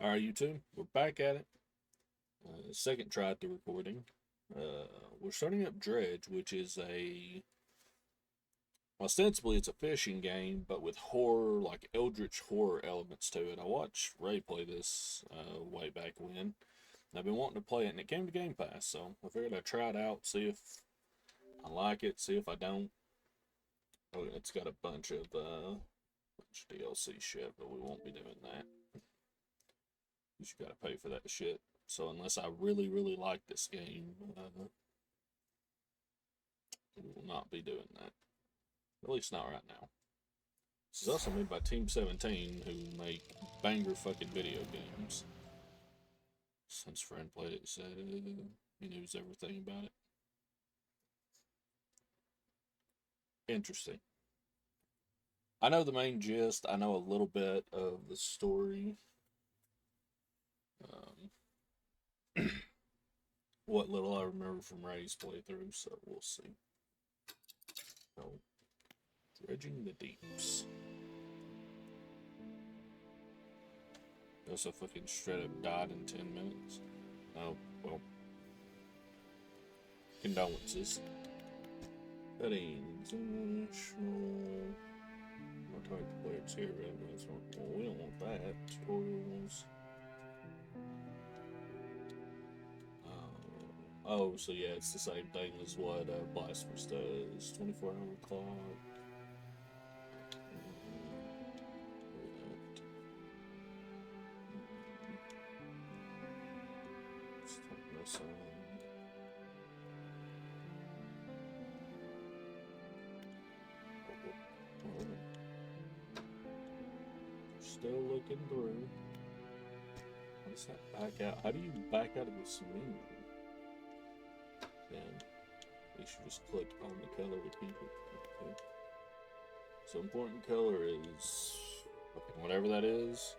Alright, YouTube, we're back at it. Second try at the recording. We're starting up Dredge, which is ostensibly it's a fishing game, but with horror, like eldritch horror elements to it. I watched Ray play this way back when. And I've been wanting to play it, and it came to Game Pass, so I figured I'd try it out, see if I like it, see if I don't. Oh, it's got a bunch of DLC shit, but we won't be doing that. You gotta pay for that shit. So unless I really, really like this game, we will not be doing that. At least not right now. This is also made by Team 17, who make banger fucking video games. Since friend played it, said he knows everything about it. Interesting. I know the main gist. I know a little bit of the story. What little I remember from Ray's playthrough, so we'll see. So, dredging the deeps. Also fucking straight up died in 10 minutes. Oh, well. Condolences. Settings. More target players here. Well, we don't want that. Tutorials. Oh, so yeah, it's the same thing as what Blasphemous does. 24-hour clock. Let's turn this on. Still looking through. How does that back out? How do you back out of this menu? Then you should just click on the color to keep it. Okay. So important color is whatever that is.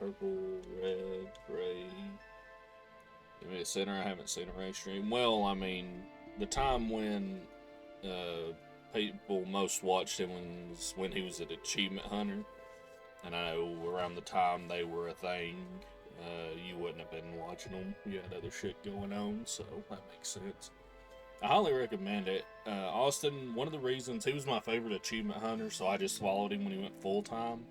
Purple, red, gray. Give me a center. I haven't seen a race stream. Well, I mean, the time when people most watched him was when he was an achievement hunter, and I know around the time they were a thing, you wouldn't have been watching them. You had other shit going on, so that makes sense. I highly recommend it. Austin, one of the reasons he was my favorite achievement hunter, so I just followed him when he went full time.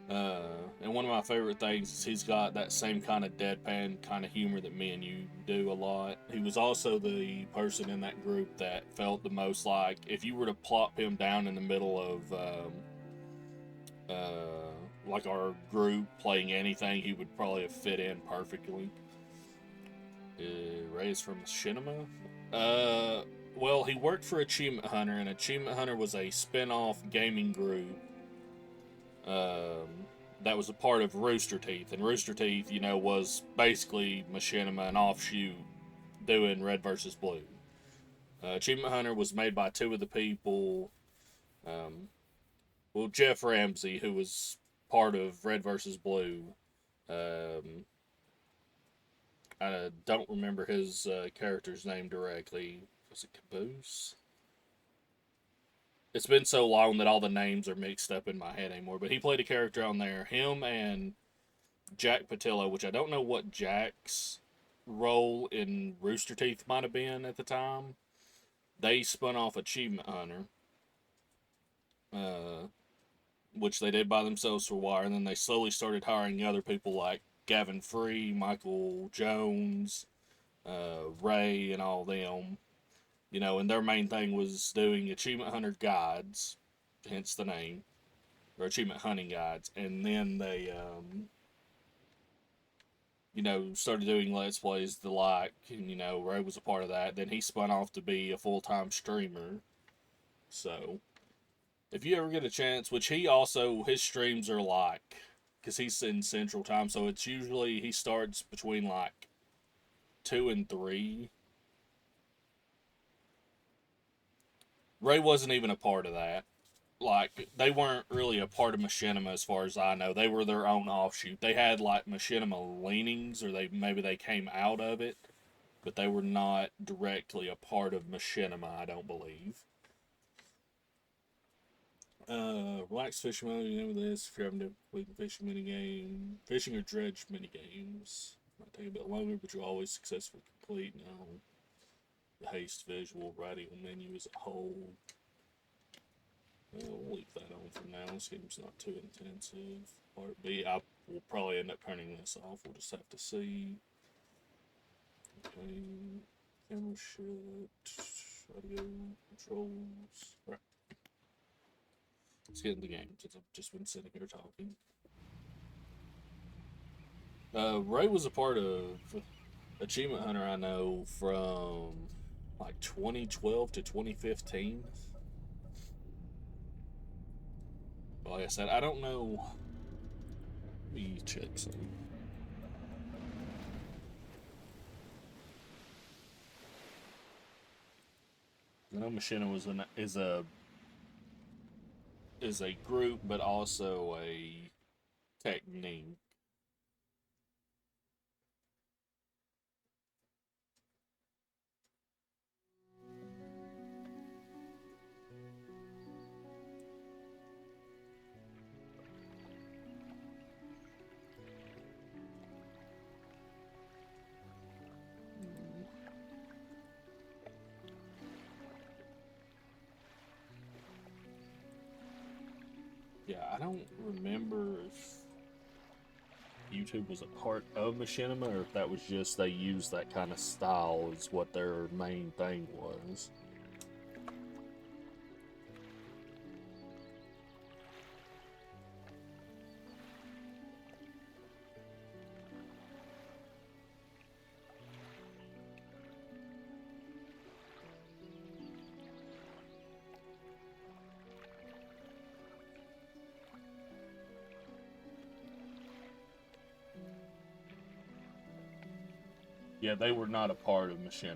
And one of my favorite things is he's got that same kind of deadpan kind of humor that me and you do a lot. He was also the person in that group that felt the most like if you were to plop him down in the middle of like our group playing anything, he would probably have fit in perfectly. Ray is from Machinima. Well, he worked for Achievement Hunter, and Achievement Hunter was a spin-off gaming group that was a part of Rooster Teeth, and Rooster Teeth, you know, was basically Machinima, an offshoot doing Red versus Blue. Achievement Hunter was made by two of the people. Well, Jeff Ramsey, who was part of Red versus Blue. I don't remember his character's name directly. Was it Caboose? It's been so long that all the names are mixed up in my head anymore. But he played a character on there. Him and Jack Patillo, which I don't know what Jack's role in Rooster Teeth might have been at the time. They spun off Achievement Hunter, which they did by themselves for a while, and then they slowly started hiring other people like Gavin Free, Michael Jones, Ray, and all them. You know, and their main thing was doing Achievement Hunter guides, hence the name, or Achievement Hunting guides, and then they, you know, started doing Let's Plays the like, and, you know, Ray was a part of that. Then he spun off to be a full-time streamer. So, if you ever get a chance, which he also, his streams are like, because he's in Central Time, so it's usually, he starts between like 2 and 3. Ray wasn't even a part of that. Like, they weren't really a part of Machinima as far as I know. They were their own offshoot. They had like Machinima leanings, or maybe they came out of it, but they were not directly a part of Machinima, I don't believe. Relax fishing mode, you know this. If you're having to complete the fishing minigame, fishing or dredge minigames might take a bit longer, but you'll always successfully complete. Now, the haste visual writing menu as a whole. We'll leave that on for now. This game's not too intensive. Part B, I will probably end up turning this off. We'll just have to see. Okay, camera shut, audio controls. Right. Let's get in the game since I've just been sitting here talking. Ray was a part of Achievement Hunter, I know, from like 2012 to 2015. Like I said, I don't know. Let me check something. I know Machinima is a group, but also a technique. Yeah, I don't remember if YouTube was a part of Machinima or if that was just they used that kind of style as what their main thing was. Yeah, they were not a part of Machinima,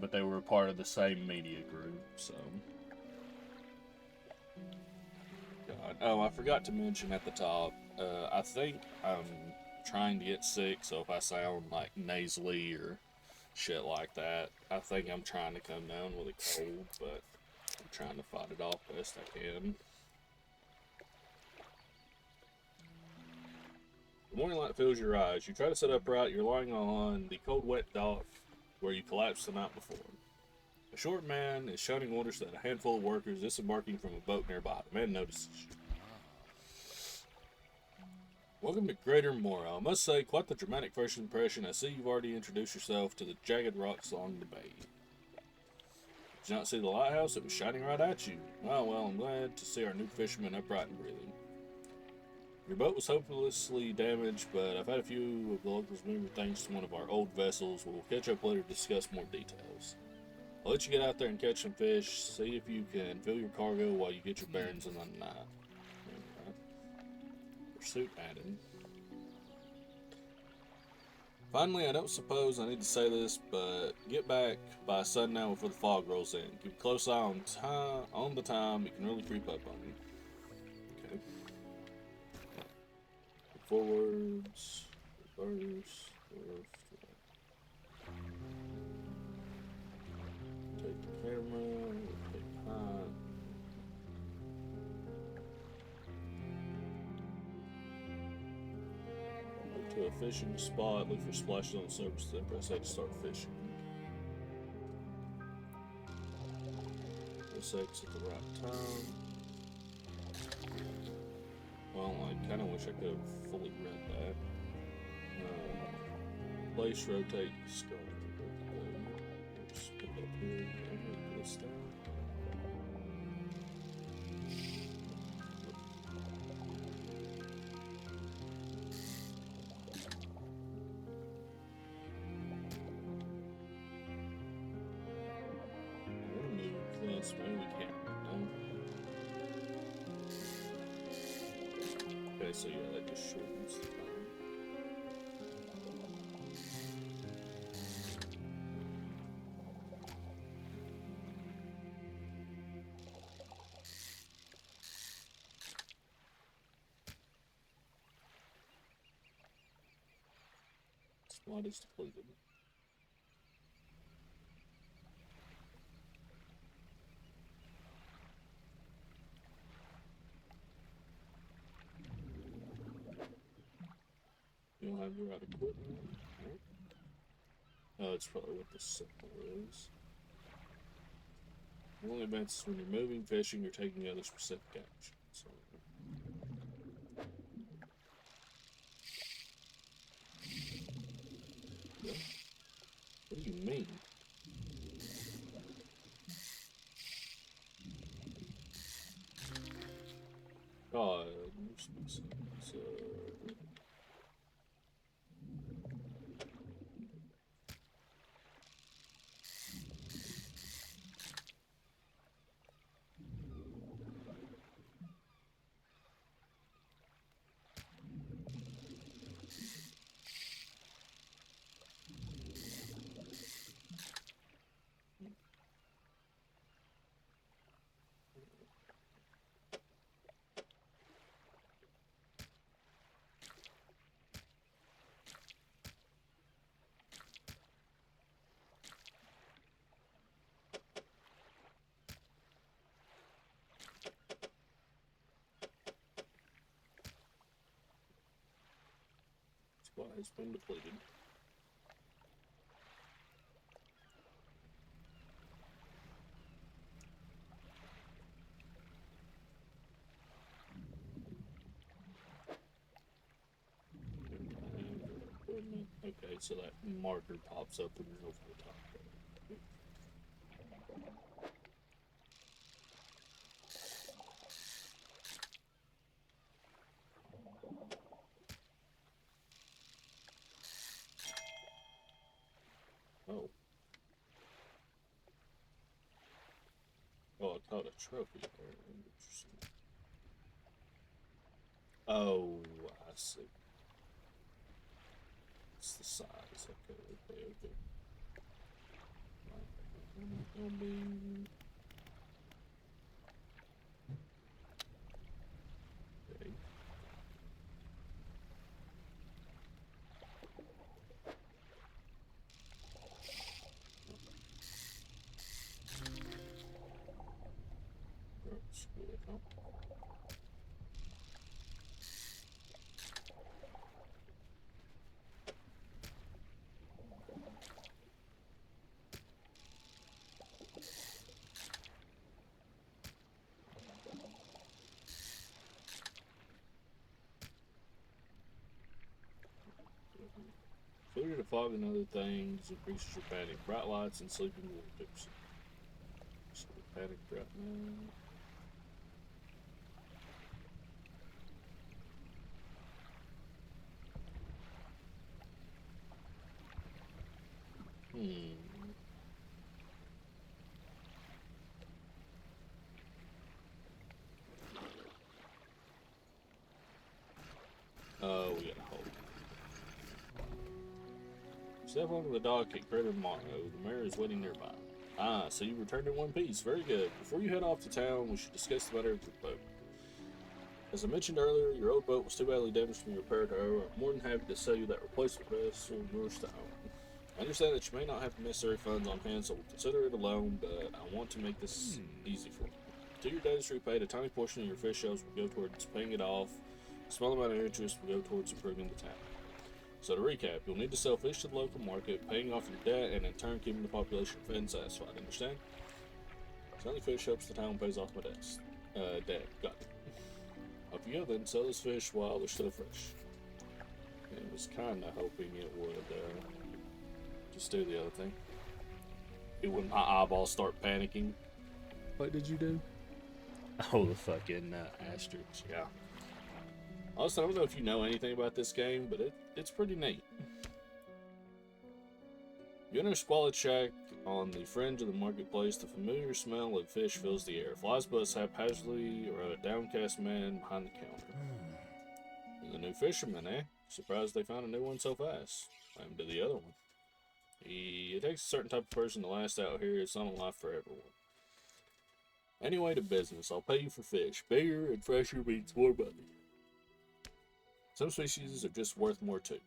but they were a part of the same media group, so. God. Oh, I forgot to mention at the top, I think I'm trying to get sick, so if I sound like nasally or shit like that, I think I'm trying to come down with a cold, but I'm trying to fight it off best I can. The morning light fills your eyes. You try to sit upright. You're lying on the cold, wet dock where you collapsed the night before. A short man is shouting orders to a handful of workers disembarking from a boat nearby. The man notices you. Welcome to Greater Mora. I must say, quite the dramatic first impression. I see you've already introduced yourself to the jagged rocks along the bay. Did you not see the lighthouse? It was shining right at you. Oh, well, I'm glad to see our new fisherman upright and breathing. Your boat was hopelessly damaged, but I've had a few of the locals move your thanks to one of our old vessels. We'll catch up later to discuss more details. I'll let you get out there and catch some fish. See if you can fill your cargo while you get your bearings in the night. Right. Pursuit added. Finally, I don't suppose I need to say this, but get back by sundown before the fog rolls in. Keep a close eye on the time. It can really creep up on you. Okay. Forwards, reverse, left, right. Take the camera, take high. Move to a fishing spot, look for splashes on the surface, then press A to start fishing. Press X at the right time. Well, I kind of wish I could have fully read that. Place, rotate, skull. Just put it up here. Put this down. I want to move this. Maybe we can't. No. Okay, so yeah, that just shortens the time. Slot is depleted. You don't have the right equipment. Right. Oh, it's probably what the signal is. It only advances when you're moving, fishing, or taking other specific actions. So, yeah. What do you mean? God, supply has been depleted. Okay, so that marker pops up when you're over the top. Oh. Oh, I caught a trophy there. Interesting. Oh, I see. It's the size. Okay, okay, okay. Gonna be... Okay. That's good, huh? Failure to fog and other things increases your panic. Bright lights and sleeping will fix it. So panic right now. Hmm. Oh, we gotta hold. Step onto the dock at Greater Morrow. The mayor is waiting nearby. Ah, so you returned in one piece. Very good. Before you head off to town, we should discuss the matter of your boat. As I mentioned earlier, your old boat was too badly damaged from your repair tower. I'm more than happy to sell you that replacement vessel yours to own. I understand that you may not have the necessary funds on hand, so we'll consider it a loan, but I want to make this easy for you. Until your debt is repaid, a tiny portion of your fish shells will go towards paying it off. A small amount of interest will go towards improving the town. So to recap, you'll need to sell fish to the local market, paying off your debt, and in turn keeping the population fed and satisfied. Understand? Selling fish helps the town pays off my debt. Got it. Off you go then. Sell this fish while they're still fresh. And I was kind of hoping it would just do the other thing. It wouldn't my eyeballs start panicking. What did you do? Oh, the fucking asterisks, yeah. Also, I don't know if you know anything about this game, but it's pretty neat. You enter a squalid shack on the fringe of the marketplace. The familiar smell of fish fills the air. Flies buzz haphazardly around a downcast man behind the counter. The new fisherman, eh? Surprised they found a new one so fast. I'm to the other one. It takes a certain type of person to last out here. It's not a life for everyone. Anyway, to business. I'll pay you for fish. Bigger and fresher means more money. Some species are just worth more too.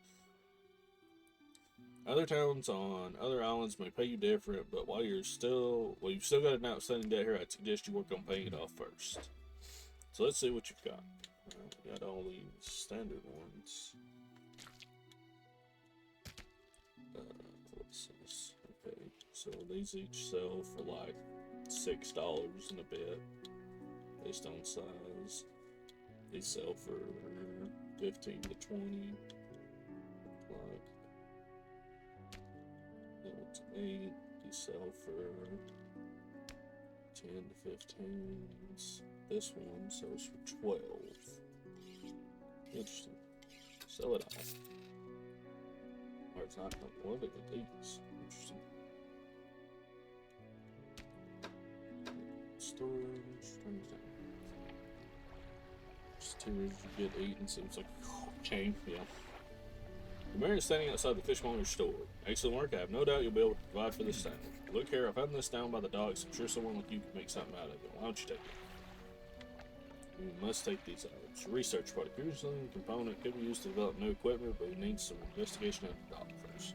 Other towns on other islands may pay you different, but you've still got an outstanding debt here, I'd suggest you work on paying it off first. So let's see what you've got. We got all these standard ones. What's this? Okay, so these each sell for like $6 and a bit, based on size. These sell for 15 to 20. Like that's 8. These sell for 10 to 15. This one sells for 12. Interesting. Sell it off. Or it's not. What are these? Interesting. Storage. Turns down. Steerage you get eaten seems like okay, yeah. The mirror is standing outside the fishmonger's store. Excellent work. I have no doubt you'll be able to provide for this town. Look here, I've had this down by the docks. I'm sure someone like you can make something out of it. Why don't you take it? You must take these items. Research product. Previously, component could be used to develop new equipment, but it needs some investigation at the dock first.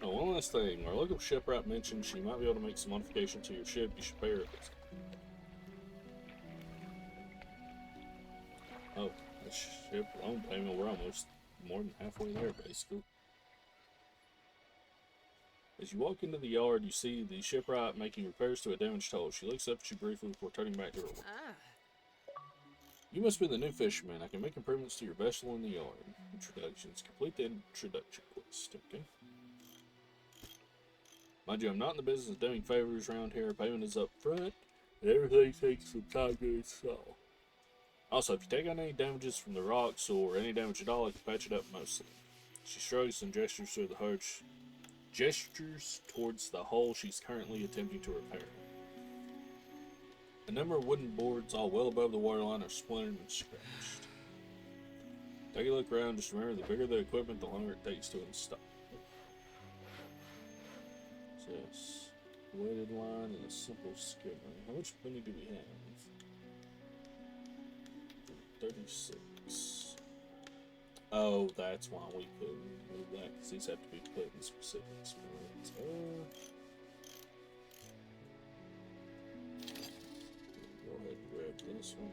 Oh, one last thing. Our local shipwright mentioned she might be able to make some modification to your ship. You should pay her a visit. Oh, the ship loan payment. We're almost more than halfway there, basically. As you walk into the yard, you see the shipwright making repairs to a damaged hull. She looks up at you briefly before turning back to her work. You must be the new fisherman. I can make improvements to your vessel in the yard. Introductions. Complete the introduction quest. Okay. Mind you, I'm not in the business of doing favors around here. Payment is up front, and everything takes some time to install. Also, if you take on any damages from the rocks or any damage at all, I can patch it up mostly. She shrugs and gestures through the hull. Gestures towards the hole she's currently attempting to repair. A number of wooden boards, all well above the waterline, are splintered and scratched. Take a look around. Just remember, the bigger the equipment, the longer it takes to install. Yes, weighted line and a simple skimmer. How much money do we have? 36. Oh, that's why we couldn't move that, because these have to be put in specific spots. Go ahead and grab this one.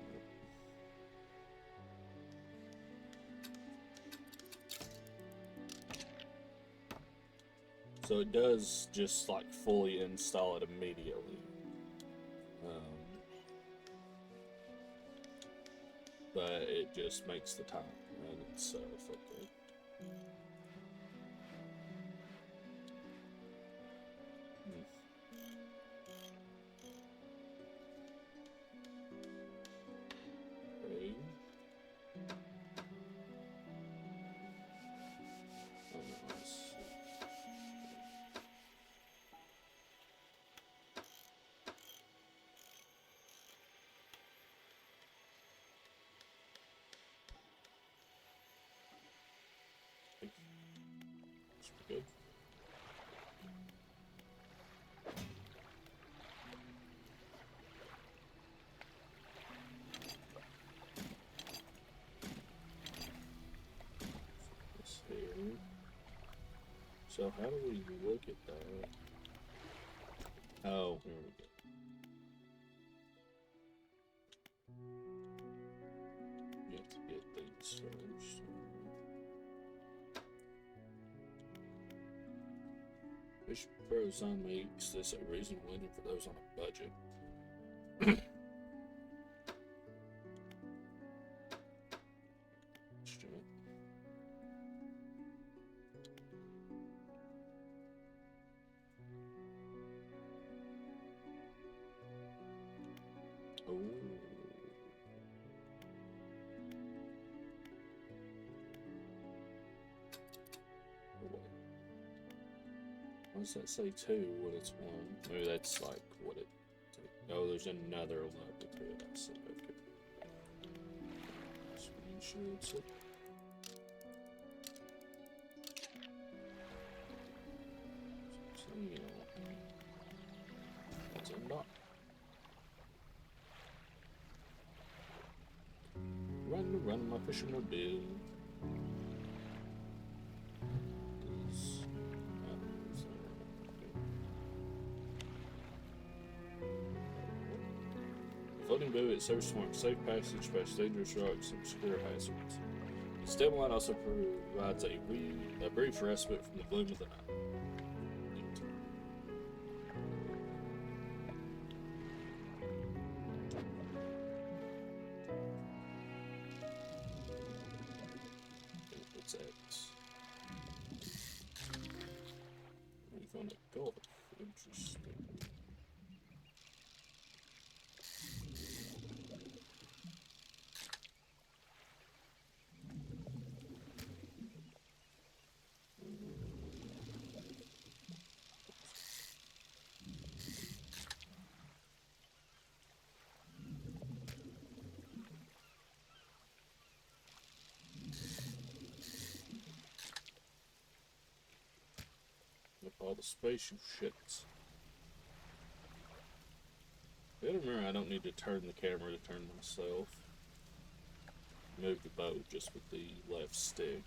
So it does just like fully install it immediately. But it just makes the time run itself, okay. Okay. Oh, no, let's see. That's pretty good. This here. So how do we look at that? Oh, here we go. You have to get these first. Fish Pro Sign makes this a reasonable ending for those on a budget. Oh. Why does that say 2 when it's 1? Maybe that's like what it... Oh, there's another level to it. I see. Okay. Screenshots. So, you know. Let's unlock. Run my fishermobile. Floating boat, it serves to mark safe passage past dangerous rocks and obscure hazards. Dim light also provides a brief respite from the gloom of the night. What's X? We found a golf. Interesting. With all the spatial shits. I gotta remember I don't need to turn the camera to turn myself. Move the bow just with the left stick.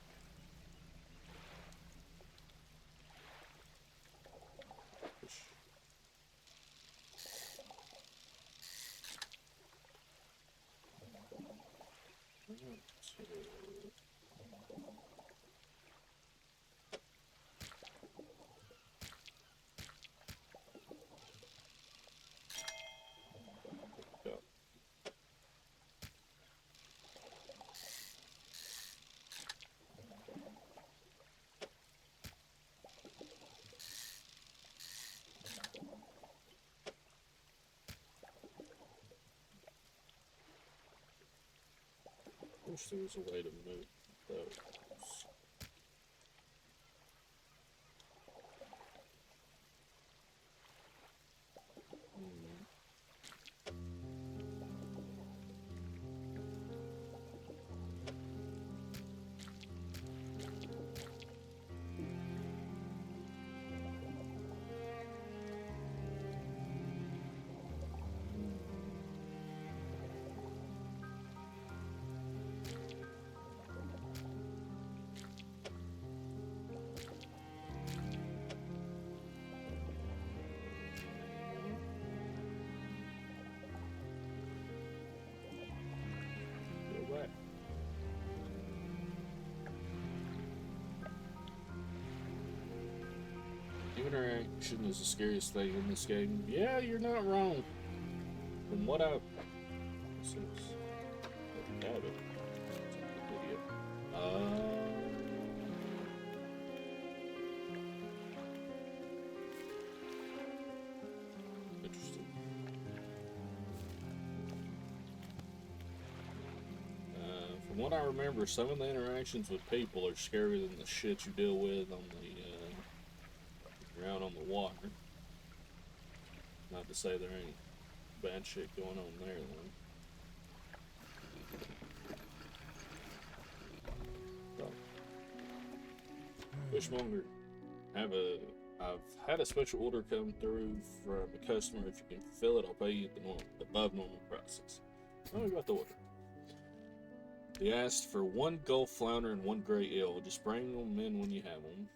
Wish there was a way to move those. Interaction is the scariest thing in this game. Yeah, you're not wrong. From what I... This is... a cabin. Idiot. Interesting. From what I remember, some of the interactions with people are scarier than the shit you deal with on the out on the water. Not to say there ain't bad shit going on there though. So, Fishmonger, I've had a special order come through from a customer. If you can fill it, I'll pay you the above normal prices. Tell me about the order. They asked for 1 Gulf flounder and 1 gray eel. Just bring them in when you have them.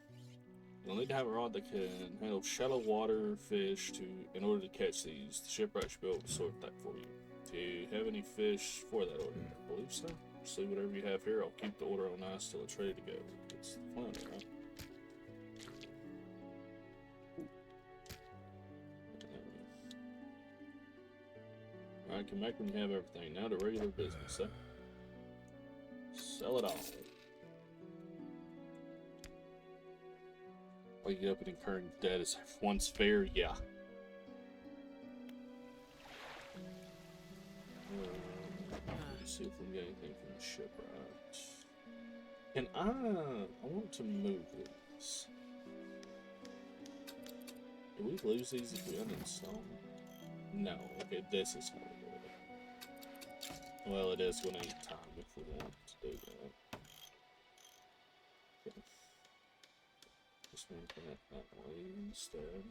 You'll need to have a rod that can handle shallow water fish in order to catch these. The shipwright should be able to sort that for you. Do you have any fish for that order? I believe so. See whatever you have here. I'll keep the order on ice till it's ready to go. It's the flounder, right? Alright, come back when you have everything. Now to regular business, huh? Sell it all. Waking up and incurring debt is once fair, yeah. Let's see if we can get anything from the shipwright. And I want to move these. Do we lose these if we uninstall them? No. Okay, this is going to go. Well, it is going to need time if we want to do that. Okay. Just going to connect that way instead.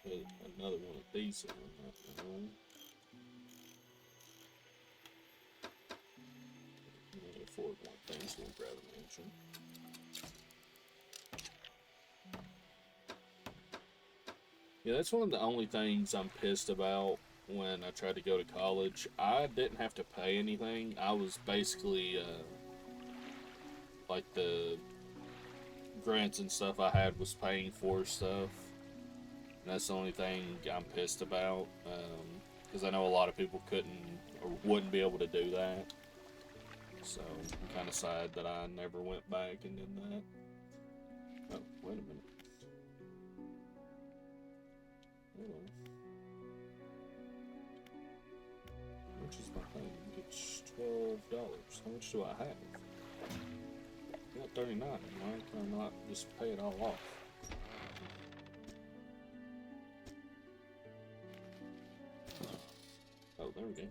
Put another one of these in right now. I'm going to afford one thing, so we'll grab an engine. Yeah, that's one of the only things I'm pissed about when I tried to go to college. I didn't have to pay anything. I was basically, like, the grants and stuff I had was paying for stuff. And that's the only thing I'm pissed about. Because I know a lot of people couldn't or wouldn't be able to do that. So I'm kind of sad that I never went back and did that. Oh, wait a minute. Hold on. How much is my thing? It's $12. How much do I have? I got 39. Why can I not just pay it all off? Oh, there we go.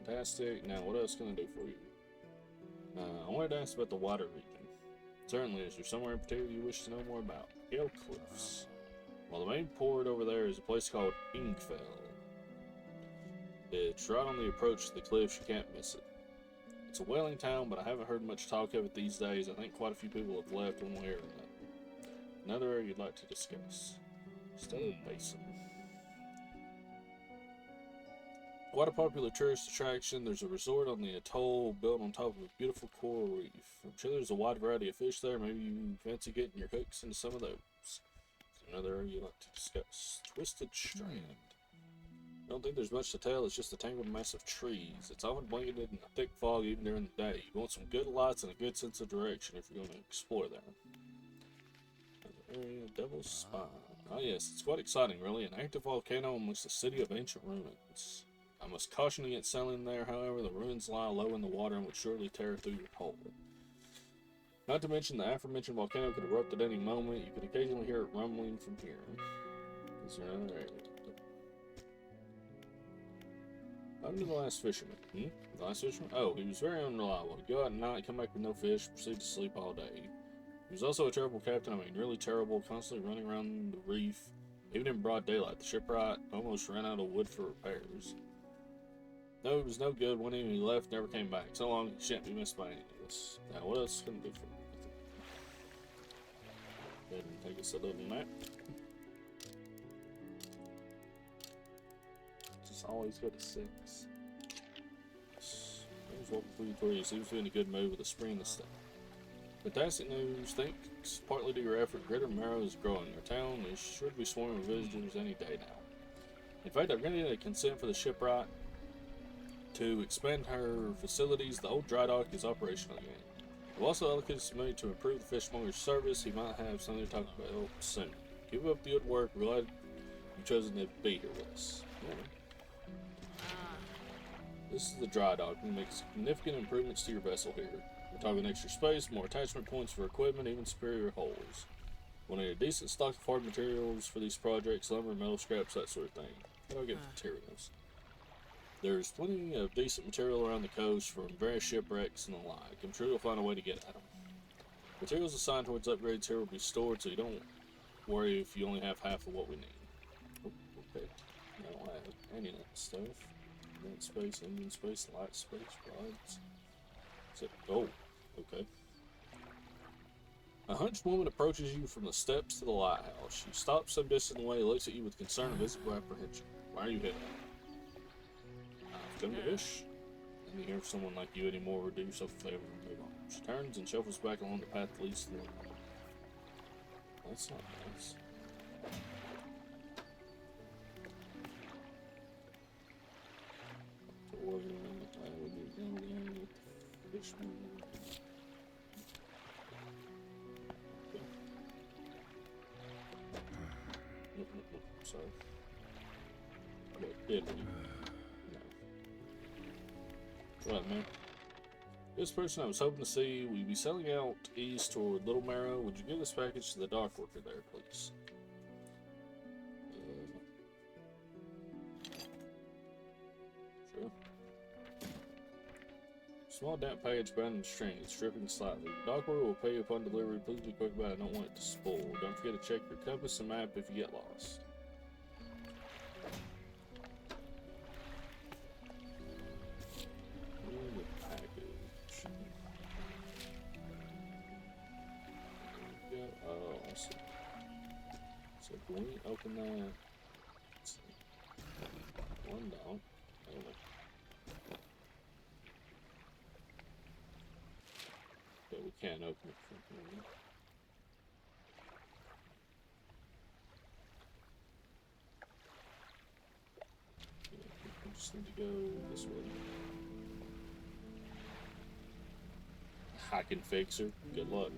Fantastic. Now, what else can I do for you? I wanted to ask about the water region. Certainly, is there somewhere in particular you wish to know more about? Gale Cliffs. Well, the main port over there is a place called Ingfell. It's right on the approach to the cliffs, you can't miss it. It's a whaling town, but I haven't heard much talk of it these days. I think quite a few people have left one way or another. Another area you'd like to discuss. Stellar Basin. Quite a popular tourist attraction. There's a resort on the atoll built on top of a beautiful coral reef. I'm sure there's a wide variety of fish there. Maybe you fancy getting your hooks into some of those. Another area you'd like to discuss. Twisted Strand. I don't think there's much to tell. It's just a tangled mass of trees. It's often blanketed in a thick fog even during the day. You want some good lights and a good sense of direction if you're going to explore there. Another area, Devil's Spine. Oh yes, it's quite exciting really. An active volcano amongst a city of ancient ruins. I must caution against sailing there, however. The ruins lie low in the water and would surely tear through your hull. Not to mention the aforementioned volcano could erupt at any moment. You could occasionally hear it rumbling from here. Is there another area? Under the last fisherman. The last fisherman? Oh, he was very unreliable. He'd go out at night, come back with no fish, proceed to sleep all day. He was also a terrible captain. I mean, really terrible, constantly running around the reef. Even in broad daylight, the shipwright almost ran out of wood for repairs. No, it was no good. When he left, never came back. So long, he shan't be missed by any of us. Now, what else can I do for you? Go ahead and take us a little map. Just always go to 6. Here's what we for you. Seems to be in a good mood with the spring and the stuff. Fantastic news. Thanks partly to your effort, Greater Marrow is growing. Our town is sure to be swarming with visitors any day now. In fact, I've granted a consent for the shipwright to expand her facilities. The old dry dock is operational again. I've also allocated some money to improve the fishmonger's service. He might have something to talk about soon. Keep up the good work. We're glad you've chosen to be here with us. Yeah. This is the dry dock. We make significant improvements to your vessel here. We're talking extra space, more attachment points for equipment, even superior hulls. We'll need a decent stock of hard materials for these projects, lumber, metal scraps, that sort of thing. How do I get materials? There's plenty of decent material around the coast from various shipwrecks and the like. I'm sure you'll find a way to get at them. Materials assigned towards upgrades here will be stored, so you don't worry if you only have half of what we need. Oh, okay. I don't have any of that stuff. Vent space, engine space, light space, rods. Oh, okay. A hunched woman approaches you from the steps to the lighthouse. She stops some distance away, looks at you with concern and visible apprehension. Why are you here? I've come to fish. And you hear someone like you anymore, or do yourself a favor and move on. She turns and shuffles back along the path that leads to the lighthouse. That's not nice. Sorry. What, Italy? No. Right, man. This person I was hoping to see, we'd be selling out east toward Little Marrow. Would you give this package to the dock worker there, please? Sure. Small damp package bound in string. It's dripping slightly. The dock worker will pay you upon delivery. Please be quick about it. I don't want it to spoil. Don't forget to check your compass and map if you get lost. Oh, I see. So can we open that? One down. Okay, we can't open it from here. We just need to go this way. I can fix her. Good luck.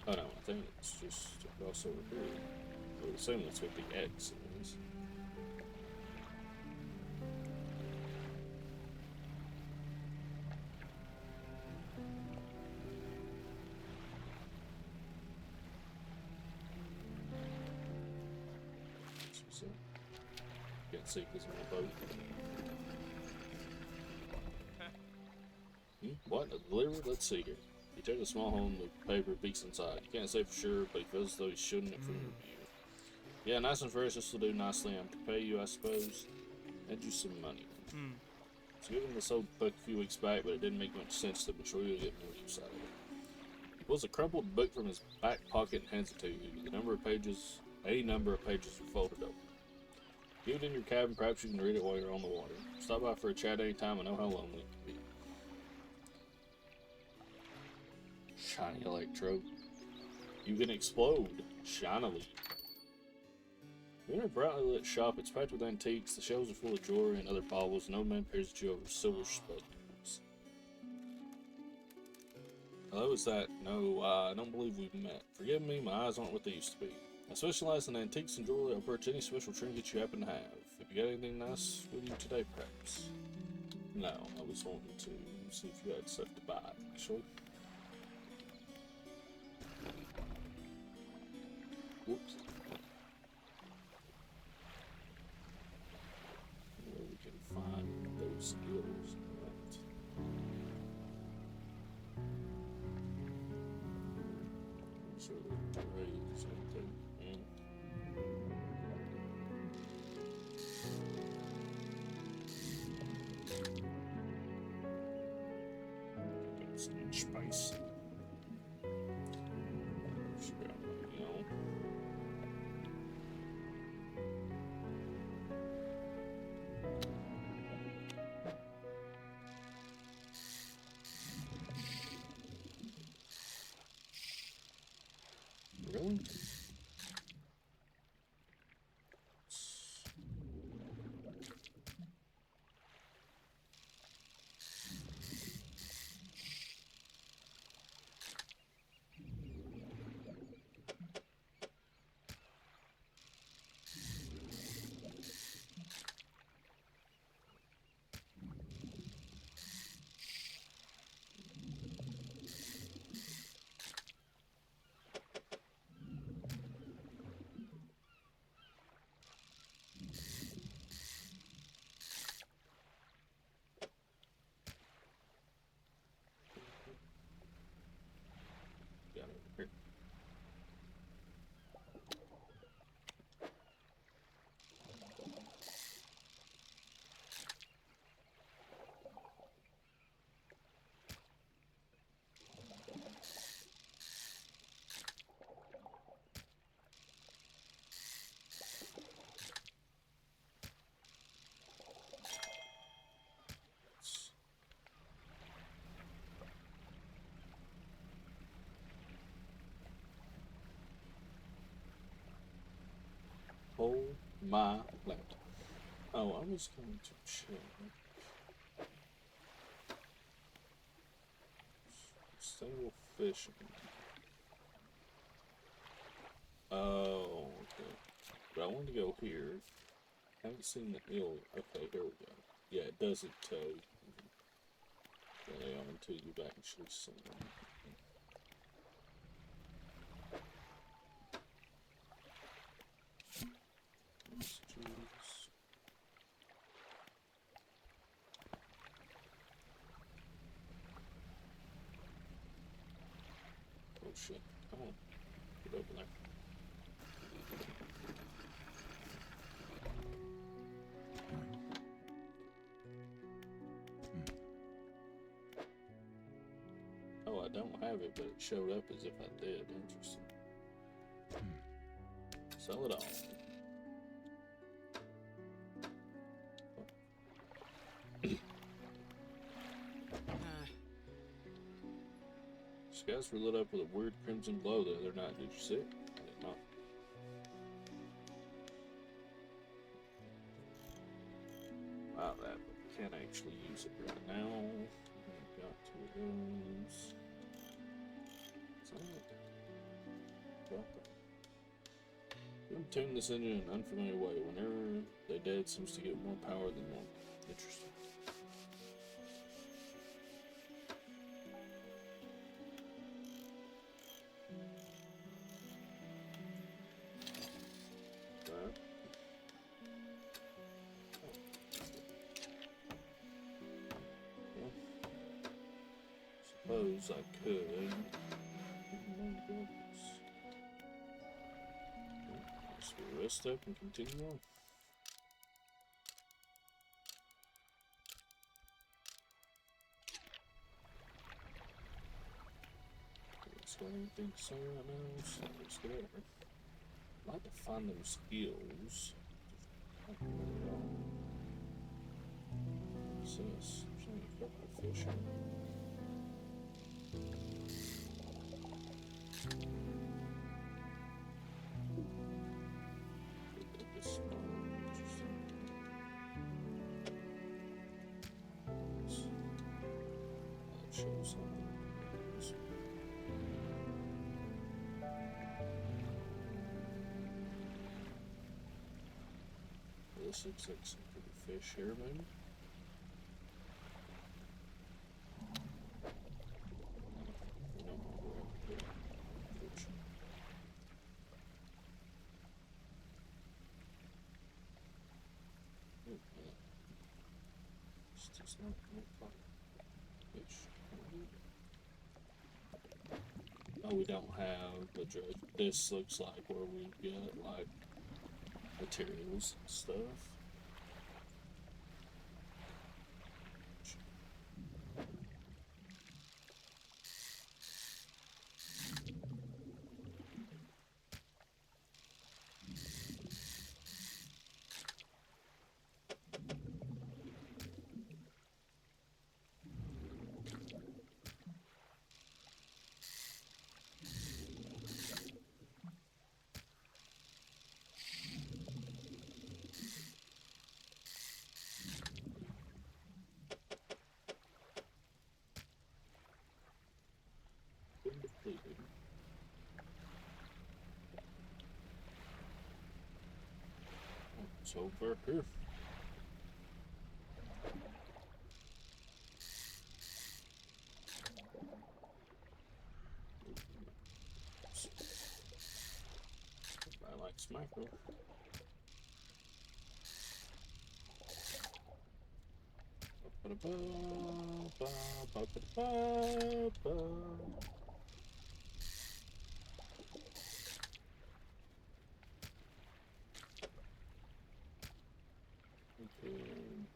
Oh no, I think it's just across over here. I would assume that's what the X is. Can't see because of my boat. What? A delivery? Let's see here. He took a small hole in the paper peeks inside. You can't say for sure, but he feels as though he's shooting it from your view. Yeah, nice and fresh. This will do nicely. I'm to pay you, I suppose. Lend you some money. So given this old book a few weeks back, but it didn't make much sense to, but sure you'll get more use out of it. He pulls a crumpled book from his back pocket and hands it to you. A number of pages are folded open. Leave it in your cabin, perhaps you can read it while you're on the water. Stop by for a chat anytime, I know how lonely it can be. Shiny electrode. You can explode. Shinily. You're in a brightly lit shop. It's packed with antiques. The shelves are full of jewelry and other baubles. No man peers at you over silver spoons. Hello, is that? No, I don't believe we've met. Forgive me, my eyes aren't what they used to be. I specialize in antiques and jewelry. I'll purchase any special trinkets you happen to have. Have you got anything nice with you today, perhaps? No, I was wanting to see if you had stuff to buy, actually. Whoops. Where we can find those skills. Right. So, raise something. Spice. Really? Hold my laptop. Oh, I was going to check. Single fishing. Oh, okay. But I want to go here. Haven't seen the hill. Okay, here we go. Yeah, it doesn't tell you where they are until you've actually seen them. Oh shit, come on. Get over there. Oh, I don't have it, but it showed up as if I did. Interesting. Sell it all. Skies were lit up with a weird crimson glow the other night. Did you see it? I did not. Wow, that, but we can't actually use it right now. We've got two of those. Got that. You can tune this engine in an unfamiliar way. Whenever they dead, it seems to get more power than normal. Interesting. Suppose I could. Let's rest up and continue on. Let's go anything to say right now. So let's get over. I'd like to find them skills. What's this? There's only a couple of fish in there. This looks like some pretty fish here, maybe. Oh, we don't have the dredge. This looks like where we get like materials and stuff. It's over here. I like mackerel.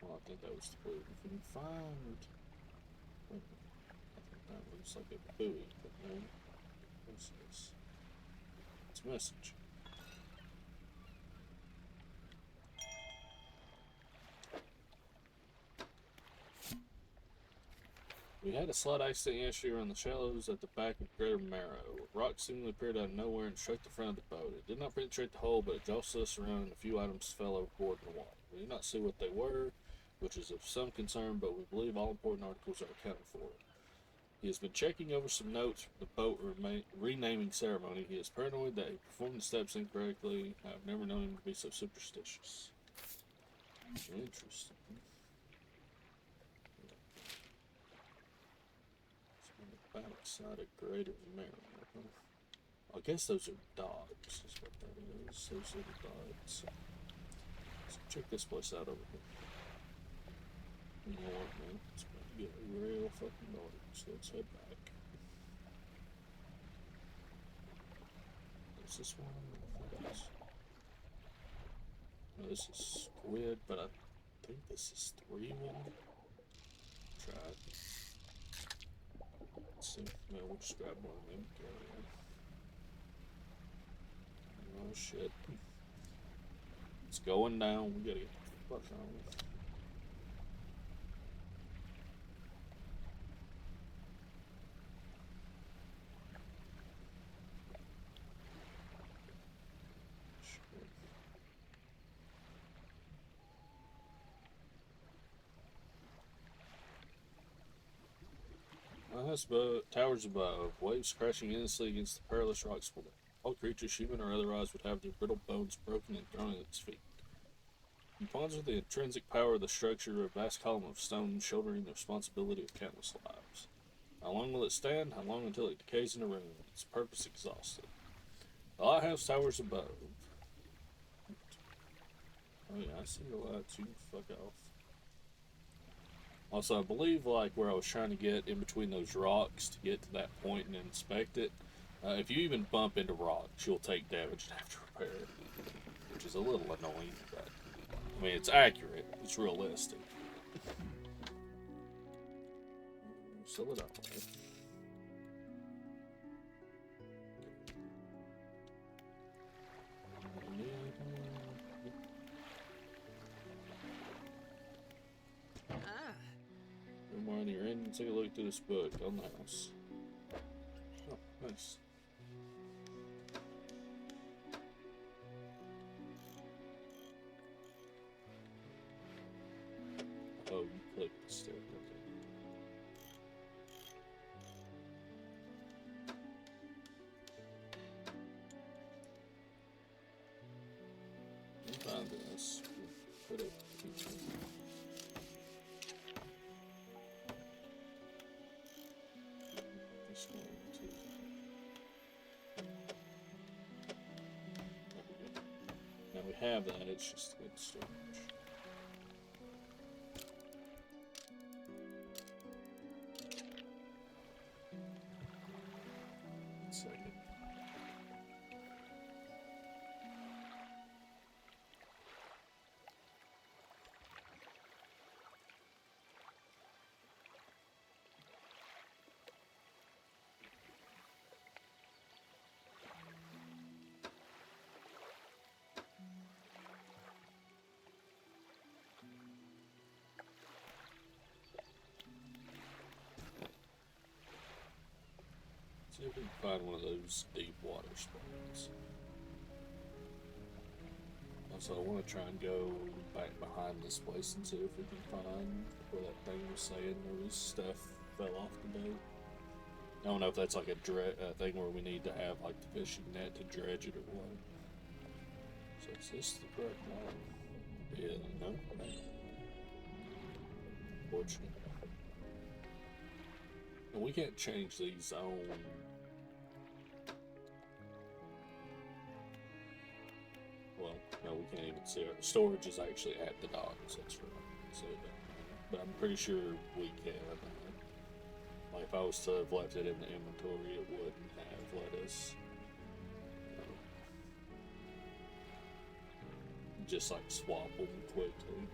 Well, I think that was the clue. If we can find... I think that looks like a buoy, but no. What's this? It's a message. We had a slight accident yesterday around the shallows at the back of Greater Marrow. A rock seemingly appeared out of nowhere and struck the front of the boat. It did not penetrate the hull, but it jostled us around and a few items fell overboard in the water. We did not see what they were, which is of some concern, but we believe all important articles are accounted for. He has been checking over some notes from the boat renaming ceremony. He is paranoid that he performed the steps incorrectly. I have never known him to be so superstitious. Interesting. Backside of Greater Marrow. I guess those are dogs, is what that is. Those are the dogs. So check this place out over here. You know what, man? It's about to get real fucking dark, so let's head back. Is this one? I think it's... No, this is squid, but I think this is 3-1. Try it. See, no, we'll just grab one of them. Oh shit. It's going down. We gotta get the fuck on. Towers above, waves crashing endlessly against the perilous rocks below. All creatures, human or otherwise, would have their brittle bones broken and thrown at its feet. You ponder the intrinsic power of the structure, a vast column of stone shouldering the responsibility of countless lives. How long will it stand? How long until it decays into ruin, its purpose exhausted? The lighthouse towers above. Oh yeah, I see the lights. You can fuck off. Also, I believe, like, where I was trying to get in between those rocks to get to that point and inspect it, if you even bump into rocks, you'll take damage and have to repair it, which is a little annoying, but, I mean, it's accurate. It's realistic. Sell it up. You're in, take a look through this book on the house. Oh, nice. Oh, you click the stair. Okay. I'll find this. Put it. Now we have that, it's just good storage. One second. See if we can find one of those deep water spots. Also, I want to try and go back behind this place and see if we can find where that thing was saying there was stuff fell off the boat. I don't know if that's like a thing where we need to have like the fishing net to dredge it or what. So is this the correct one? Yeah, no? Fortunate. And we can't change these on. Well, no, we can't even see it. Storage is actually at the docks, that's right. So, but I'm pretty sure we can. Like, if I was to have left it in the inventory, it wouldn't have let us just like swap them quickly.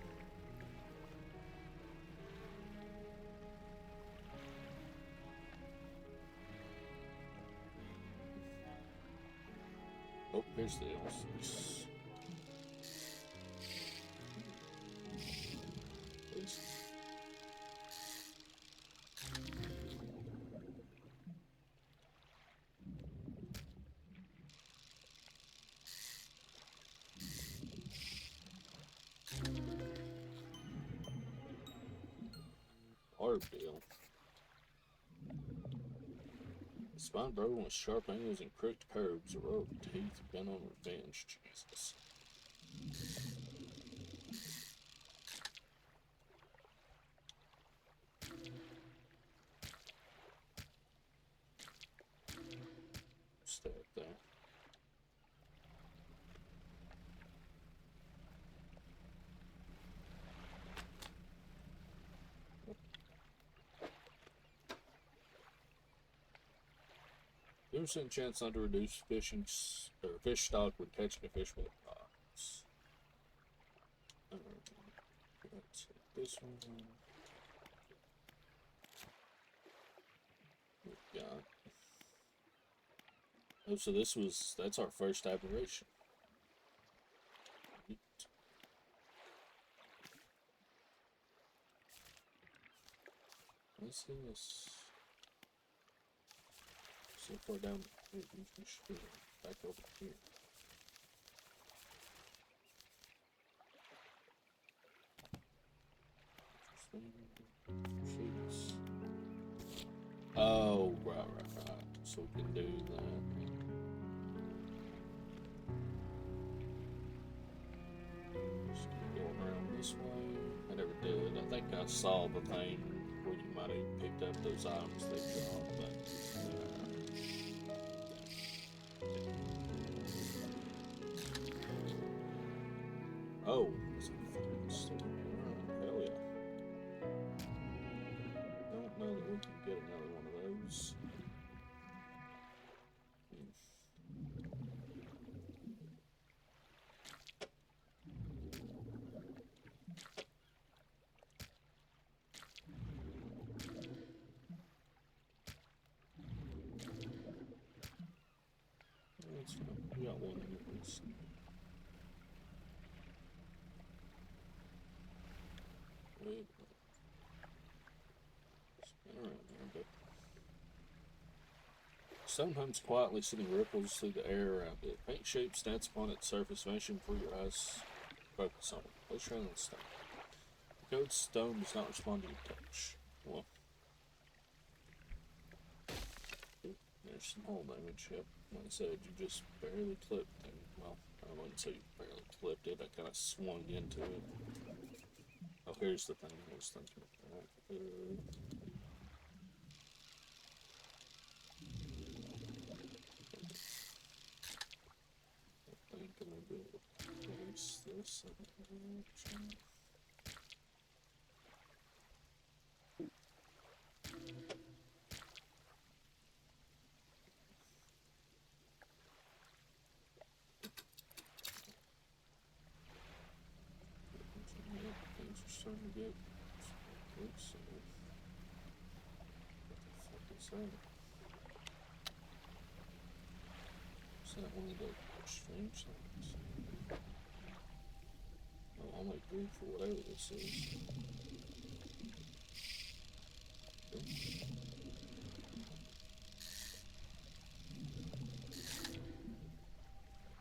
Oh, here's the else. Please. Hard deal. Spine broken with sharp angles and crooked curves, a row of teeth bent on revenge. Jesus. Stay up there. There's a chance not to reduce fish stock when catching a fish with rods. Let's hit this one. Yeah. Oh, so that's our first aberration. What's this? So far down, we should be back over here. so we can do that. Just going around this way. I never did. I think I saw the thing where you might have picked up those items they dropped, but oh, there's a fucking store. Hell yeah. Don't know that we can get another one of those. That's fine. We got one at least. Wait. Spin around there, but sometimes quietly sending ripples through the air around it. Paint shapes dance upon its surface, vanishing before your eyes. Focus on it. Place your hand on the stone. The code stone does not respond to your touch. Well, there's some hole damage. Yep. Like I said, you just barely clipped it. Well, I wouldn't say you barely clipped it. I kind of swung into it. Oh, here's the thing I was thinking about. I think I'm gonna be able to place this. Things are starting to get good, so what the fuck is that? Is that one of the strange things? Oh, I'll make room for whatever this is.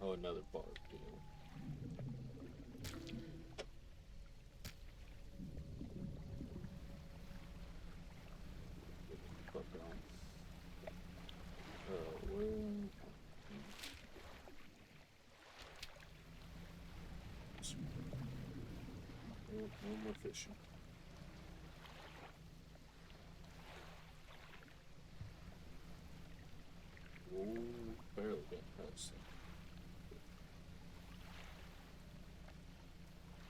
Oh, another bark deal. Fuck on. Well. No more fishing. Ooh, barely got past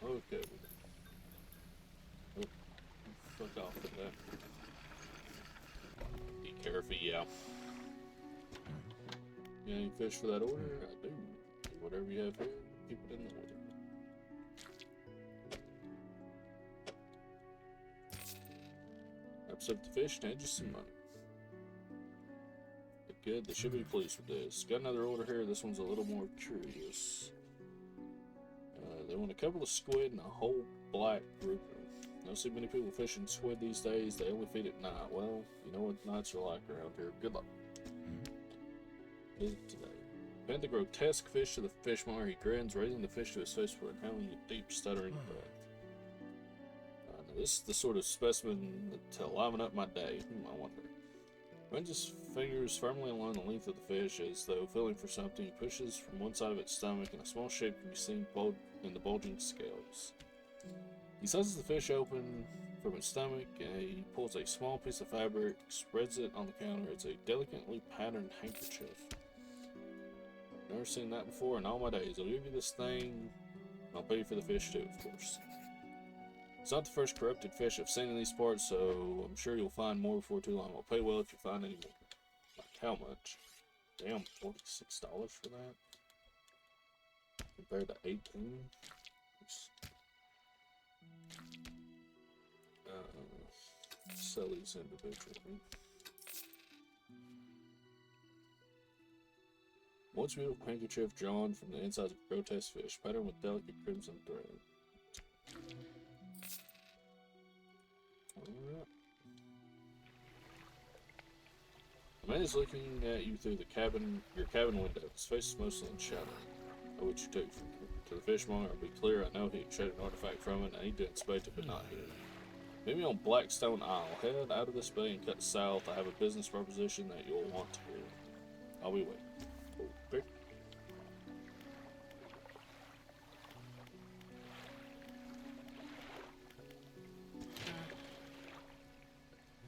that. Okay. Oh, fuck off with that. Be careful, yeah. You got any fish for that order? I do. Whatever you have here, keep it in the order. Upset the fish and add you some money. Good, they should be pleased with this. Got another order here. This one's a little more curious. They want a couple of squid and a whole black grouper. I don't see many people fishing squid these days. They only feed at night. Well, you know what nights are like around here. Good luck. Visit today. Bend the grotesque fish to the fishmonger. He grins, raising the fish to his face for handling a deep, stuttering breath. Now this is the sort of specimen to liven up my day. I wonder. Runs his fingers firmly along the length of the fish as though feeling for something. He pushes from one side of its stomach and a small shape can be seen in the bulging scales. He slices the fish open from its stomach and he pulls a small piece of fabric, spreads it on the counter. It's a delicately patterned handkerchief. Never seen that before in all my days. I'll give you this thing. I'll pay you for the fish too, of course. It's not the first corrupted fish I've seen in these parts, so I'm sure you'll find more before too long. I'll pay well if you find any more. Like how much? Damn, $46 for that? Compared to 18? Sell these individually. Once beautiful handkerchief drawn from the insides of a grotesque fish, patterned with delicate crimson thread. Alright. A man is looking at you through your cabin window. His face is mostly in shadow. I know what you took from him. To the fishmonger, I'll be clear, I know he extracted an artifact from it, and I need to inspect it, but not here. Meet me on Blackstone Isle. Head out of this bay and cut south. I have a business proposition that you'll want to hear. I'll be waiting. Okay.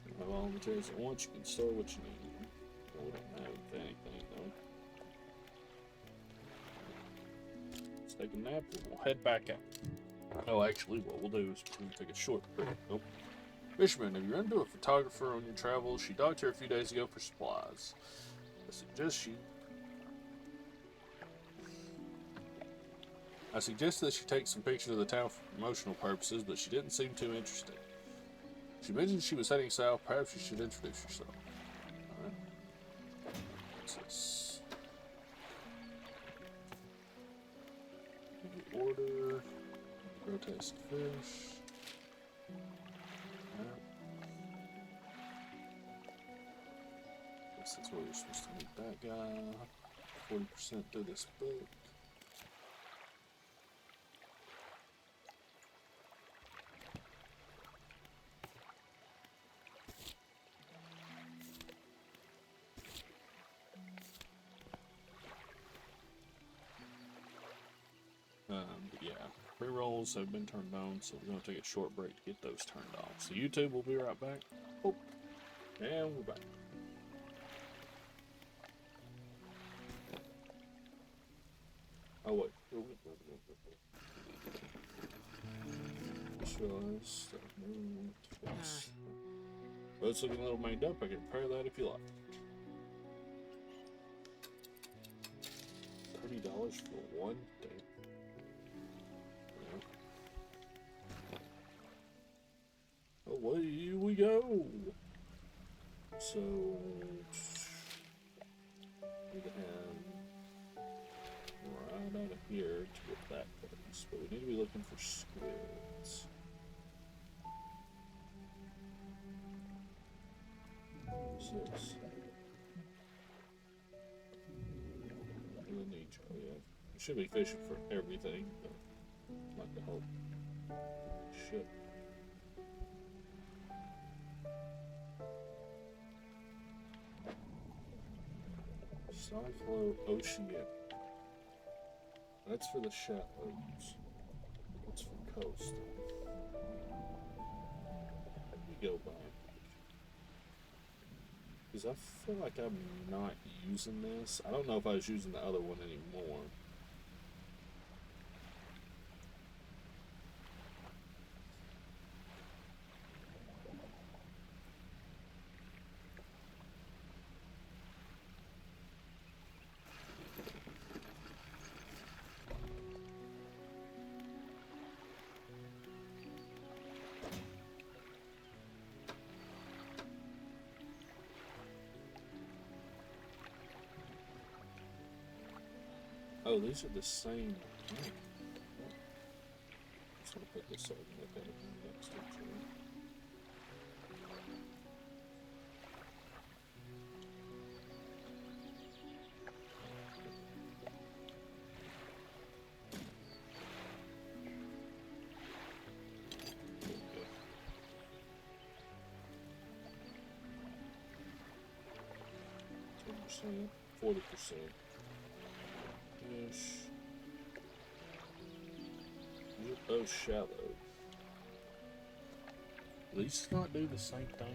I have all the materials at once. You can store what you need. No, we don't have anything, though. Let's take a nap and we'll head back out. Oh, actually, what we'll do is we'll take a short break. Oh. Fisherman, have you run into a photographer on your travels? She docked here a few days ago for supplies. I suggested that she take some pictures of the town for promotional purposes, but she didn't seem too interested. She mentioned she was heading south. Perhaps you should introduce yourself. Alright. What's this? Order. Grotesque fish. Guess that's where we're supposed to meet that guy. 40% through this book. But yeah, pre-rolls have been turned on, so we're going to take a short break to get those turned off. So YouTube will be right back. Oh, and we're back. Oh wait. Just realized boat's looking a little manged up. I can repair that if you like. $30 for one day. Away we go. So we can right out of here to get that place, but we need to be looking for squids. What's this? Really need you. Yeah, we should be fishing for everything, but like the hope. Shit. Cyclo Ocean. That's for the shallows. That's for coast. We go back. Because I feel like I'm not using this. I don't know if I was using the other one anymore. Oh, these are the same. I'm just gonna put this over and look at it next to each other. Okay. 10%, 40%. Oh, shallow. At least not do the same thing.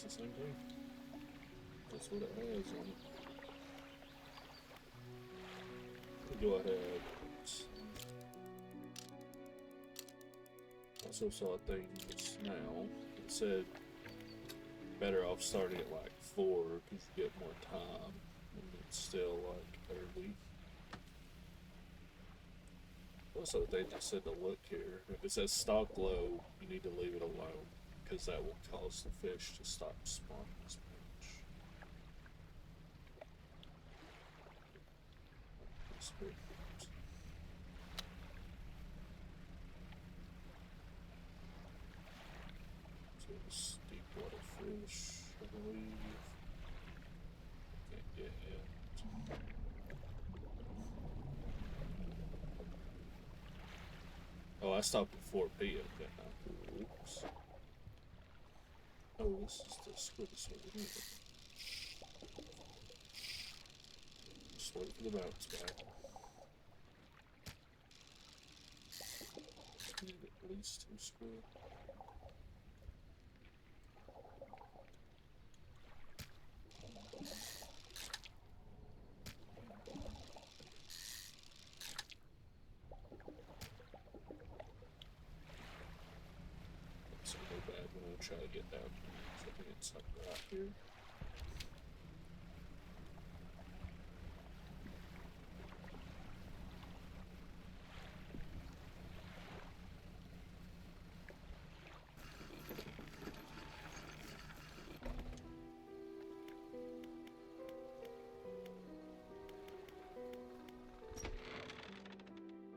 It's the same thing. That's what it has on it. Go ahead. I also saw a thing just now. It said better off starting at like 4 because you get more time, and it's still like early. Also, they just said to look here. If it says stock low, you need to leave it alone because that will cause the fish to stop spawning as much. So it's deep water fish, I believe. Can't get it. Oh, I stopped at 4 p.m. didn't I? Oops. Oh, this is the squid sword. Just wait for the bounce back. Need at least 2 squid. That's so bad when I try to get down here. So I think it's like right here.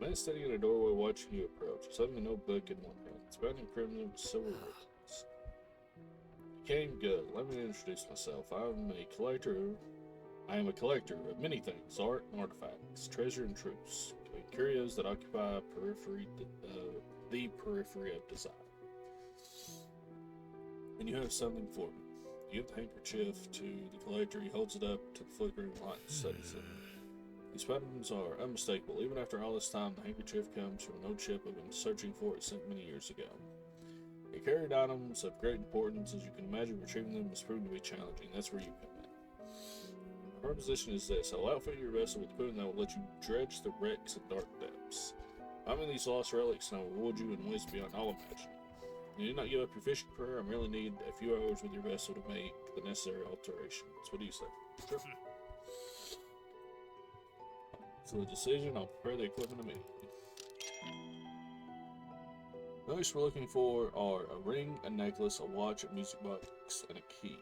Man standing in a doorway watching you approach. Suddenly no book in one hand. It's bound in crimson with silver ribbons. Came good. Let me introduce myself. I am a collector of many things, art and artifacts, treasure and truths, curios that occupy the periphery of desire. And you have something for me. You give the handkerchief to the collector. He holds it up to the flickering light and studies it. These patterns are unmistakable. Even after all this time, the handkerchief comes from an old ship I've been searching for it sent many years ago. They carried items of great importance. As you can imagine, retrieving them has proven to be challenging. That's where you come in. Our proposition is this. I'll outfit your vessel with food that will let you dredge the wrecks and dark depths. I'm in these lost relics and I will reward you in ways beyond all imagining. You need not give up your fishing career. I merely need a few hours with your vessel to make the necessary alterations. What do you say? Sure. For the decision, I'll prepare the equipment immediately. The items we're looking for are a ring, a necklace, a watch, a music box, and a key.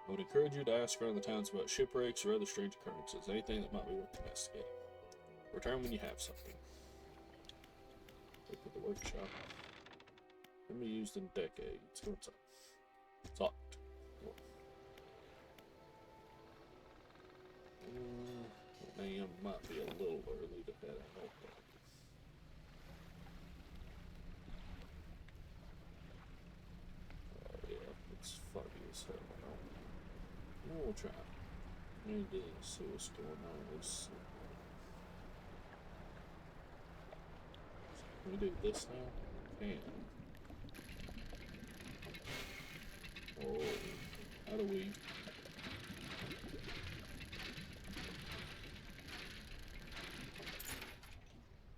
I would encourage you to ask around the towns about shipwrecks or other strange occurrences, anything that might be worth investigating. Return when you have something. Look at the workshop. Haven't been used in decades. What's up? It's locked. Damn, might be a little early to head out. Yeah, it's foggy as hell now. We'll try. We need to see what's going on. Can we do this now? Can. Oh, how do we?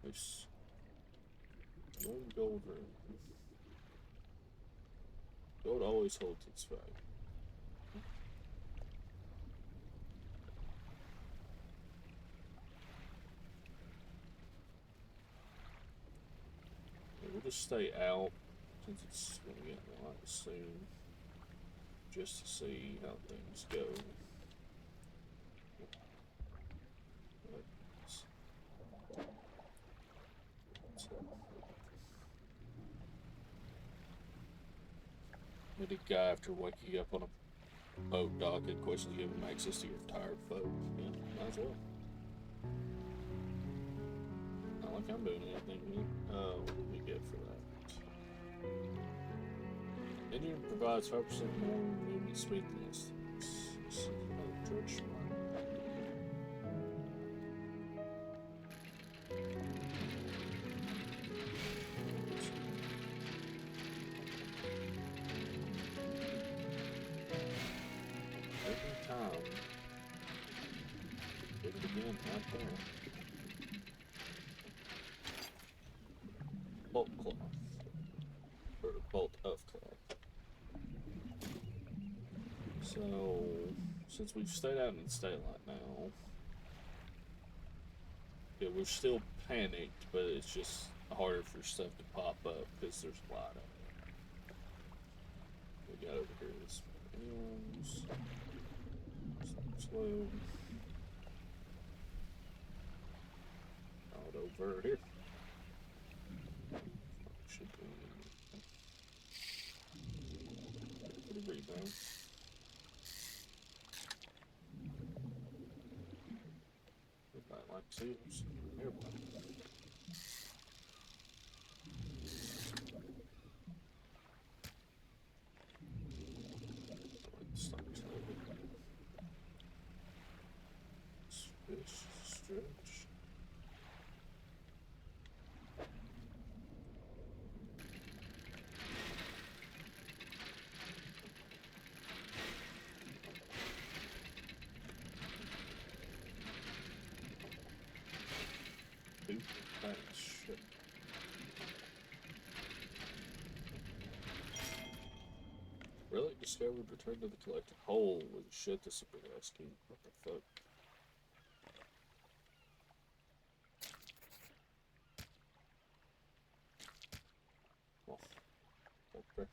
There's no gold room. Gold always holds its value. We'll just stay out since it's going to get light soon, just to see how things go. Did a guy after waking you up on a boat dock and questions give him access to your entire boat? Yeah, might as well. Not like I'm doing anything here. What do we get for that? Engine provides 5% more movement speed than this thing. This is another Dredge spot. time. Did it again, right there. Bolt cloth. Or bolt of cloth. So, since we've stayed out in daylight now, yeah, we're still panicked, but it's just harder for stuff to pop up because there's light out. We got over here this else. Slow. Out over here. Should be for the rebound. Everybody likes seals. Everybody. Fish, stretch. Shit. Relic discovered, returned to the collected. Holy shit, this is a big ass key. What the fuck? Oh, okay.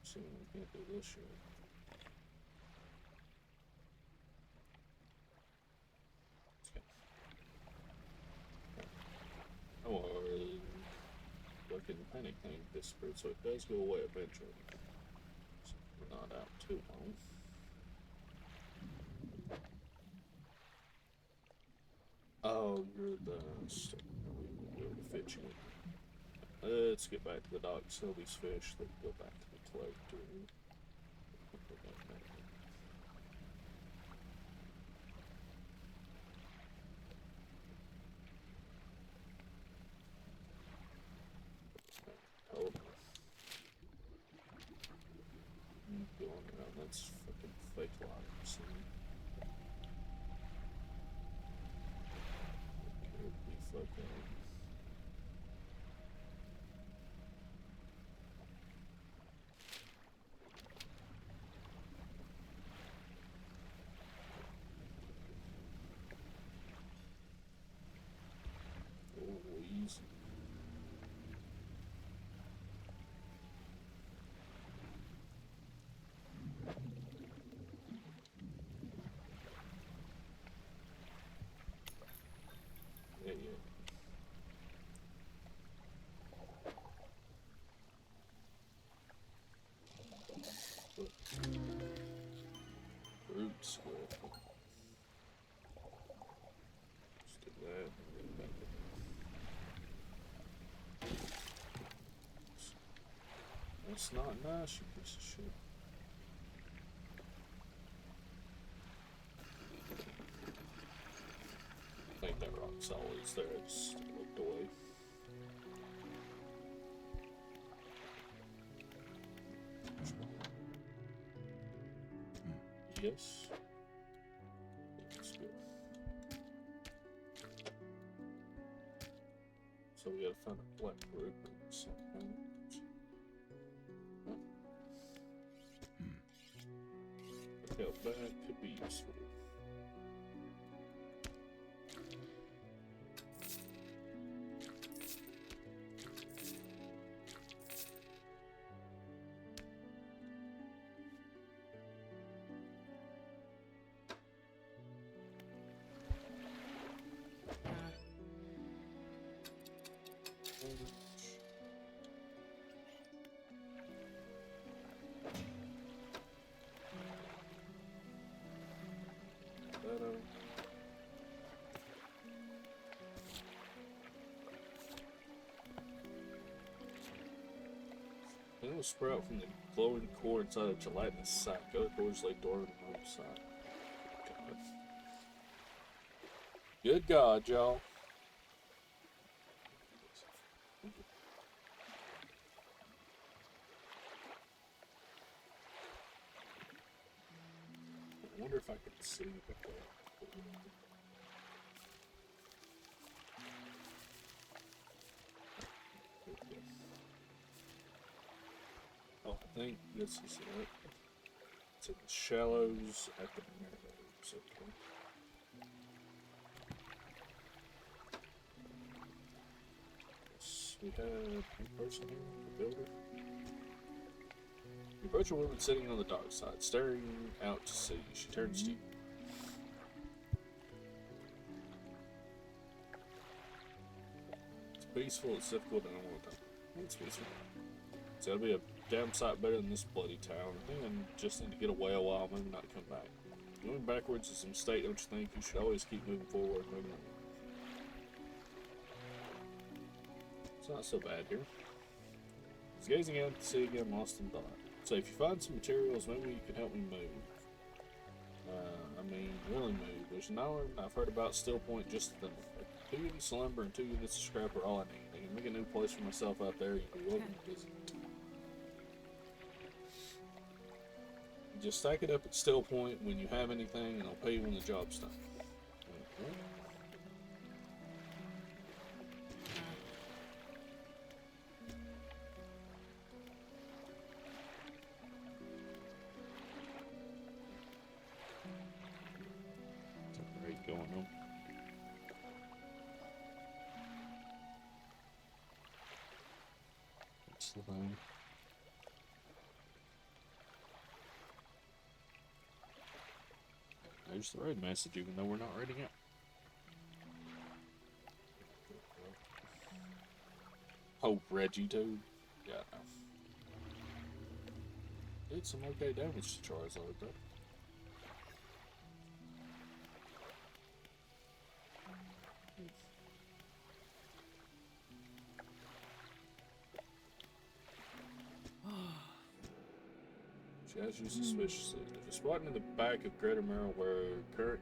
See, we can't do this shit. Oh, fucking panic thing disappeared, so it does go away eventually. So we're not out too long. Oh, you're the fishing. Let's get back to the dock, sell these fish, then go back to the collector. Hold on. Going around, that's fucking fake lives. Could be fucking. Oh, easy. Yeah, yeah. Fruit square. Let's do that and get back in. That's not nice, you piece of shit. I think that rock's always there, I just looked away. Yes. Let's go. So we gotta find a black root or something. Okay, that could be useful. It will sprout from the glowing core inside a gelatinous sack. Other cores lay dormant on the wrong side. Good God, y'all. wonder if I could see what that. Oh, I think this is it. It's in the shallows at the narrows. Okay. Yes, we have a person here, the builder. You approach a woman sitting on the dock side, staring out to sea. She turns to you. It's peaceful, it's difficult, and I don't want to. It's peaceful. It's gotta be a damn sight better than this bloody town. I think I just need to get away a while, maybe not come back. Moving backwards is a mistake, don't you think? You should always keep moving forward, maybe not. It's not so bad here. He's gazing out to sea again, lost in thought. So if you find some materials, maybe you can help me move. Really move. There's an island I've heard about, Still Point, just to the north. 2 units of lumber and 2 units of scrap are all I need. I can make a new place for myself out there. You'll be welcome to visit. Just stack it up at Still Point when you have anything, and I'll pay you when the job's done. Okay. Going on. What's the thing? There's the road message, even though we're not reading it. Oh, Reggie, dude. Yeah, no. Did some okay damage to Charizard, though. She has you suspiciously. If you're spotted in the back of Greater Merrill where current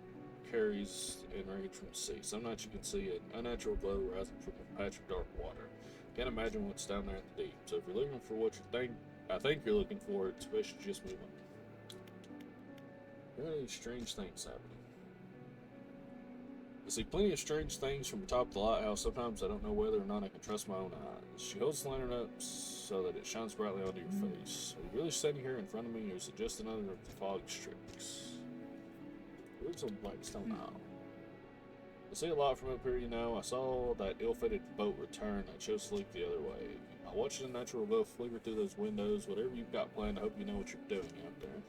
carries in range from the sea, some nights you can see an unnatural glow rising from a patch of dark water. Can't imagine what's down there in the deep. So if you're looking for what I think you're looking for, it's best you just move on. Really strange things happening. I see plenty of strange things from the top of the lighthouse. Sometimes I don't know whether or not I can trust my own eyes. She holds the lantern up so that it shines brightly onto your face. Are you really standing here in front of me, or is it just another of the fog's tricks? Lives on Blackstone Isle. I see a lot from up here, you know. I saw that ill-fated boat return. I chose to leap the other way. I watched the natural glow flicker through those windows. Whatever you've got planned, I hope you know what you're doing out there.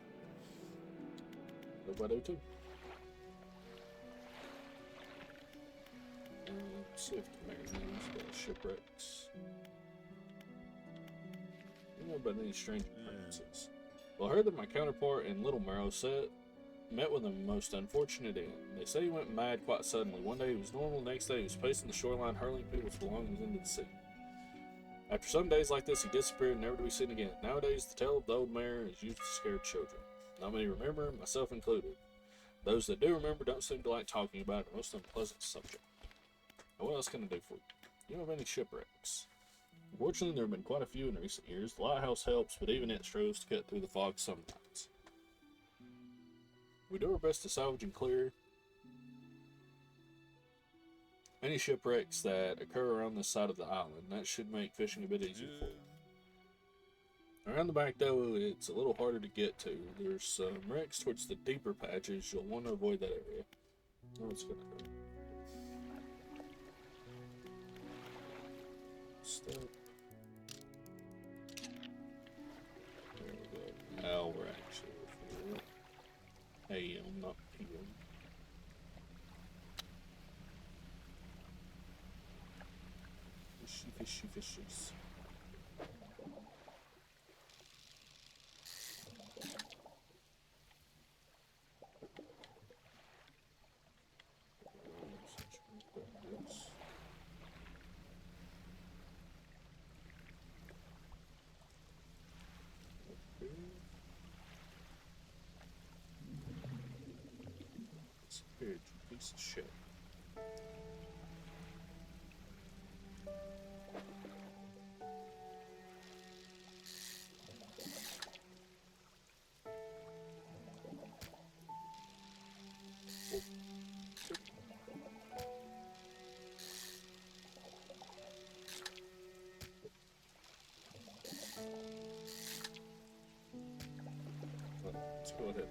Hope I do too. Swift magazines about shipwrecks. I don't know about any strange occurrences. Well, I heard that my counterpart in Little Marrow met with a most unfortunate end. They say he went mad quite suddenly. One day he was normal, the next day he was pacing the shoreline, hurling people's belongings into the sea. After some days like this, he disappeared, never to be seen again. Nowadays, the tale of the old mare is used to scare children. Not many remember, myself included. Those that do remember don't seem to like talking about it, a most unpleasant subject. What else can I do for you? You know of any shipwrecks? Unfortunately, there have been quite a few in recent years. The lighthouse helps, but even it struggles to cut through the fog some nights. We do our best to salvage and clear any shipwrecks that occur around this side of the island. That should make fishing a bit easier for you. Around the back, though, it's a little harder to get to. There's some wrecks towards the deeper patches. You'll want to avoid that area. What's going to do? Step. There we go. Now we're actually AM, not PM. Fishy, fishy, fishes. Disappeared, you piece of shit.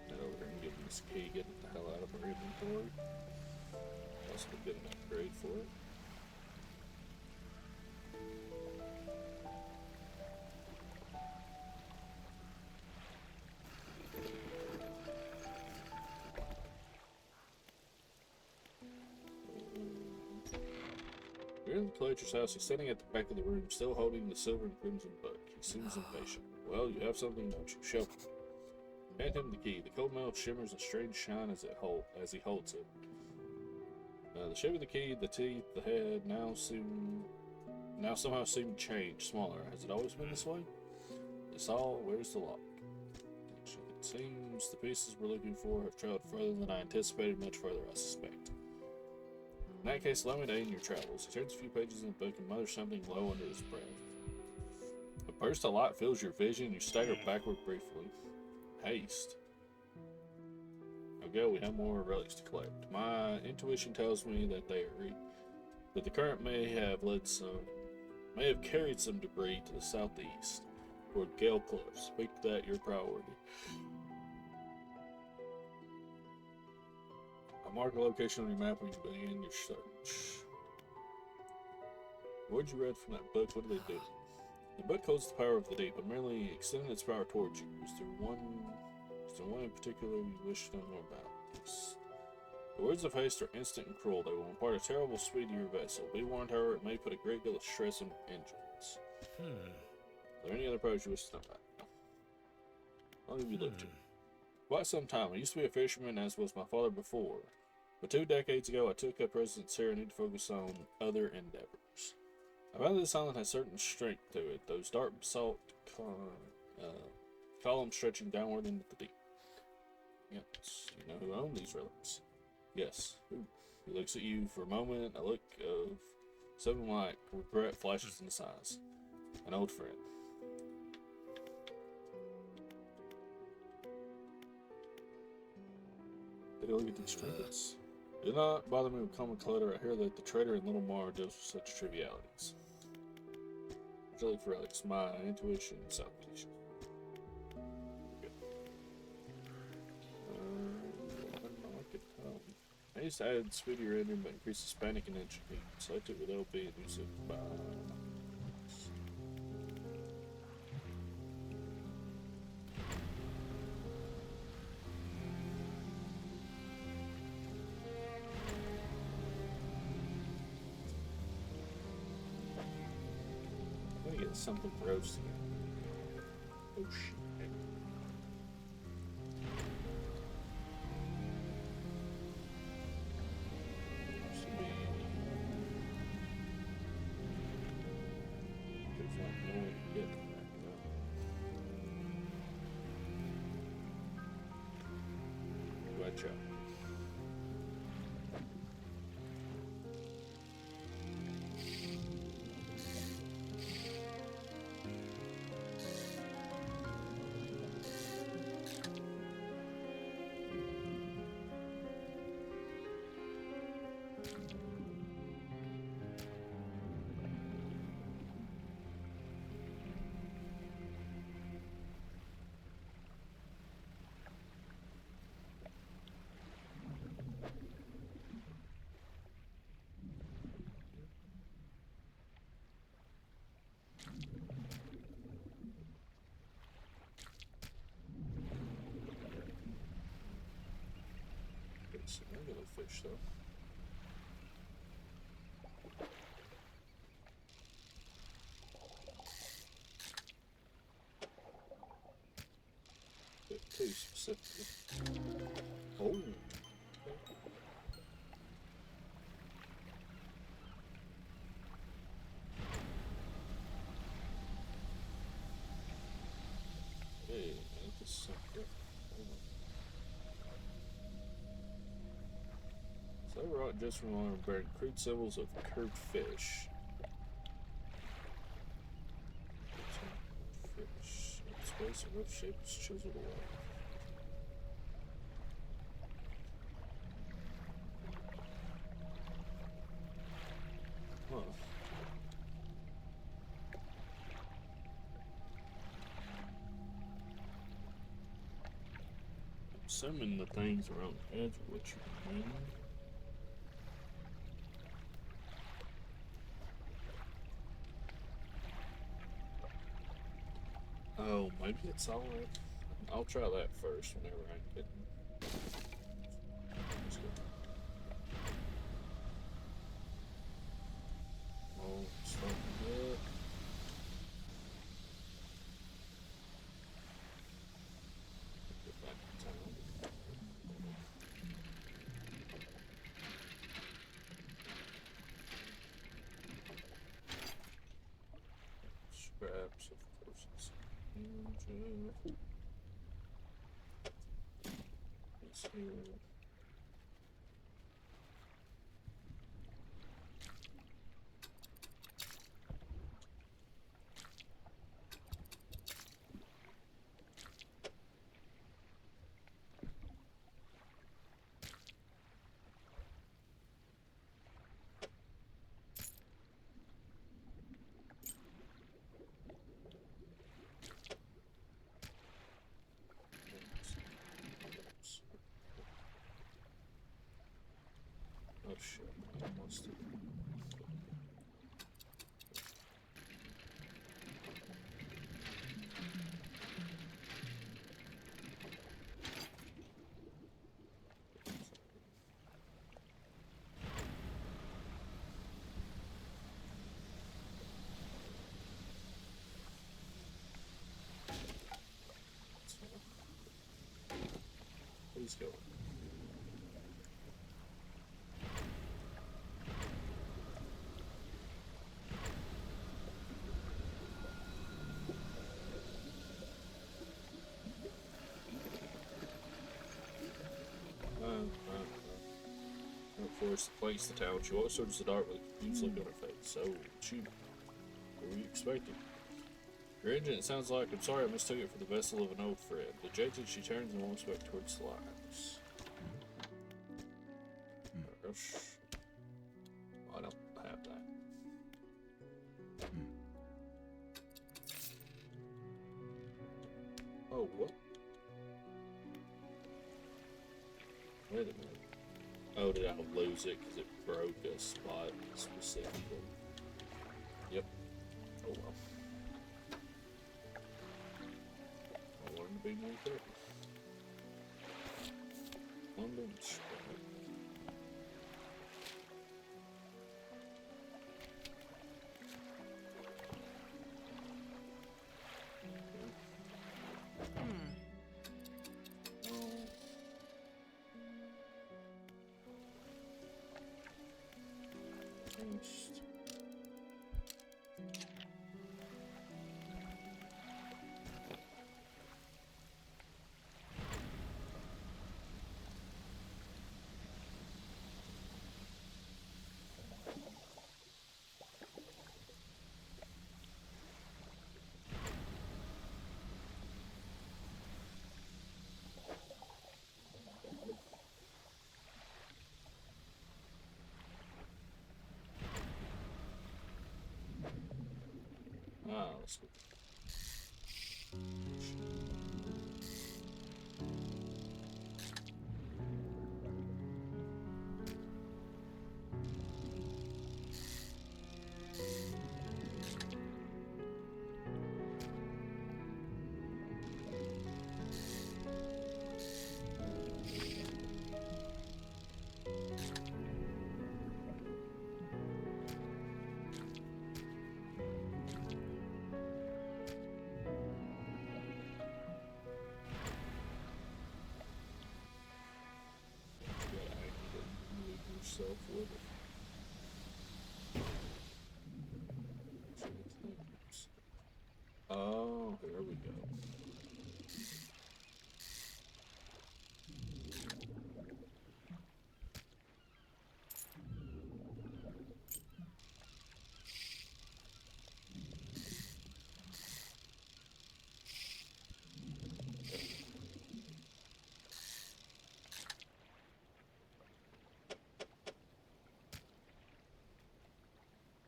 head over there and give him this key, get it the hell out of our inventory. Also get an upgrade for it. You're in the Pledger's house. He's standing at the back of the room, still holding the silver and crimson book. He seems impatient. Well, you have something, don't you? Show me. Hand him the key. The cold metal shimmers a strange shine as he holds it. The shape of the key, the teeth, the head now somehow seem changed, smaller. Has it always been this way? This all? Where's the lock? It seems the pieces we're looking for have traveled further than I anticipated, much further, I suspect. In that case, allow me to aid in your travels. He turns a few pages in the book and mutters something low under his breath. A burst of light fills your vision. You stagger backward briefly. Haste. Okay, we have more relics to collect. My intuition tells me that that the current may have carried some debris to the southeast, toward Gale Cliffs. Make that your priority. I'll mark a location on your map when you begin your search. What you read from that book? What do they do? The book holds the power of the deep, but merely extending its power towards you. Is there one in particular you wish to know more about? Yes. The words of haste are instant and cruel. They will impart a terrible speed to your vessel. Be warned, however, it may put a great deal of stress on engines. Are there any other powers you wish to know about? How long have you lived here? Quite some time. I used to be a fisherman, as was my father before. But 2 decades ago, I took up residence here and need to focus on other endeavors. I found that this island has certain strength to it. Those dark basalt columns stretching downward into the deep. Yes, you know who owned these relics? Yes. Who? He looks at you for a moment. A look of something like regret flashes in his eyes. An old friend. Take a look at these trinkets. Do not bother me with common clutter. I hear that the trader in Little Mar deals with such trivialities. Jelly for relics. My intuition and self-protection. I used to add speed to your engine, but increases panic and engine heat. Select it with LB and use it by. I'm gonna get something roasting. Oh shit. Gotcha. It's a regular fish, though. Bit too specific. Oh. Hey, I just sucked up. So I wrote just from one bearing crude symbols of curved fish. Fish. Space and rough shape is chiseled away. Huh. assuming the things are on the edge of what you mean. Oh, maybe it's all right. I'll try that first whenever I get. Oh, start good. Get back in town. Scraps, of course, it's huge. It's here. Oh shit, I almost did. Please go. Force place the town. She always turns the dark with a confused look on her face. So, shoot. What were you expecting? Your engine, it sounds like. I'm sorry I mistook it for the vessel of an old friend. Dejected, she turns and walks back towards the lights. I don't have that. Oh, what? Wait a minute. Oh, did I lose it because it broke a spot specifically? Yep. Oh well. I learned to be more careful. London Strike. Ah, let's go. Yourself with it. Oh, here we go.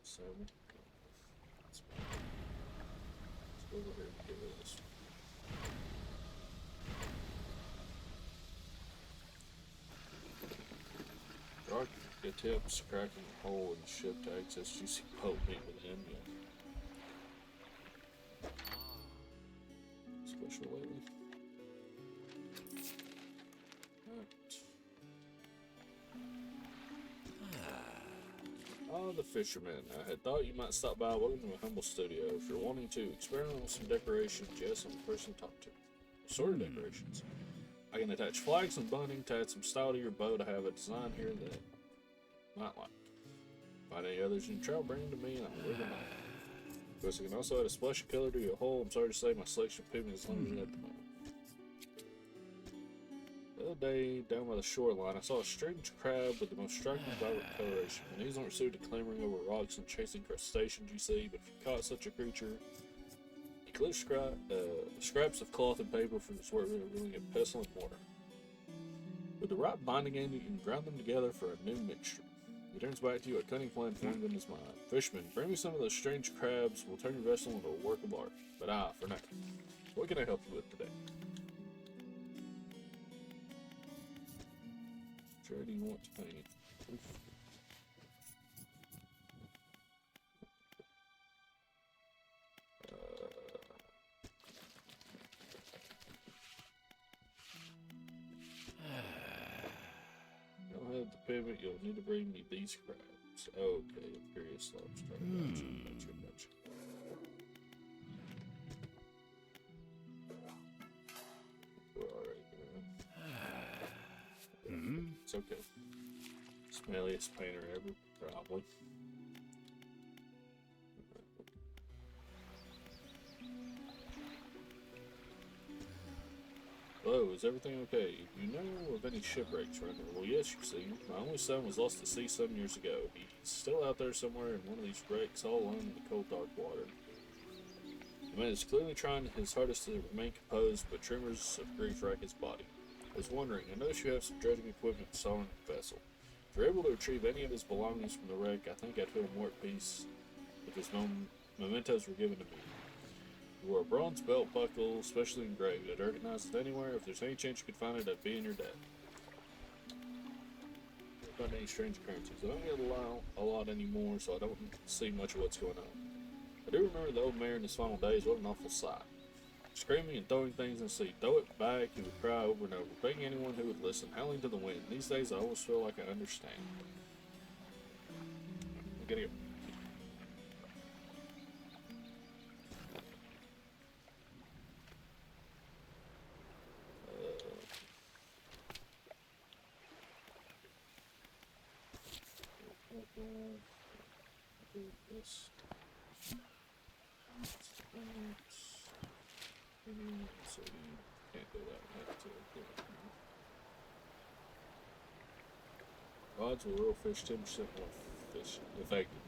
Seven. Let's go over here and get rid of this. tips, cracking a hole in the ship to access juicy boat meat within. Special lately. Ah, the fisherman. I had thought you might stop by. Welcome to my humble studio. If you're wanting to experiment with some decorations, yes, I'm the person to talk to. What sort of decorations? I can attach flags and bunting to add some style to your boat. I have a design here that might like. Find any others in your travel, bring them to me, and I'll leave them out. Of course, I can also add a splash of color to your hull. I'm sorry to say my selection of pigment is limited at the moment. The other day, down by the shoreline, I saw a strange crab with the most striking vibrant coloration. And these aren't suited to clambering over rocks and chasing crustaceans, you see, but if you caught such a creature, you clear scraps of cloth and paper from this work revealing a pestle and mortar. With the right binding end, you can grind them together for a new mixture. He turns back to you, a cunning plan formed in his mind. Fisherman, bring me some of those strange crabs. We'll turn your vessel into a work of art. But for now, what can I help you with today? Do you want to paint? You'll have the pivot. You'll need to bring me these crabs. Okay, curious lobster. Gotcha. We're alright there. It's okay. Smelliest painter ever, probably. Hello, is everything okay? You know of any shipwrecks right now? Well, yes, you see. My only son was lost at sea 7 years ago. He's still out there somewhere in one of these wrecks, all alone in the cold, dark water. The man is clearly trying his hardest to remain composed, but tremors of grief rack his body. I was wondering, I noticed you have some dredging equipment installed on the vessel. If you're able to retrieve any of his belongings from the wreck, I think I'd feel more at peace if his mementos were given to me. You wore a bronze belt buckle, specially engraved. I'd recognize it anywhere. If there's any chance you could find it, I'd be in your debt. I don't find any strange occurrences. I don't get a lot anymore, so I don't see much of what's going on. I do remember the old mayor in his final days. What an awful sight. Screaming and throwing things in the sea. Throw it back, he would cry over and over, begging anyone who would listen, howling to the wind. These days I always feel like I understand. I'm gonna get... this. So you can't do that. Odds will real fish 10% more fish effective.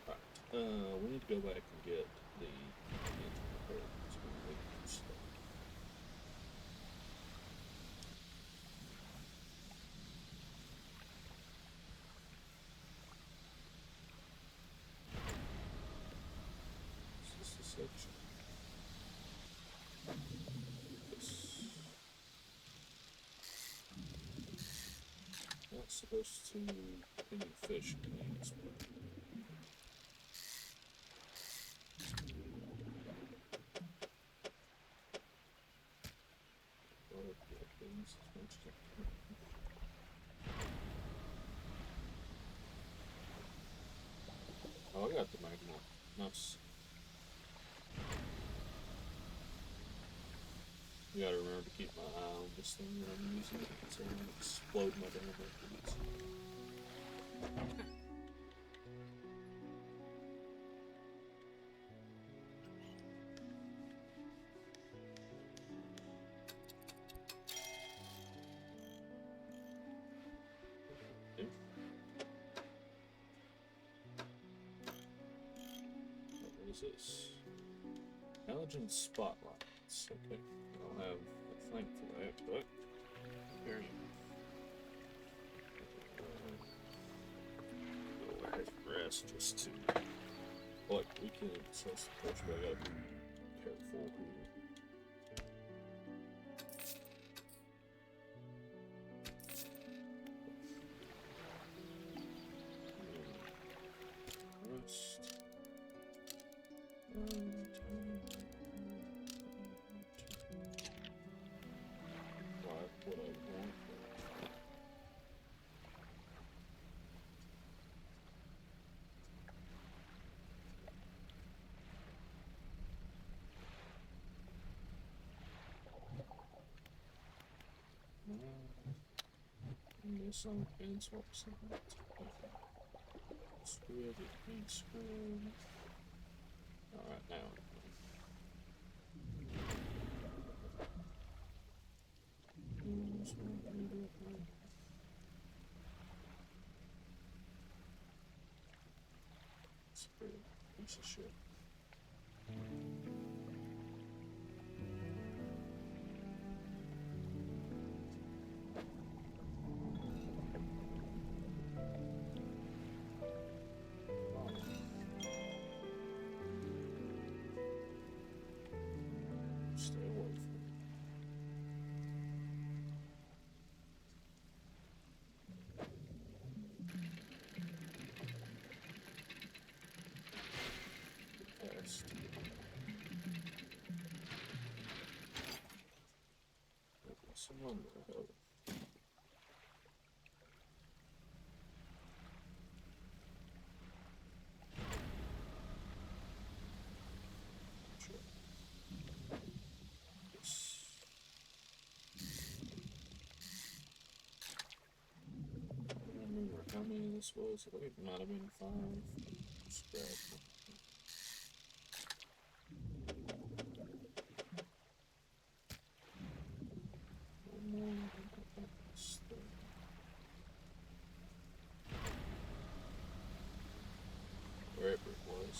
Right. We need to go back and get the section. Not supposed to continue fish in this one. Oh, I got the magma. Nice. You gotta remember to keep my eye on this thing that I'm using so I don't explode my damn weapons. What is this? Halogen spotlights. Okay. I don't have a thing for that, but here you go. Go ahead and rest just to collect weekends. So I suppose I gotta be careful here. this on pins. What was that? Squid, it needs squid. Alright, now. Squid, piece of shit. Stay away from it. Past. Some lumber help. Sure. Yes. I don't remember how many this was. I think it might have been 5. Scrap. One more. That's the... Wherever it was.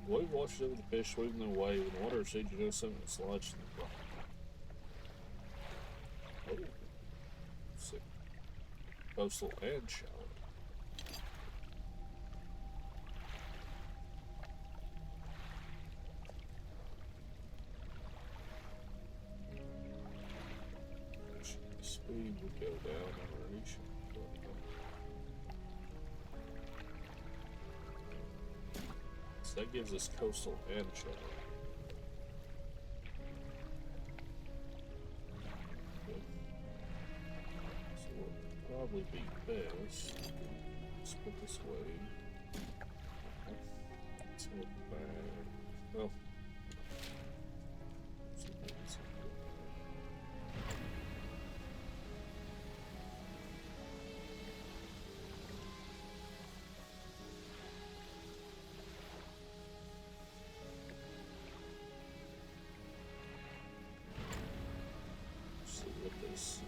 Wave washes over the fish, sweeping them away. When the water recedes, you notice something that's lodged in the rock. Oh. Sick. Coastal and shallow. Speed would go down on our reach. So that gives us coastal and shallow. Good. So what would probably be best, let's put this way. Let's head back. Well,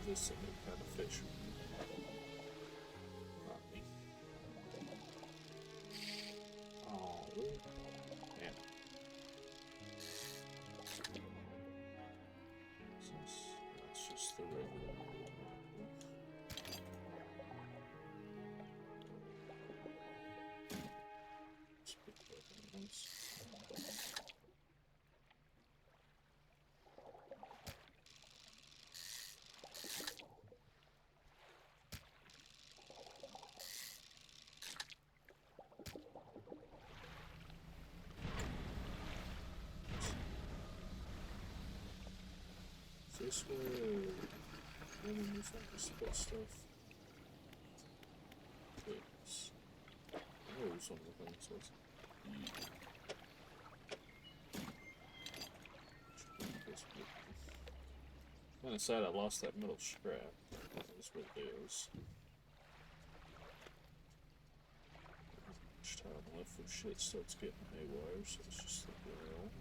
this some kind of fish. Not me. Oh, man. That's just the regular. Let's pick that nice. This way. I mean, there's like this split stuff. Yes. Oh, some of the things. Let's kind of sad I lost that middle scrap. That's what it is. Much time left for shit starts getting haywire, so it's just like around.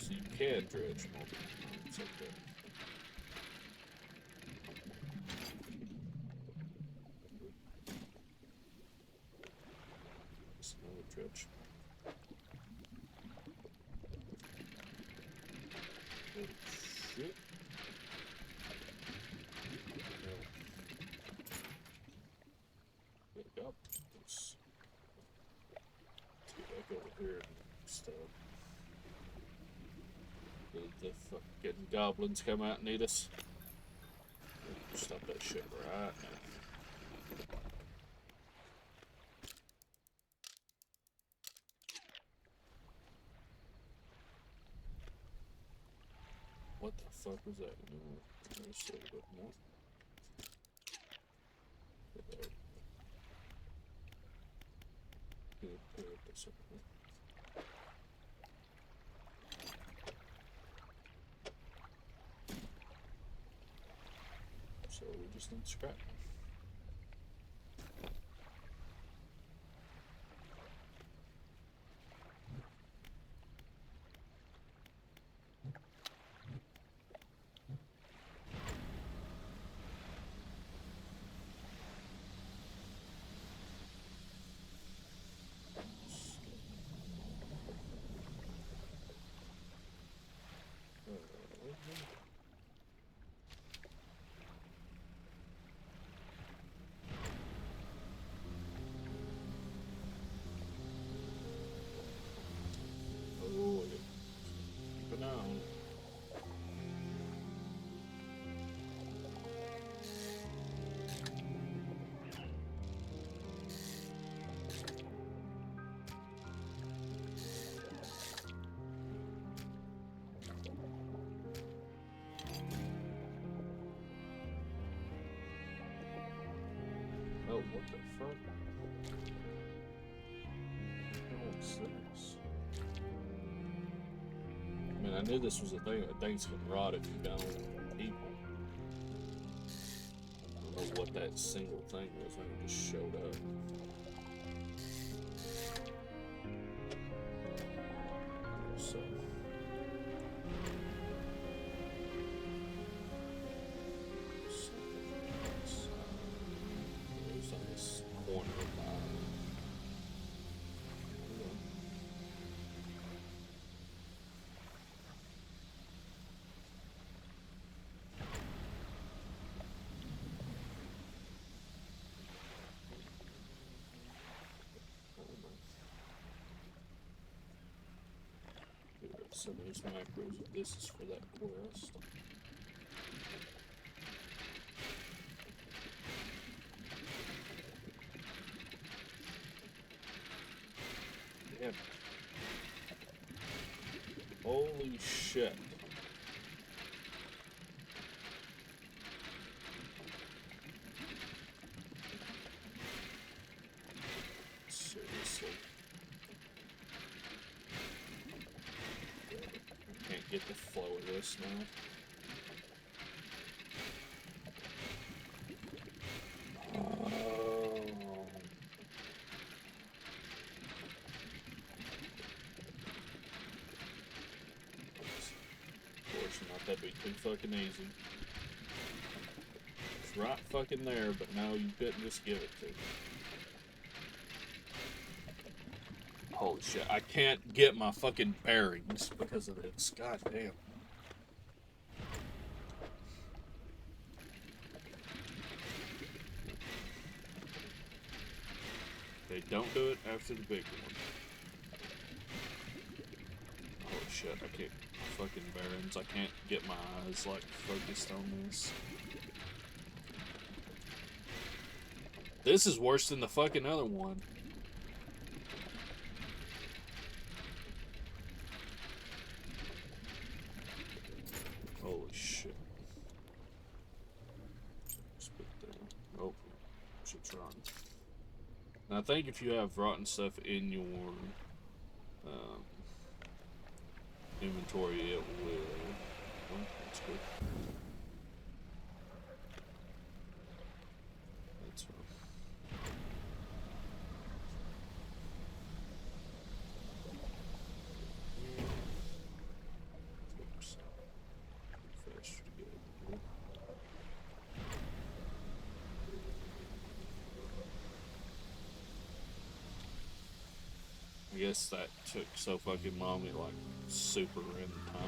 So you can dredge multiple times, okay. There's another dredge. Oops. stuff. Did the fucking goblins come out and eat us? Stop that shit right now. What the fuck was that? There's a little bit more. So we just need scrap. Oh, what the fuck? What's this? I mean, I knew this was a thing. Things can rot if you don't people. I don't know what that single thing was when it just showed up. So. So there's macros if this is for that quest. Yeah. Holy shit. Seriously. Get the flow of this now. Oh. Of course not, that'd be too fucking easy. It's right fucking there, but no, you couldn't just give it to me. Holy shit, I can't get my fucking bearings because of this. God damn. They don't do it after the big one. Holy shit, I can't. Fucking bearings. I can't get my eyes like focused on this. This is worse than the fucking other one. Holy shit. Just put there. Oh, shit's rotten. Now I think if you have rotten stuff in your inventory, it will. Oh, that's good. That's rough. Faster to get it. I guess that took so fucking long, it like super ran the time.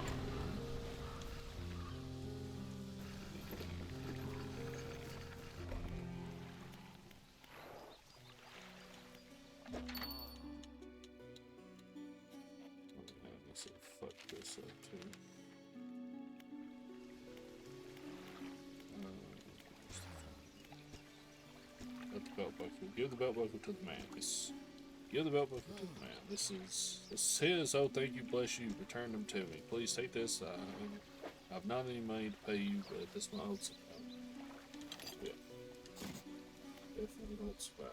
Let's see, fuck this up too. Let the belt buckle. Give the belt buckle to the man. Give the belt buckle to the man. This is his. Oh, thank you, bless you. Return them to me. Please take this. I've not any money to pay you, but this my old. Yeah, definitely not swag.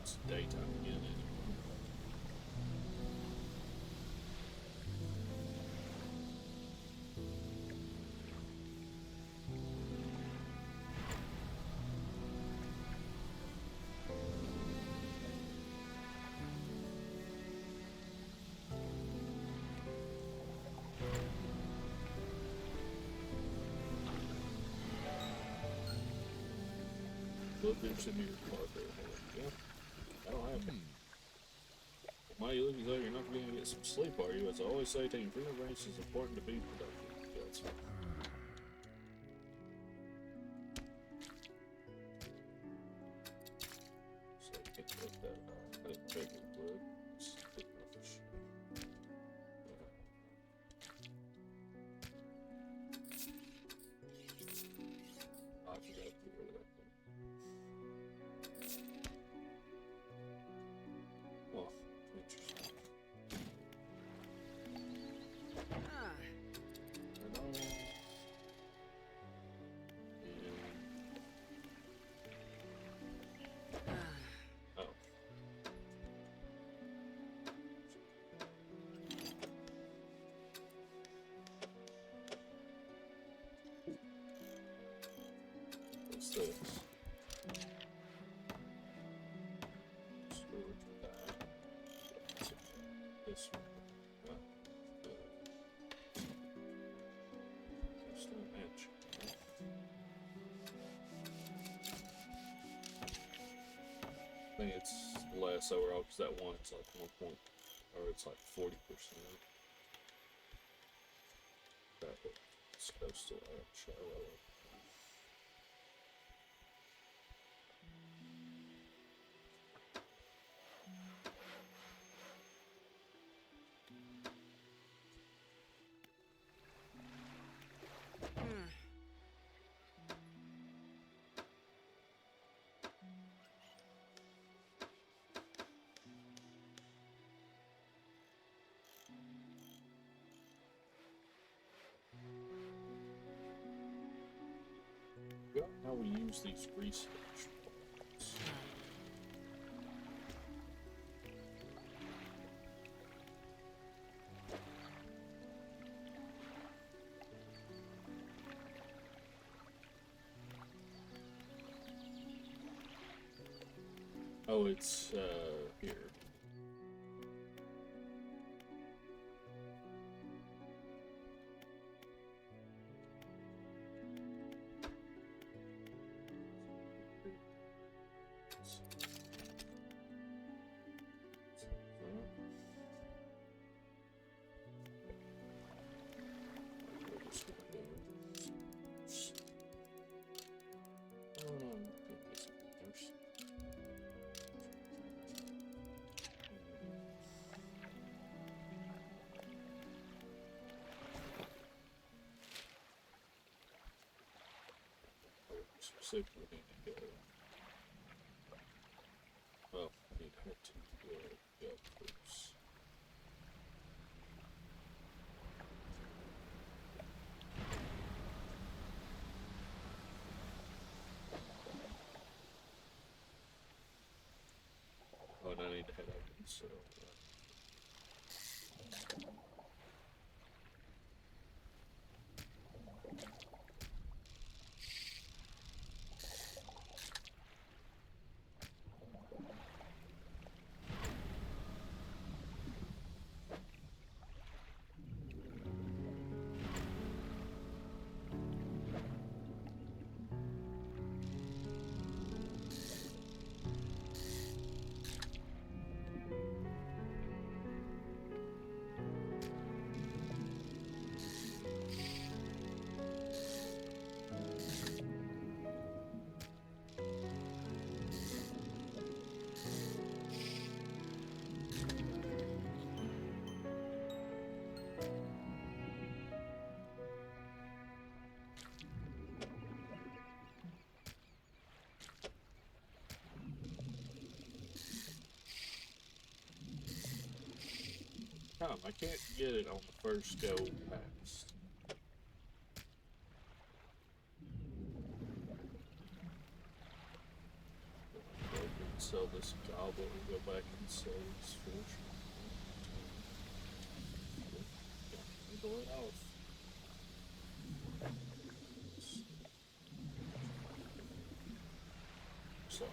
It's daytime again. Look, there's in your car there. Yeah, that'll happen. Why you look as though you're not going to get some sleep, are you? As I always say, taking frequent breaks is important to be productive. Yeah, that's fine. So I can't put that on. I didn't think it would. It's good enough for sure. I forgot to get rid of that thing. Oh, interesting. Oh. What's this? Screw it to that. This one. Just a match. I think it's less overall because that one's like 1 point, or it's like 40%. That it's close to that. Shallow. Forgot how we use these research points. Oh, it's here. Specifically need to go. Well, I need to head to the outposts. Oh, and I need to head out and so. time. I can't get it on the first go past. Sell this goblin and go back and sell this fortune. Go it off. Sorry.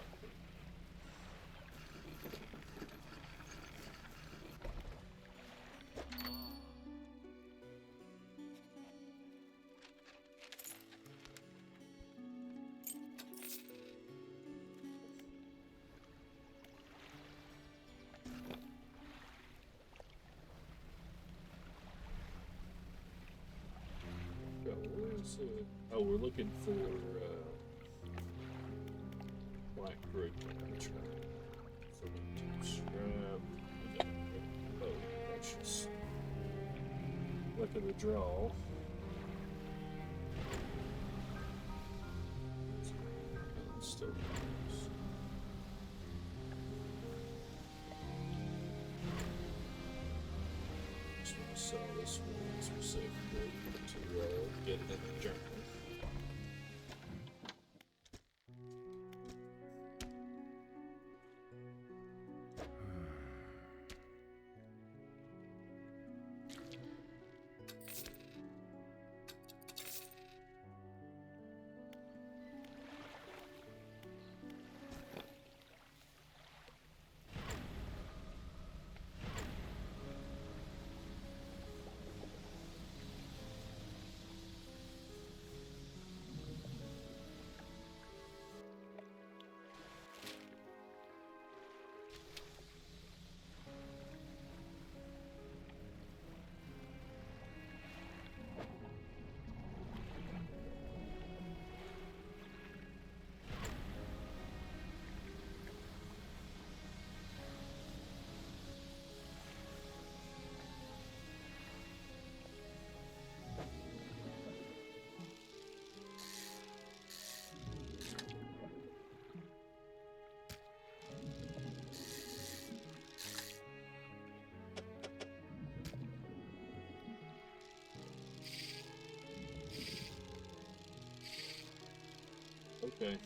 Oh, we're looking for black brick. That's right. For the scrap. Oh, that's just look at the draw. Still goes. Just want to sell this one specifically to get it in the journal. Okay.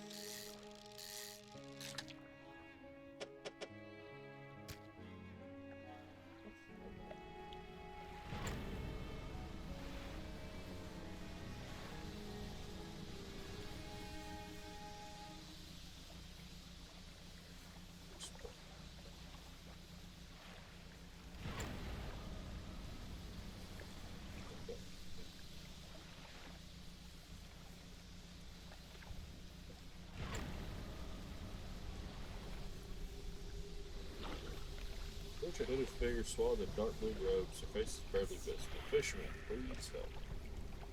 Approach a hooded figure swathed in dark blue robes. Her face is barely visible. Fisherman, please help.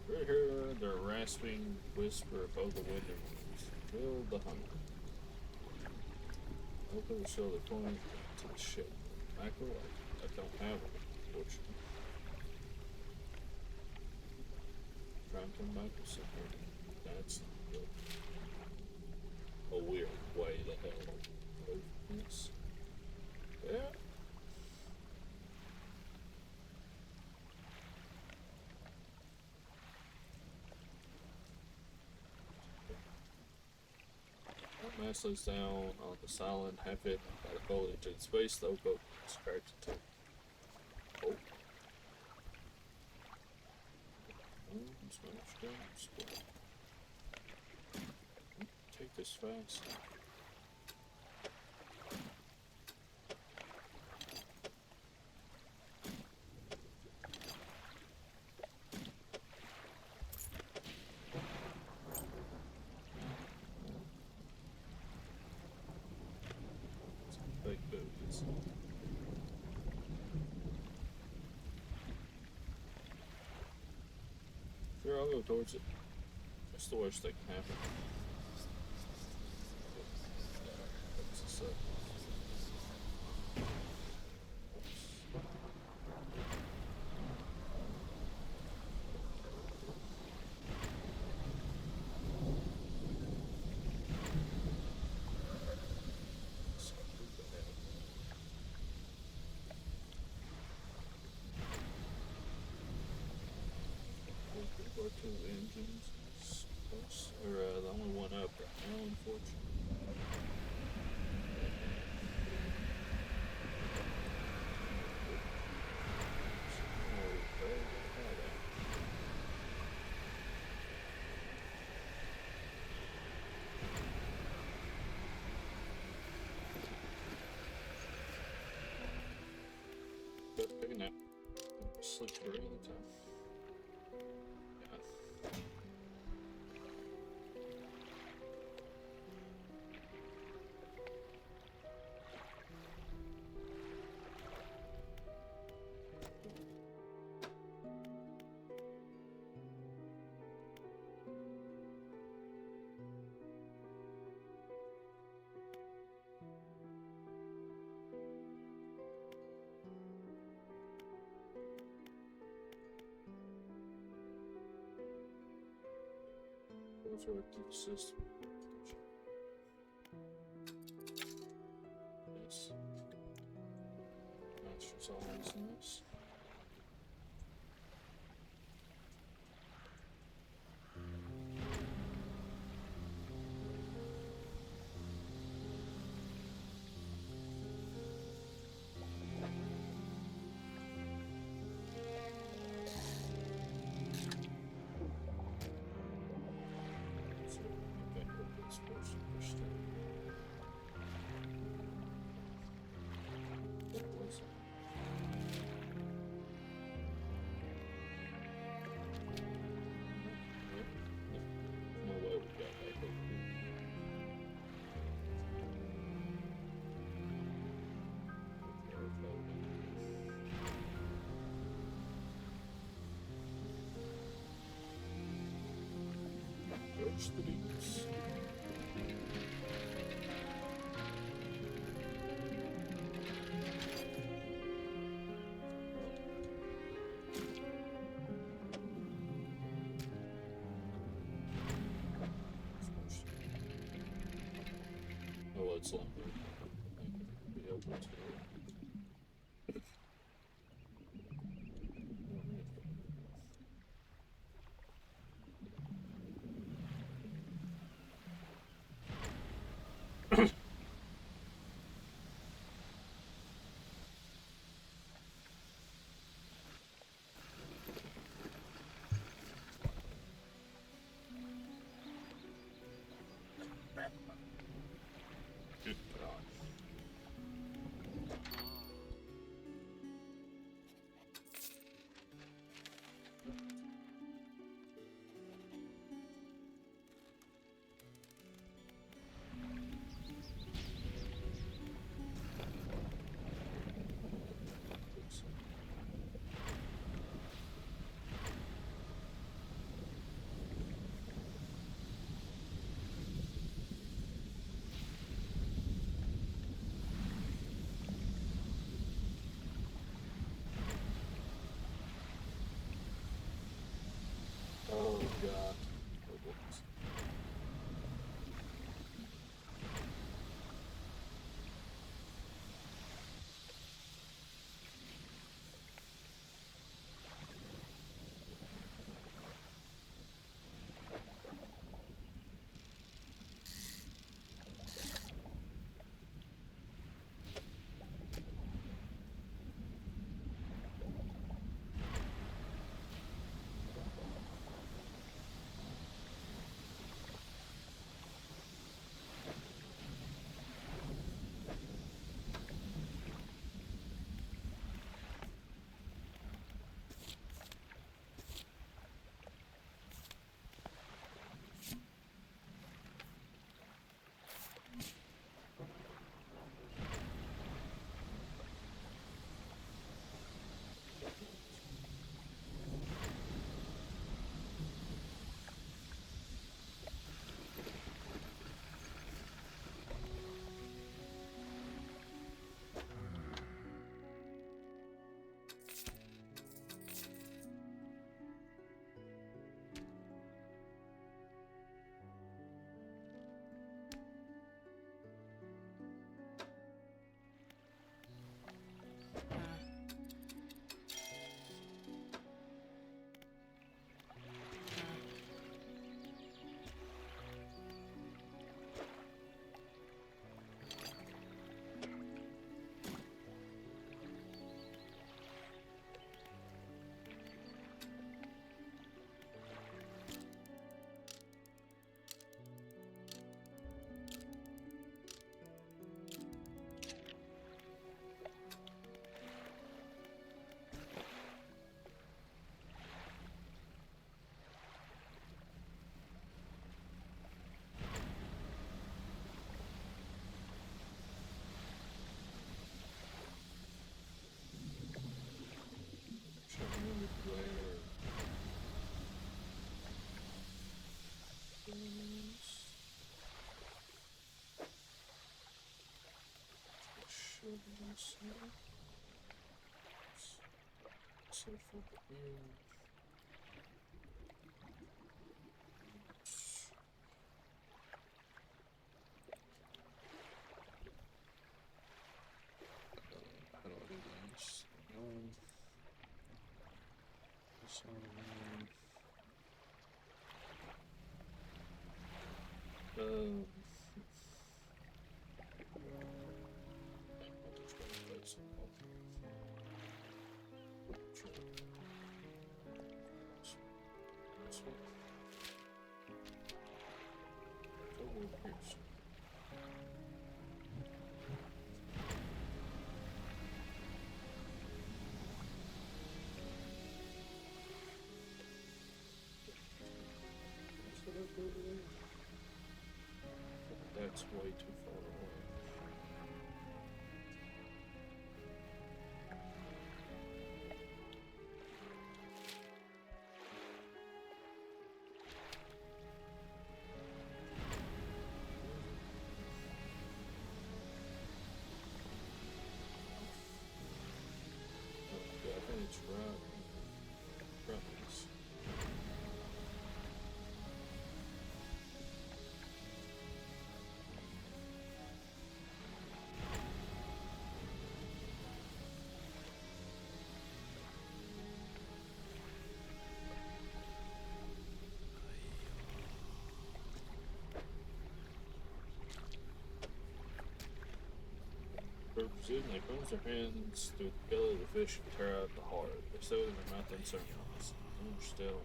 Right here, the rasping whisper above the window rooms. Fill the hunger. Open the shoulder point to the ship. Microwave. I don't have one, unfortunately. Try and come back with something. That's not good. A weird way to hell. Yes. Yeah. Mast lays down on the silent, half hidden by the foliage in space, though boat scratched it too. Oh. Take this fast. Big booties. Sure, I'll go towards it. That's the worst that can happen. What's this up? This looks great at the time. Yeah. Interactive system. Yes. Master's always nice. Dredge the deeps. Oh, it's longer. Be able to. Good God. Oh God. Oh, goodness. trying to remember where should be so for the end. How do I do this? That's way too far away. Okay, I think it's right. Right. Precision, they close their hands through the belly of the fish and tear out the heart. They sew it in their mouth and circles. Still.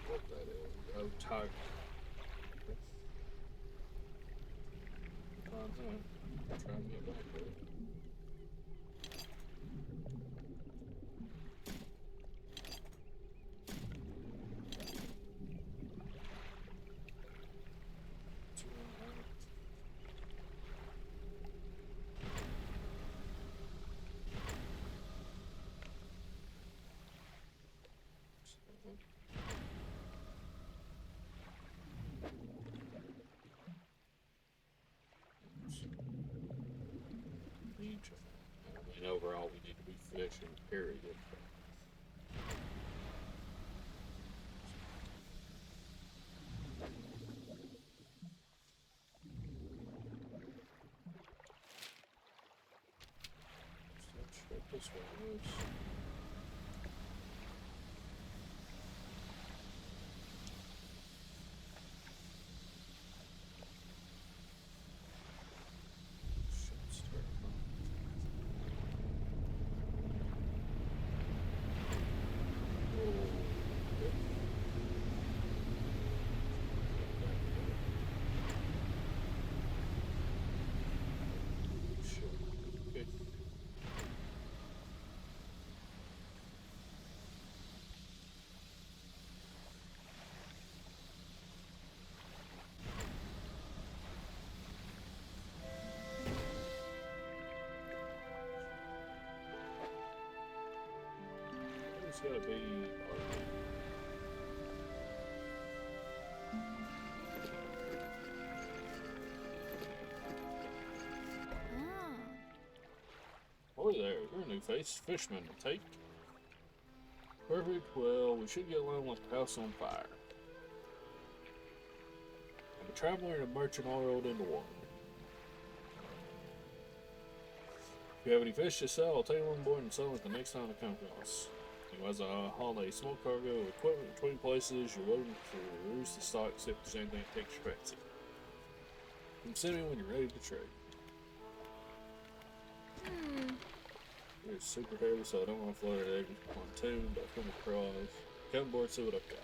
What that is? Oh, tiger. Try and get back there. And overall, we need to be fishing, period. This one is. It's gotta be Ahoy there, you're a new fishman to take. Perfect, well, we should get along like a house on fire. I'm a traveler and a merchant all rolled into one. If you have any fish to sell, I'll take them on board and sell them the next time I come across. As I haul a small cargo of equipment between places, you're welcome to peruse the stock, see if there's anything that takes your fancy. And send me when you're ready to trade. It's super heavy, so I don't want to float it every pontoon, but I come across. Come aboard, see what I've got.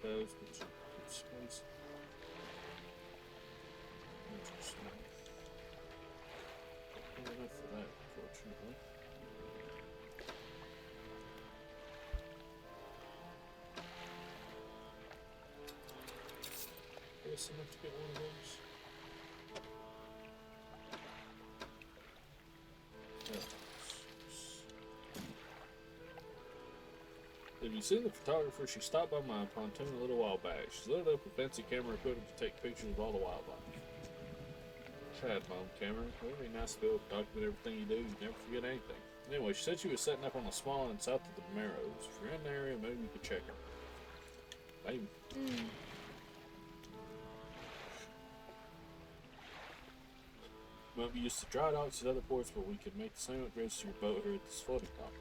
Those space. Interesting. Not enough for that, unfortunately. Guess enough to get one of those. Have you seen the photographer? She stopped by my pontoon a little while back. She's loaded up a fancy camera equipment to take pictures of all the wildlife. I had my own camera. It would be nice to be able to document everything you do. You never forget anything. Anyway, she said she was setting up on a small island south of the Marrows. If you're in the area, maybe you could check her. Maybe. Might be used to dry docks at other ports, but we could make the same upgrades to your boat here at this floating dock.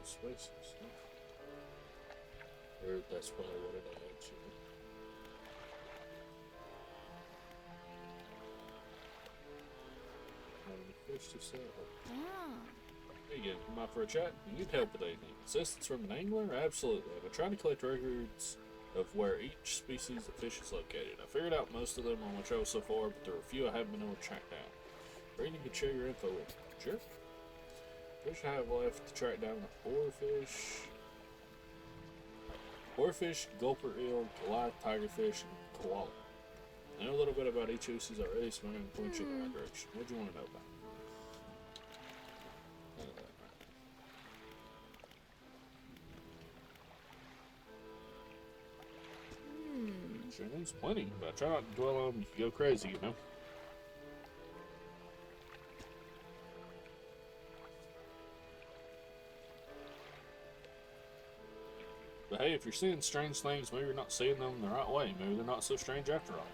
Spaces, huh? Or that's probably what it adds, fish to sell. Hey again, come out for a chat? You need help with anything. Assistance from an angler? Absolutely. I've been trying to collect records of where each species of fish is located. I figured out most of them on my travel so far, but there are a few I haven't been able to track down. Brandon can share your info with me. Sure. Fish I have left to track down are boarfish, gulper eel, Goliath, tigerfish, and koala. I know a little bit about each species already, so I'm going to point you in the right direction. What do you want to know about? Sure, there's plenty, but I try not to dwell on them if you go crazy, you know? But hey, if you're seeing strange things, maybe you're not seeing them the right way. Maybe they're not so strange after all.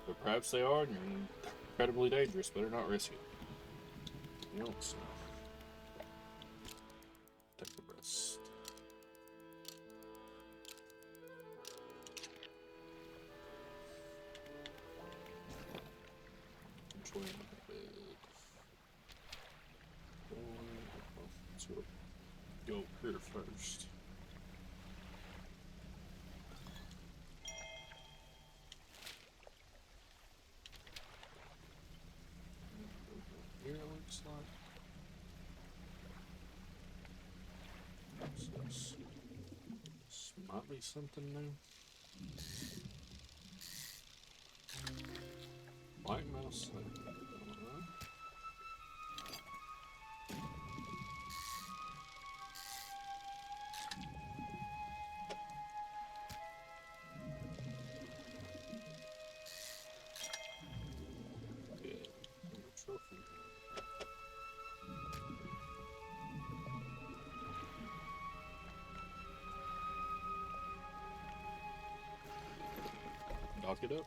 But perhaps they are, and you're incredibly dangerous, but they're not risky. You don't know. Take a rest. Which way am I headed? Let's go here first. Here it looks like. This might be something new. Black mouse. Trophy. Dock it up.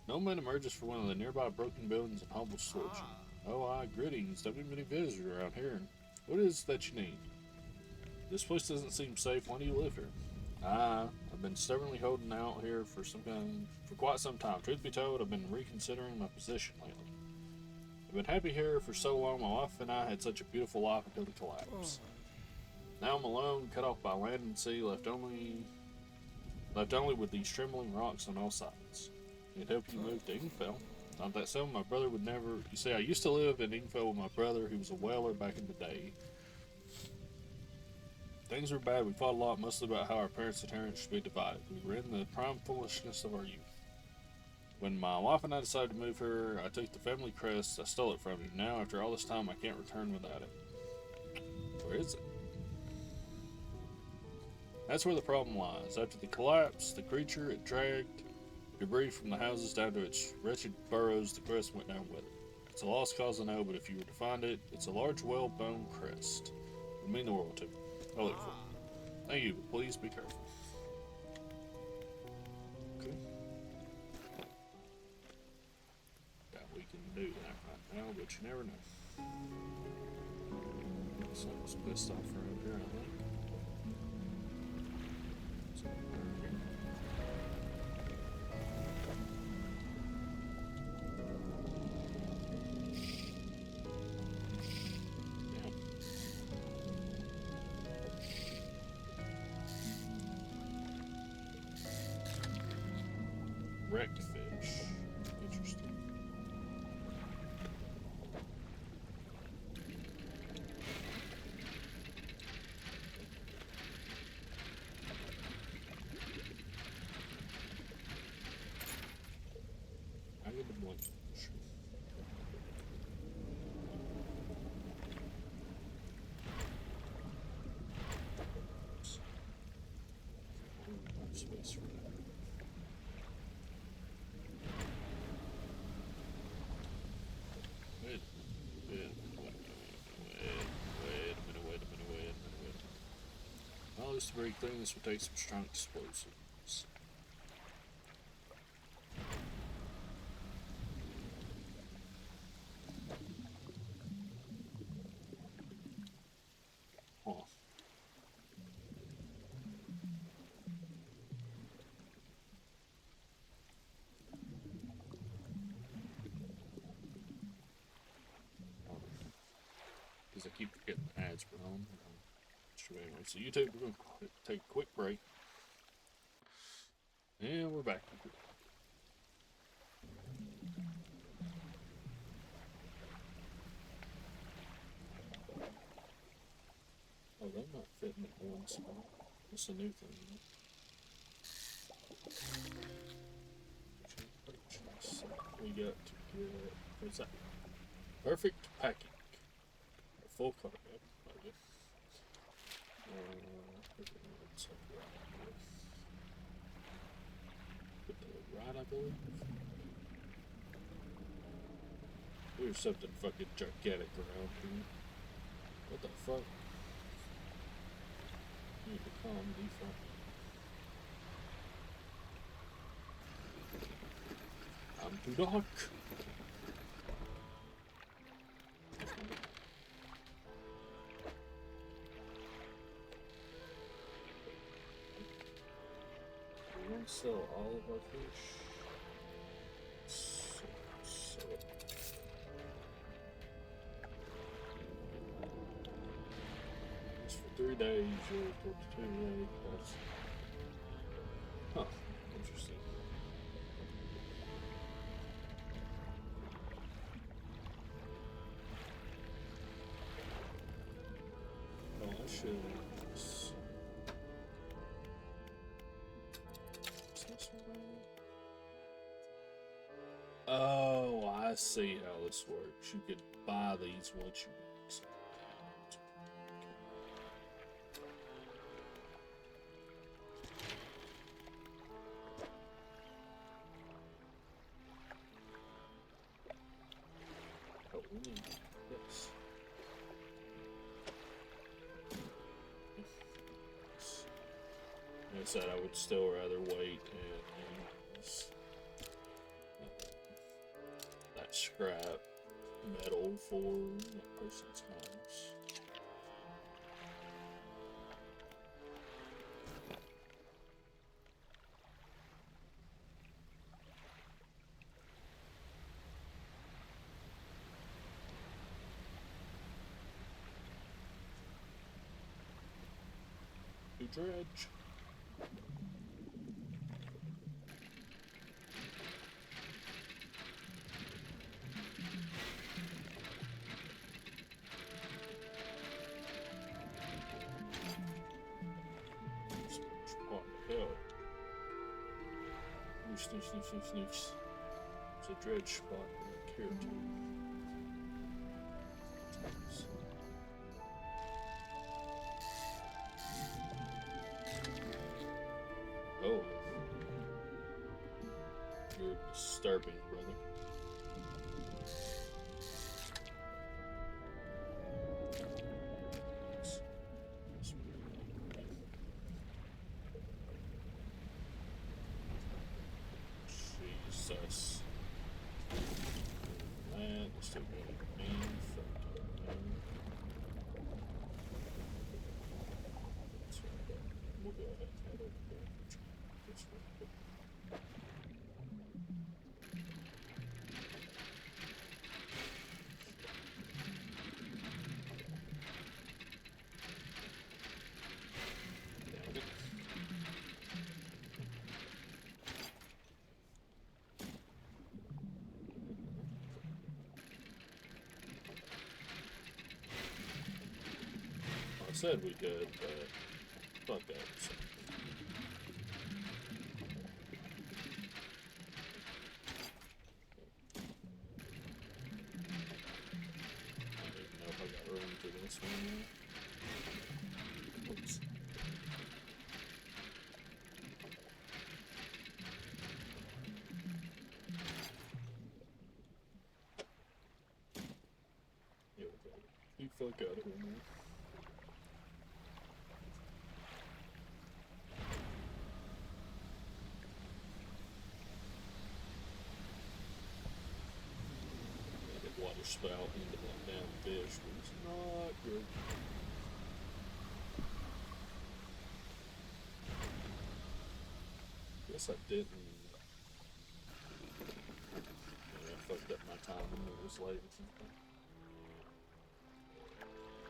No man emerges from one of the nearby broken buildings and humbles towards you. Oh, greetings. Don't be many visitors around here. What is it that you need? This place doesn't seem safe. Why do you live here? I've been stubbornly holding out here for quite some time. Truth be told, I've been reconsidering my position lately. I've been happy here for so long. My wife and I had such a beautiful life until the collapse. Now I'm alone, cut off by land and sea, left only with these trembling rocks on all sides. It'd help you move to Ingfell. Not that so, my brother would never. You see, I used to live in Ingfell with my brother, who was a whaler back in the day. Things were bad. We fought a lot, mostly about how our parents' inheritance should be divided. We were in the prime foolishness of our youth. When my wife and I decided to move here, I took the family crest. I stole it from you. Now, after all this time, I can't return without it. Where is it? That's where the problem lies. After the collapse, the creature, it dragged debris from the houses down to its wretched burrows. The crest went down with it. It's a lost cause, I know, but if you were to find it, it's a large, well-bone crest. It would mean the world to me. I'll look for it. Thank you, but please be careful. Okay. Doubt we can do that right now, but you never know. Something's pissed off around here, I think. Back to fish. Interesting. I get the one. Space for that. Wait a minute. Well, just to break things, this will take some strong explosives. Huh. Because I keep forgetting the ads were on. Sure, anyway, so YouTube, we're going to take a quick break. And we're back. Oh, they're not fitting in one spot. That's a new thing. We got to get, what's that? Perfect packing. A full cargo. Okay. Put the right, I believe. There's something fucking gigantic around here. What the fuck? Need to calm default. I'm too dark. We want to sell all of our fish. So just for 3 days, you're towards 2 days. That's, huh, interesting. Oh, I should. Oh, I see how this works. You could buy these once you max them out. Oh, we need this. Like I said, I would still rather wait and use that scrap metal for that person's house. To Dredge. Snoofs. It's a dredge spot back here too. Oh. You're disturbing, brother. Jesus. Man, this took me a mean fucking thing. We'll go ahead and head over there. This way. said we could, but fuck that. I don't even know if I got room for this one yet. Oops. Yeah, we got it. You fuck out of here, man. Water spout into that damn fish was not good. Guess I didn't. Maybe I fucked up my time when it was late or something.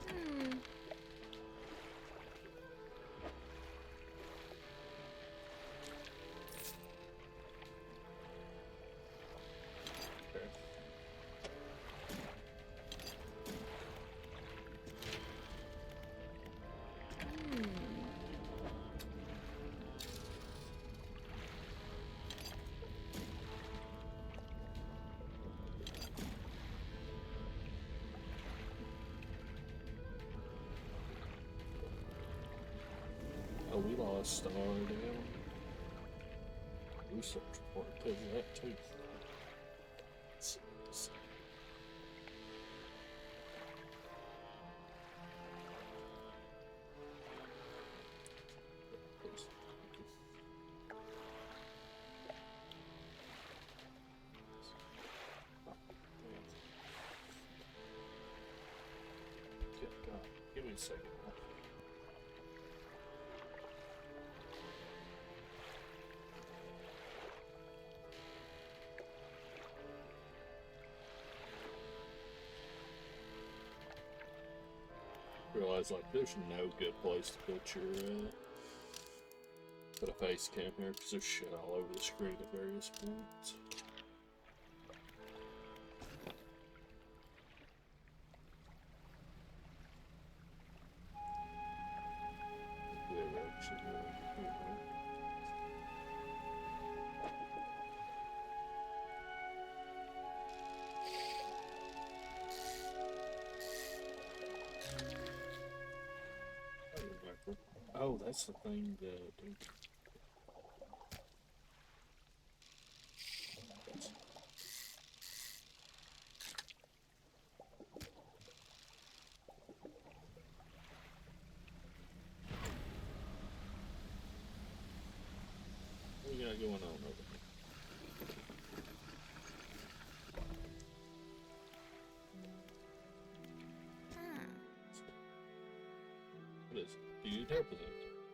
Okay. Oh, we lost our damn research report because of that too. Please. Good God. Give me a second. Realize like there's no good place to put your put a face cam here because there's shit all over the screen at various points. Yeah, actually, oh, that's the thing that. What we got going on over here? What is it? Do you need help with it?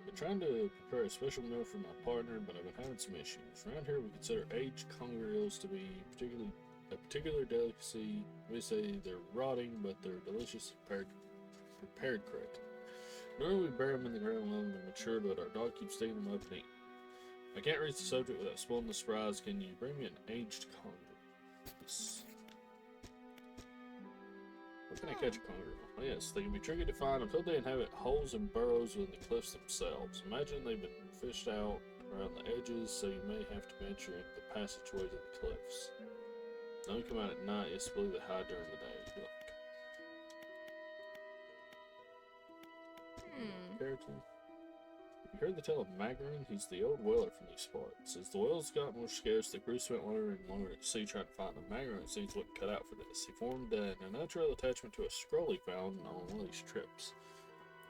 We're trying to prepare a special meal for my partner, but I've been having some issues. Around here, we consider aged conger eels to be a particular delicacy. We say they're rotting, but they're delicious prepared correctly. Normally, we bury them in the ground, letting them mature, but our dog keeps digging them up and eating. I can't reach the subject without spoiling the surprise. Can you bring me an aged conger? Yes. Where can I catch a conger? Oh, yes, they can be tricky to find until they inhabit holes and burrows within the cliffs themselves. Imagine they've been fished out around the edges, so you may have to venture into the passageways of the cliffs. They only come out at night, yes, believe they hide during the day. Look. Character. You heard the tale of Magrin? He's the old whaler from these parts. As the whales got more scarce, the crew spent longer and longer at sea trying to find them. Magrin seems what cut out for this. He formed an unnatural attachment to a scroll he found on one of these trips.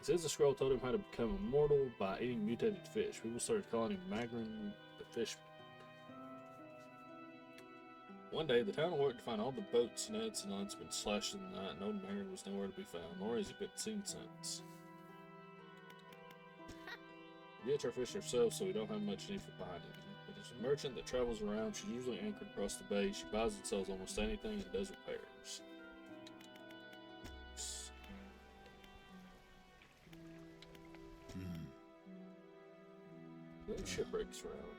He says the scroll told him how to become immortal by eating mutated fish. People started calling him Magrin the Fish. One day, the town awoke to find all the boats, nets, and lines had been slashed in the night, and old Magrin was nowhere to be found, nor has he been seen since. We catch our fish ourselves, so we don't have much need for buying any. But there's a merchant that travels around. She's usually anchored across the bay. She buys and sells almost anything and does repairs. There are shipwrecks around.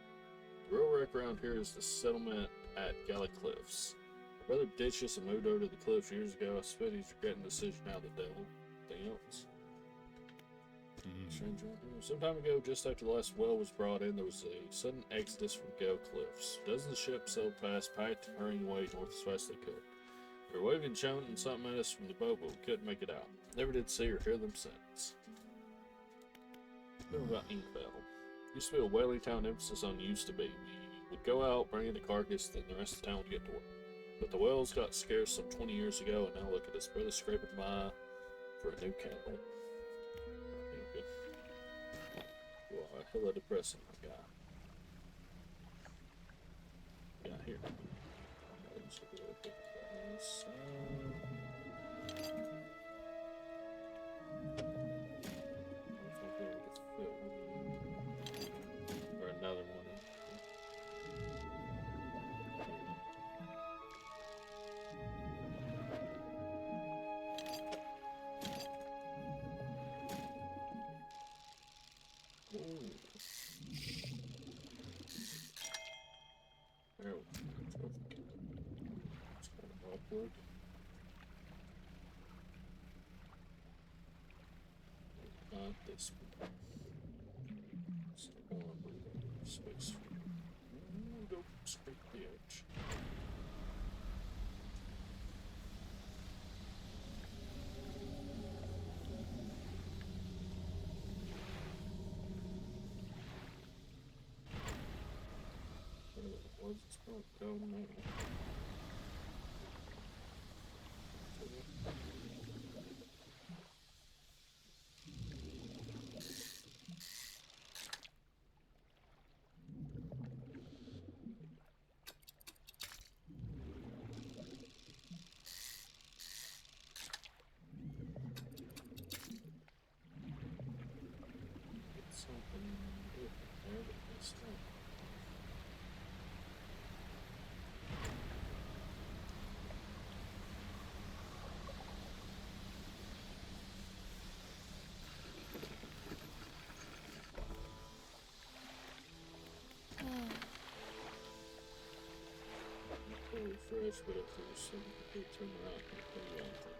The real wreck around here is the settlement at Galley Cliffs. My brother ditched us and moved over to the cliffs years ago. I suspect he's regretting the decision now, the devil. Anything else? Stranger. Some time ago, just after the last well was brought in, there was a sudden exodus from Gale Cliffs. Dozens of ships sailed past, packed and hurrying away north as fast as they could. They were waving, shouting something at us from the boat, but we couldn't make it out. Never did see or hear them since. What about Inkville? Used to be a whaling town, emphasis on used to be. We would go out, bring in the carcass, then the rest of the town would get to work. But the whales got scarce some 20 years ago, and now look at us, barely scraping by for a new candle. Good. Well, hella depressing, my guy. Yeah, here. Or another one. There we go. It's kind of awkward. Not this one. So space. Don't scrape the edge. Was it spelled down there? Something different there, but it's not. Refresh, but if there's something to turn around, I can put it on top.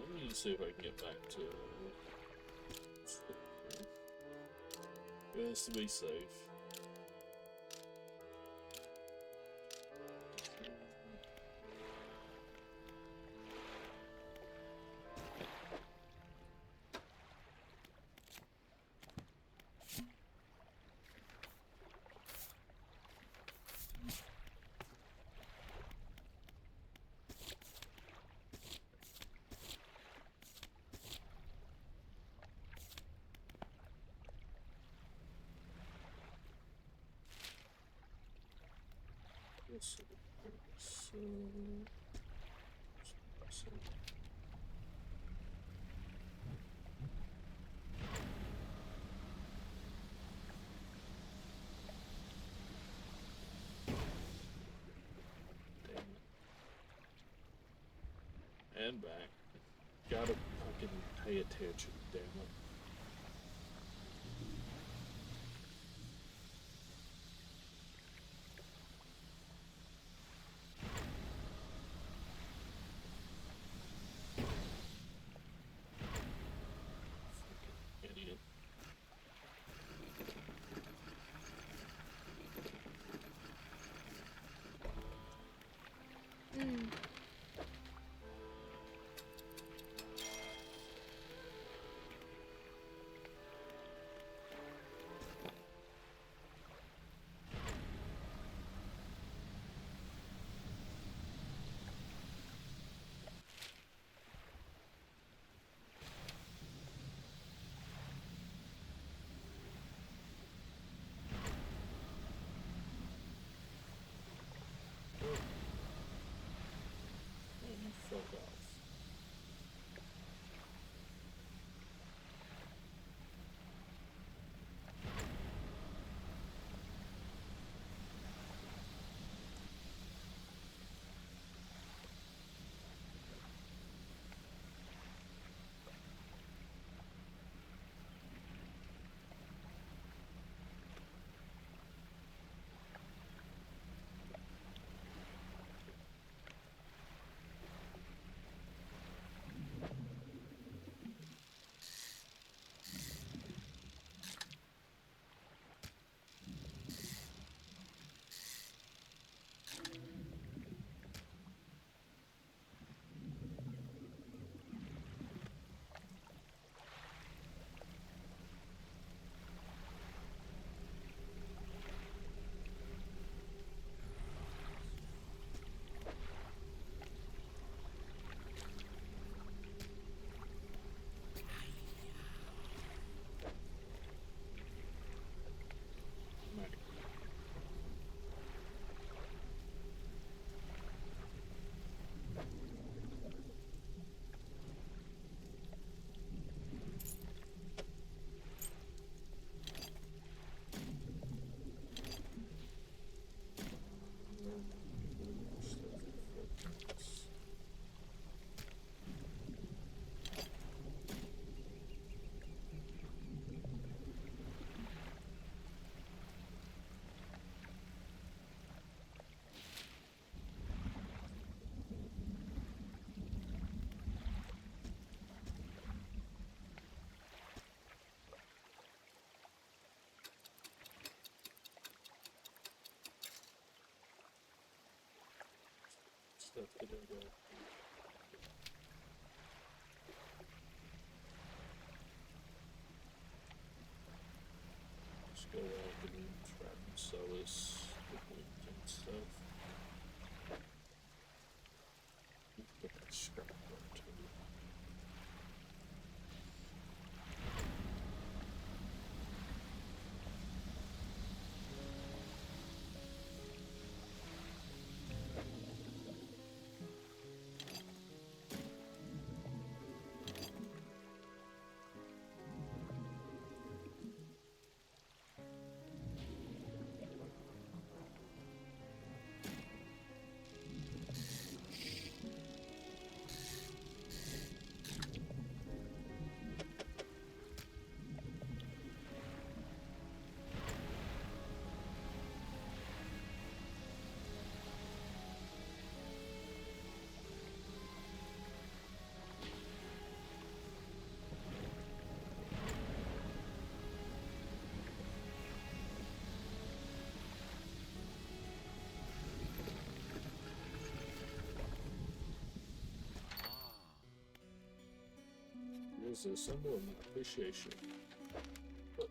Let me see if I can get back to just to be safe. So and back. Gotta fucking pay attention, damn it. Fucking idiot. stuff that I got. Let's go back and try and sell this equipment and stuff. Get that scrap there too. Is a symbol of my appreciation. But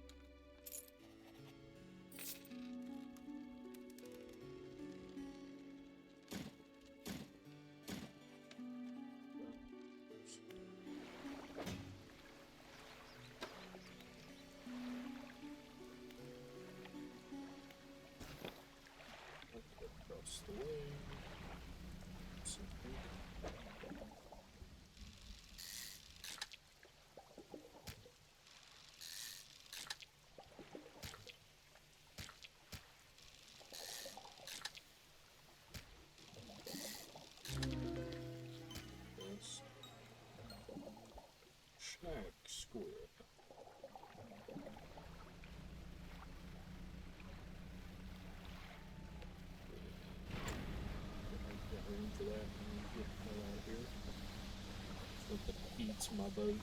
across the way. Something. Snack square. Got room for that and get the hell out of here. Something eats my boat.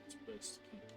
It's best to keep it.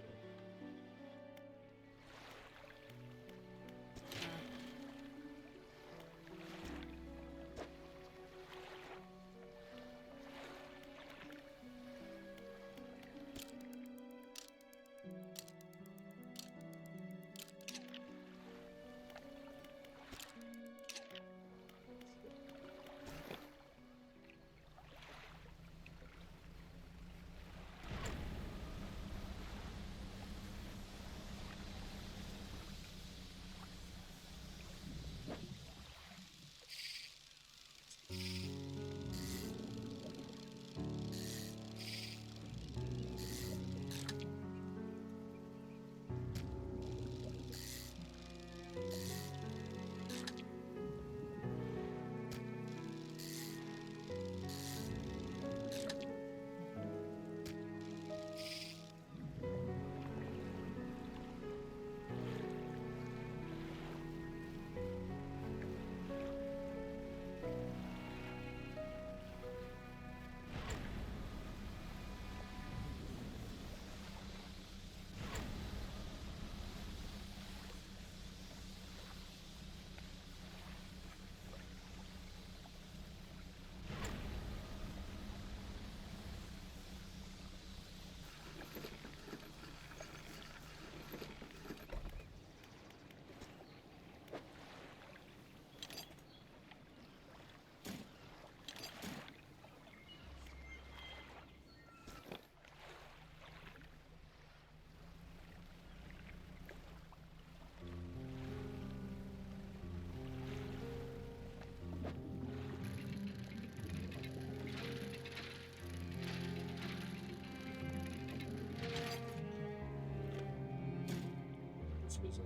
because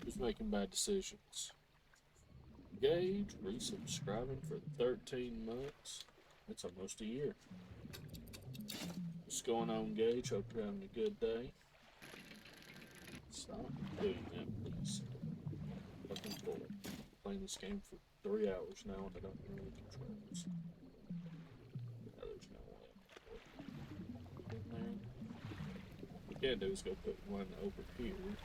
who's making bad decisions? Gage resubscribing for 13 months. That's almost a year. What's going on, Gage? Hope you're having a good day. Stop doing that, please. Fucking pull it. Playing this game for 3 hours now and I don't know the controls. Now there's no way. In there. What we can do is go put one over here.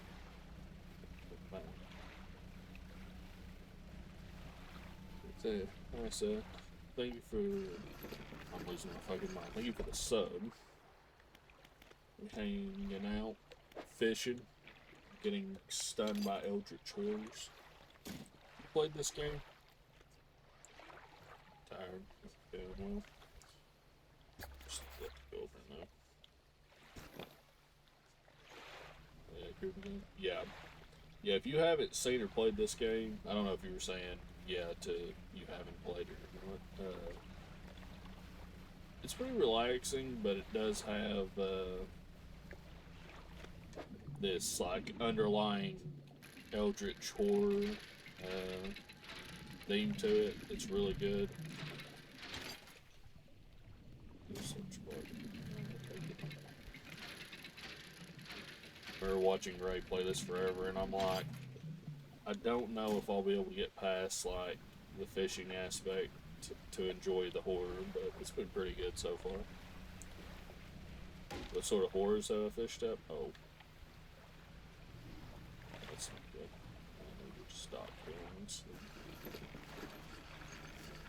Nice, thank you for. I'm losing my fucking mind. Thank you for the sub. Hanging out, fishing, getting stunned by eldritch horrors. Played this game? Tired. Okay, well. Just let it go over now. Yeah. Yeah, if you haven't seen or played this game, I don't know if you were saying yeah to you haven't played it or not. It's pretty relaxing, but it does have this like underlying eldritch horror theme to it. It's really good. We were watching Ray play this forever, and I'm like, I don't know if I'll be able to get past like the fishing aspect to enjoy the horror, but it's been pretty good so far. What sort of horrors have I fished up? Oh, that's not good. I need to stop doing this.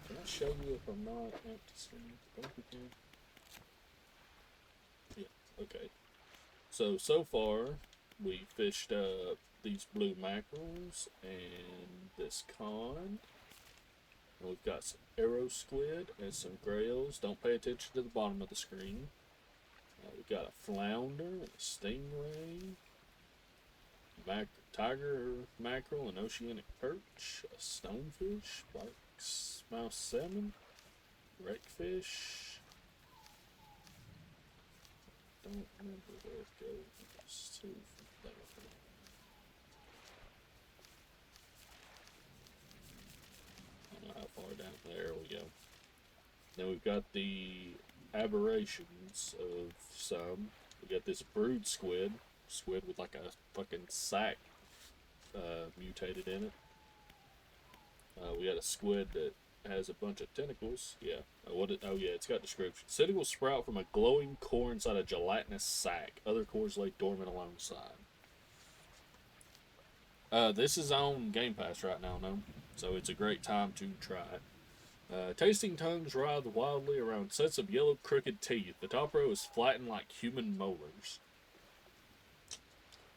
Can I show you if I'm not up to screen? Yeah. Okay. So far, we fished up these blue mackerels and this con. And we've got some arrow squid and some grails. Don't pay attention to the bottom of the screen. We've got a flounder and a stingray, tiger mackerel, an oceanic perch, a stonefish, bark mouse salmon, wreckfish. Don't remember where it goes to from there. I don't know how far down there we go. Then we've got the aberrations of some. We got this brood squid with like a fucking sack mutated in it. We got a squid that has a bunch of tentacles. Yeah. Oh yeah, it's got description. Tentacles sprout from a glowing core inside a gelatinous sac. Other cores lay dormant alongside. This is on Game Pass right now, no? So it's a great time to try it. Tasting tongues writhe wildly around sets of yellow crooked teeth. The top row is flattened like human molars.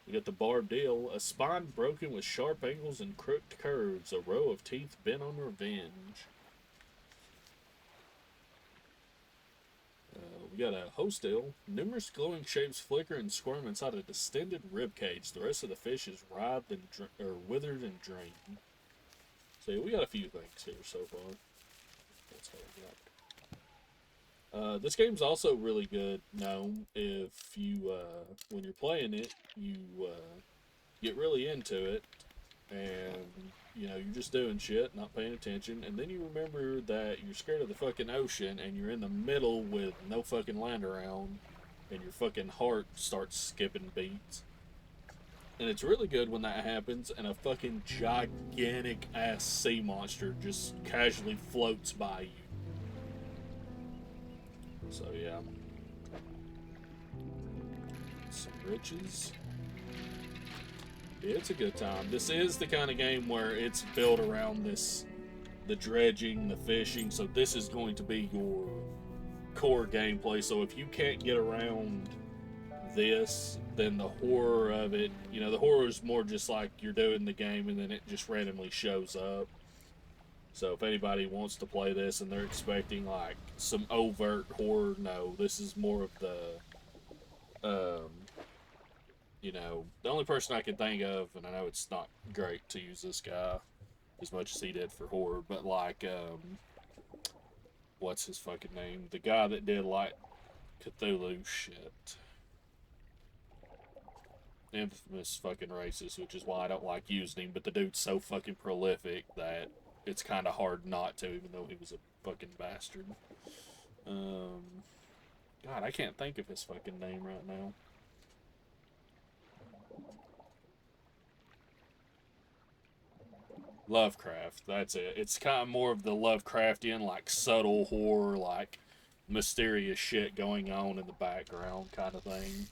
We got the barbed eel, a spine broken with sharp angles and crooked curves, a row of teeth bent on revenge. We got a host eel. Numerous glowing shapes flicker and squirm inside a distended rib cage. The rest of the fish is writhed and withered and drained. So yeah, we got a few things here so far. That's how we got. This game's also really good now if you, when you're playing it, you get really into it, and, you know, you're just doing shit, not paying attention, and then you remember that you're scared of the fucking ocean, and you're in the middle with no fucking land around, and your fucking heart starts skipping beats. And it's really good when that happens and a fucking gigantic ass sea monster just casually floats by you. So yeah. Some riches. Yeah, it's a good time. This is the kind of game where it's built around the dredging, the fishing, so this is going to be your core gameplay. So if you can't get around this, then the horror of it, the horror is more just like you're doing the game and then it just randomly shows up. So if anybody wants to play this and they're expecting like some overt horror, no, this is more of the the only person I can think of, and I know it's not great to use this guy as much as he did for horror, but like what's his fucking name? The guy that did like Cthulhu shit. Infamous fucking racist, which is why I don't like using him, but the dude's so fucking prolific that it's kind of hard not to, even though he was a fucking bastard. God, I can't think of his fucking name right now. Lovecraft, that's it. It's kind of more of the Lovecraftian, like subtle horror, like mysterious shit going on in the background kind of thing.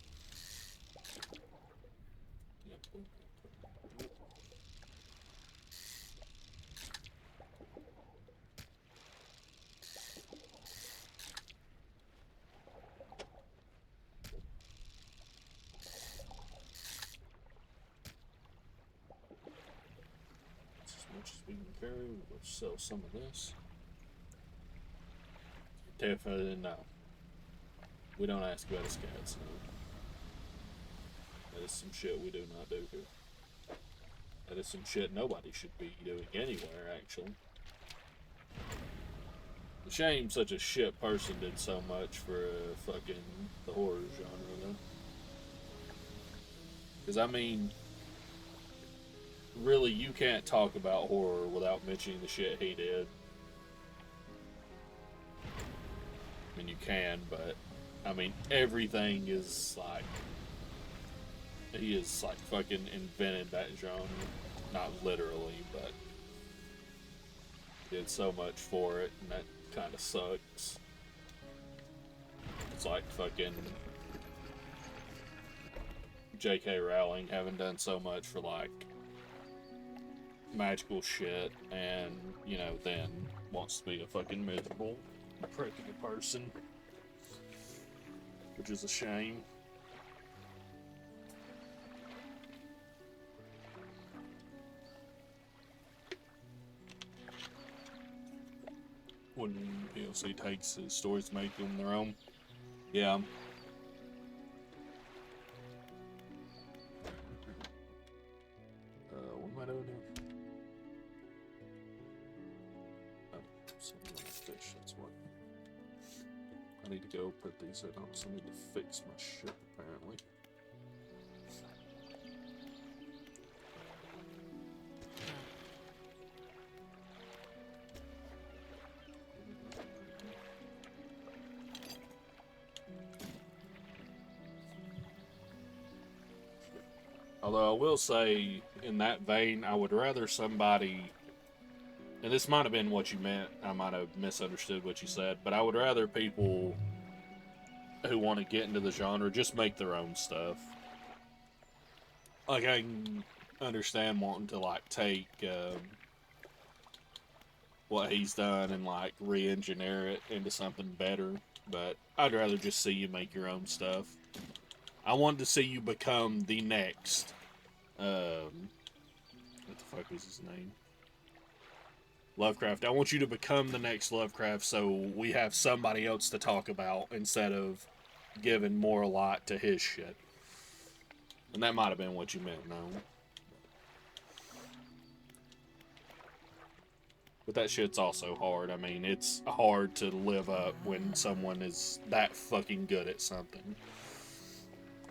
Much as we can carry, we'll sell some of this. Definitely no. We don't ask about his cats. No. That is some shit we do not do here. That is some shit nobody should be doing anywhere, actually. A shame such a shit person did so much for fucking the horror genre, though. Because, I mean, really, you can't talk about horror without mentioning the shit he did. I mean, you can, but, I mean, everything is like, he is like fucking invented that genre. Not literally, but did so much for it, and that kind of sucks. It's like fucking J.K. Rowling having done so much for like magical shit, and then wants to be a fucking miserable, prickly person, which is a shame. When PLC takes his stories to make them their own. Yeah. What am I doing here? Oh, something on the fish, that's what. I need to go put these in on, so I need to fix my shit, apparently. Although I will say, in that vein, I would rather somebody, and this might have been what you meant, I might have misunderstood what you said, but I would rather people who want to get into the genre just make their own stuff. Like, I can understand wanting to, like, take what he's done and, like, re-engineer it into something better, but I'd rather just see you make your own stuff. I want to see you become the next, what the fuck was his name? Lovecraft. I want you to become the next Lovecraft so we have somebody else to talk about instead of giving more light to his shit. And that might have been what you meant, no? But that shit's also hard. I mean, it's hard to live up when someone is that fucking good at something.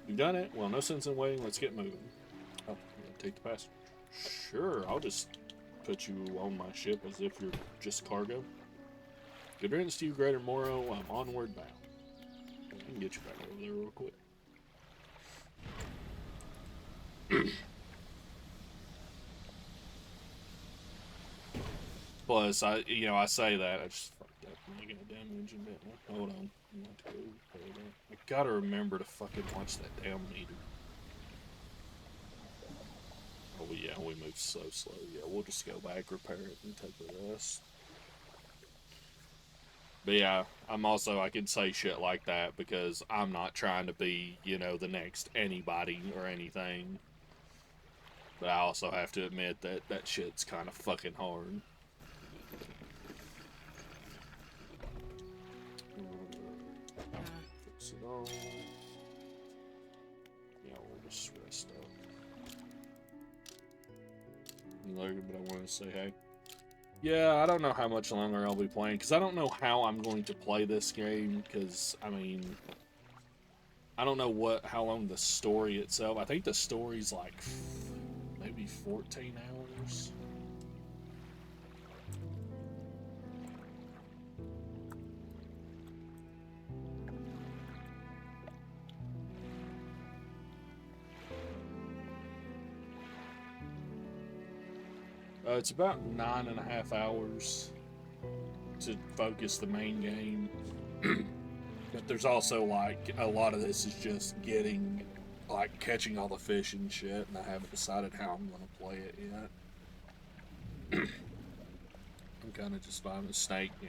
You've done it? Well, no sense in waiting. Let's get moving. Oh, you gonna take the passenger? Sure, I'll just put you on my ship as if you're just cargo. Good riddance to you, Greater Moro. I'm onward bound. I can get you back over there real quick. Plus, I say that, I just fucked up my goddamn engine, didn't I? Hold on. I have to go pay that. I gotta remember to fucking watch that damn meter. Oh, yeah, we move so slow. Yeah, we'll just go back, repair it, and take the rest. But yeah, I can say shit like that because I'm not trying to be, the next anybody or anything. But I also have to admit that that shit's kind of fucking hard. Fix it all. Yeah, we'll just rest up. But I wanted to say hey. Yeah, I don't know how much longer I'll be playing, because I don't know how I'm going to play this game, because, I mean, I don't know how long the story itself, I think the story's like, maybe 14 hours? It's about 9.5 hours to focus the main game. But there's also, like, a lot of this is just catching all the fish and shit, and I haven't decided how I'm going to play it yet. I'm kind of just finding a snake, I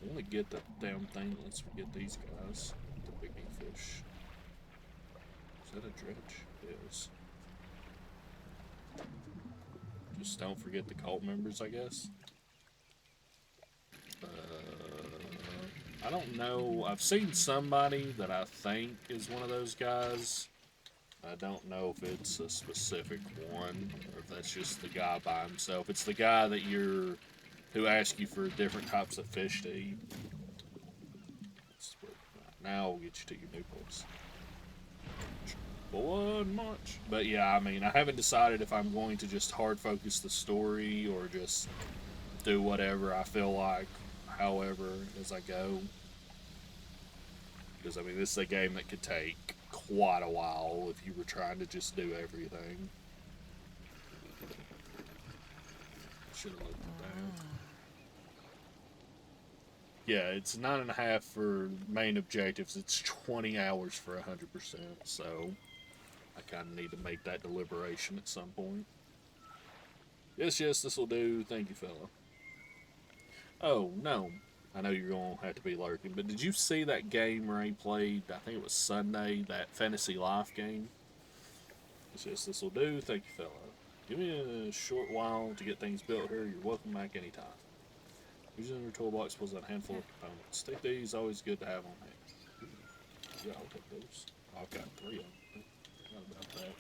want to get the damn thing that lets me get these guys. The biggie fish. Is that a dredge? It is. Just don't forget the cult members, I guess. I don't know. I've seen somebody that I think is one of those guys. I don't know if it's a specific one or if that's just the guy by himself. It's the guy who asks you for different types of fish to eat. Now we'll get you to your new place. Blood much. But yeah, I mean, I haven't decided if I'm going to just hard focus the story or just do whatever I feel like, however, as I go. Because, I mean, this is a game that could take quite a while if you were trying to just do everything. Should have looked at that. Yeah, it's 9.5 for main objectives. It's 20 hours for 100%. So I kind of need to make that deliberation at some point. Yes, this will do. Thank you, fella. Oh, no. I know you're going to have to be lurking, but did you see that game Ray played? I think it was Sunday, that Fantasy Life game. Yes, this will do. Thank you, fella. Give me a short while to get things built here. You're welcome back anytime. Using your toolbox pulls out a handful of components. Take these, always good to have on hand. Yeah, I'll take those. I've got 3 of them. Forgot about that.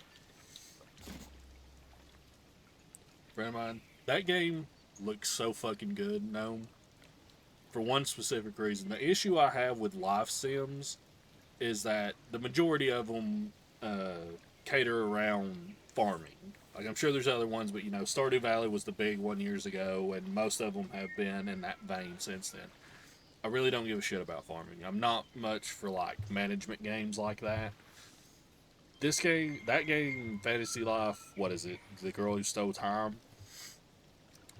Friend of mine, that game looks so fucking good, Gnome. For one specific reason. The issue I have with life sims is that the majority of them cater around farming. Like, I'm sure there's other ones, but Stardew Valley was the big one years ago, and most of them have been in that vein since then. I really don't give a shit about farming. I'm not much for, like, management games like that. That game, Fantasy Life, what is it? The Girl Who Stole Time,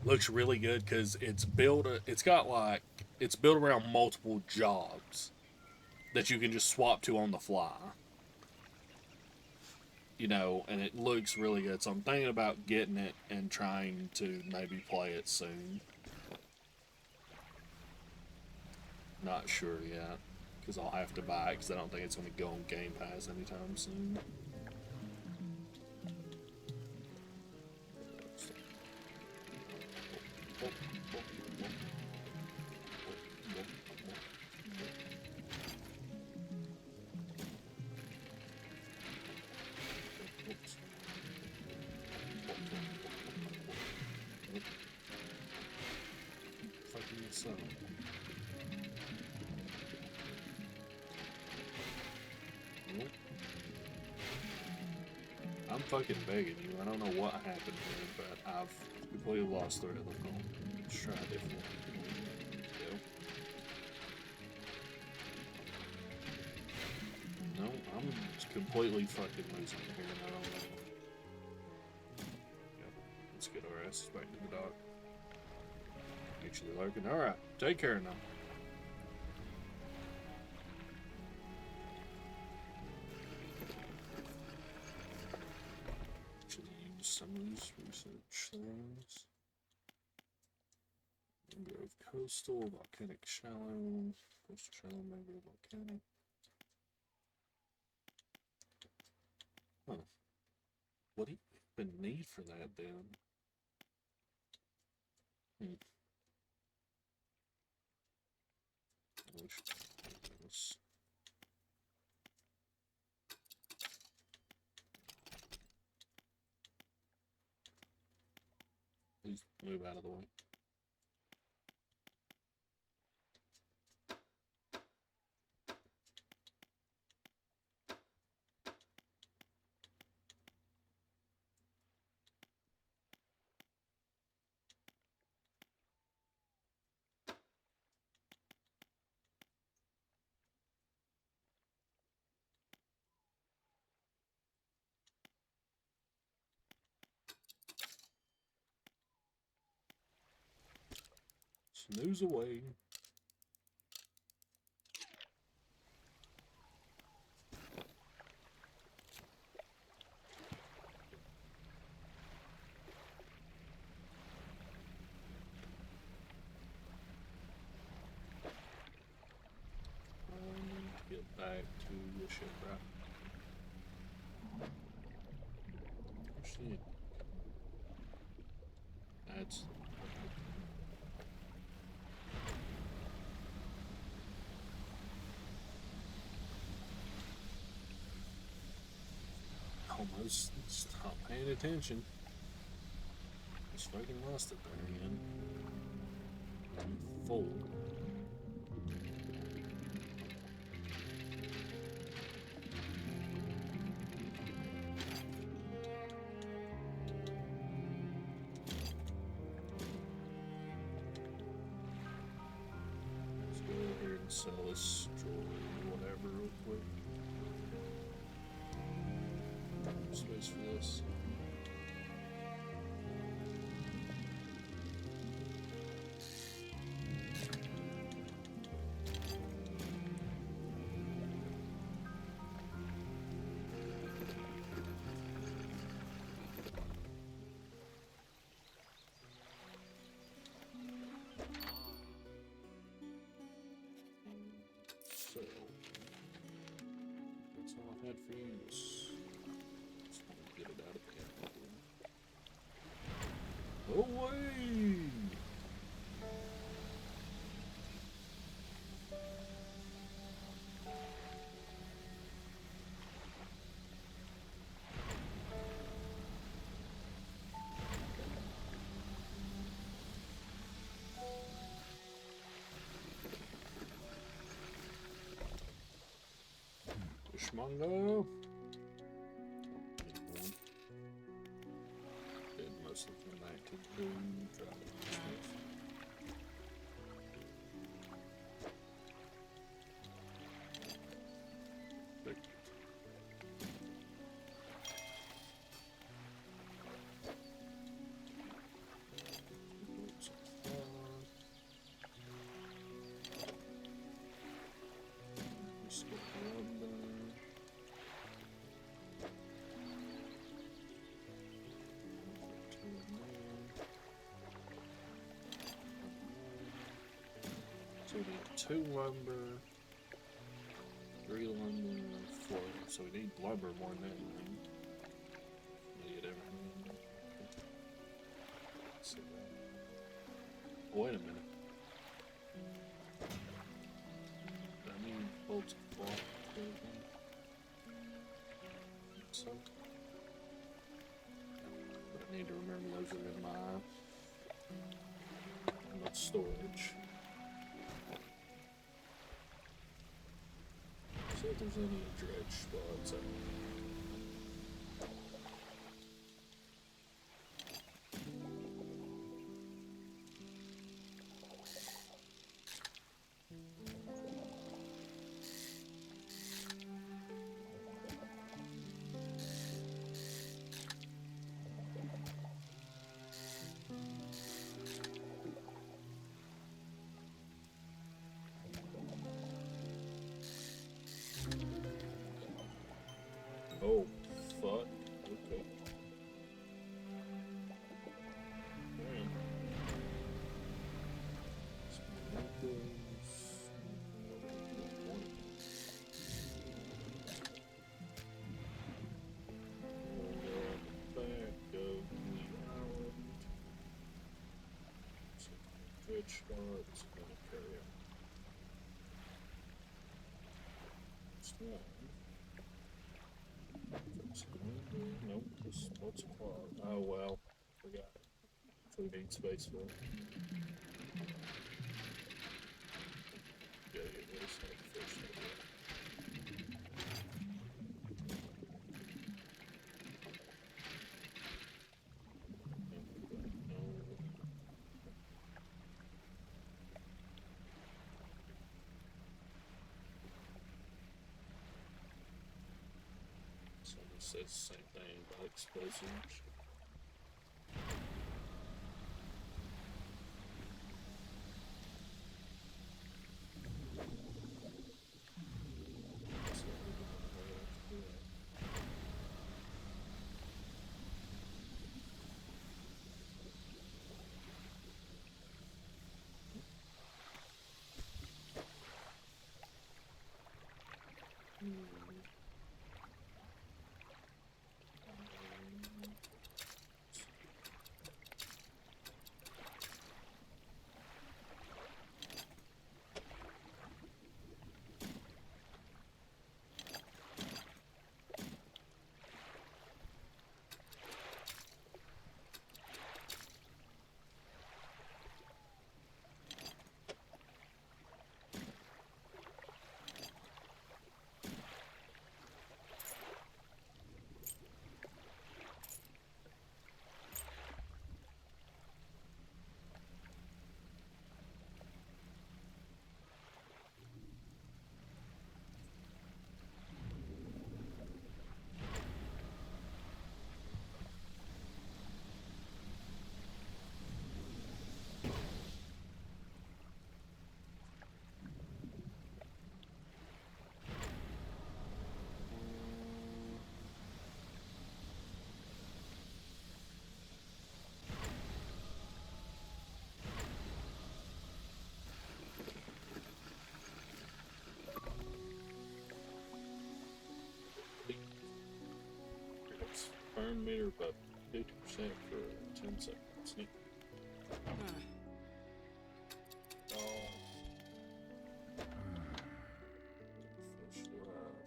looks really good because it's built around multiple jobs that you can just swap to on the fly. And it looks really good. So I'm thinking about getting it and trying to maybe play it soon. Not sure yet, because I'll have to buy it because I don't think it's going to go on Game Pass anytime soon. I'm fucking begging you. I don't know what happened here, but I've completely lost the rhythm. Let's try a different one. No, I'm completely fucking losing it here, and I don't know. Yep, let's go. get our asses back to the dock. Actually lurking. Alright, take care now. Actually use some of these research things. Mangrove coastal, volcanic shallow, coastal shallow, mangrove volcanic. Huh. What do you even need for that then? Please move out of the way. Snooze away. Get back to the ship, right? Shit. That's almost stop paying attention. Just fucking lost it there again. 4. Let's go here and sell this jewelry or whatever real quick. Space for this. So that's all I've had for use. Just want to get it out of the air. Away! Fishmonger. Did most of the night to do drive stuff. So we need 2 lumber, 3 lumber, 4. So we need lumber more than that. We get everything. Let's see that. Wait a minute. I need bolts of cloth. So, but I need to remember those are in my storage. See if there's any dredge spots. Dredge starts and a carry on. It's one. Nope, this what's a clock? Oh well, forgot. So we need space for it. Yeah, it is like the first idea. No. Someone says the same thing about explosives. So we don't know how to do that. Burn meter about 50% for 10 seconds. Neat. Oh. Fish alive.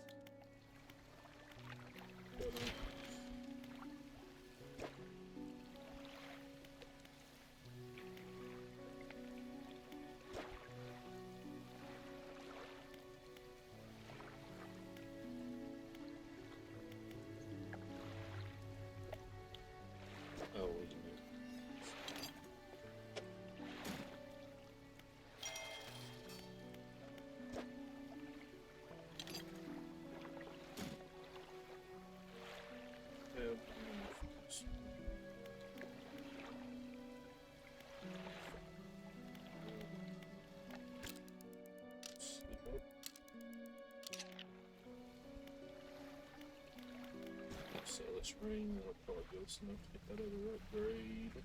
Oh, we can do sleep up. So this ring, that'll probably give us enough to get that other upgrade.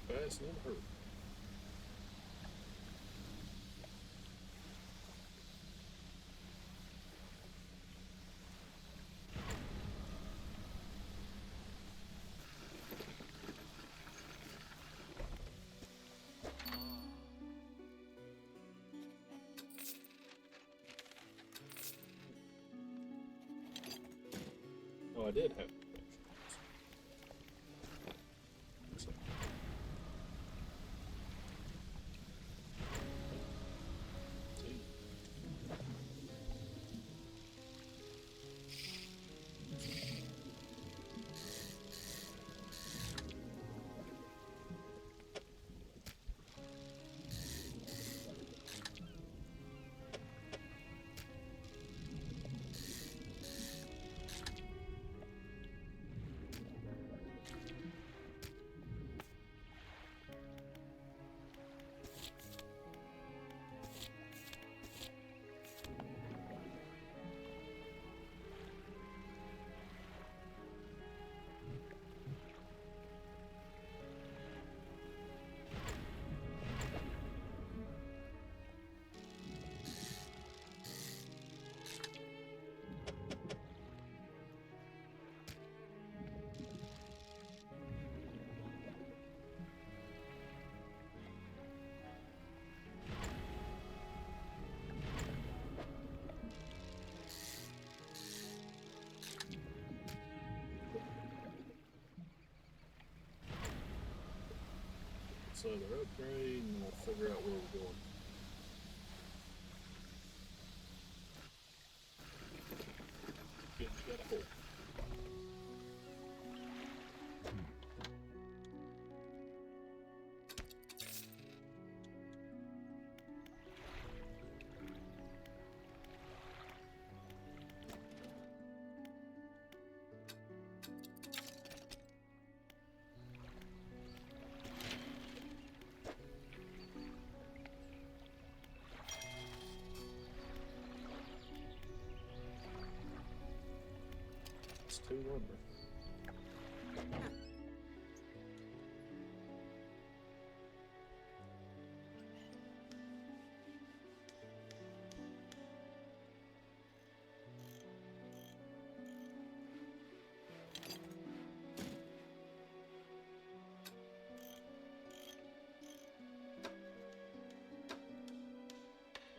Fast and hurt. Oh, I did have infections. So, see. this other upgrade, and we'll figure out where we're going. Good, got a hole. It's 2 lumber.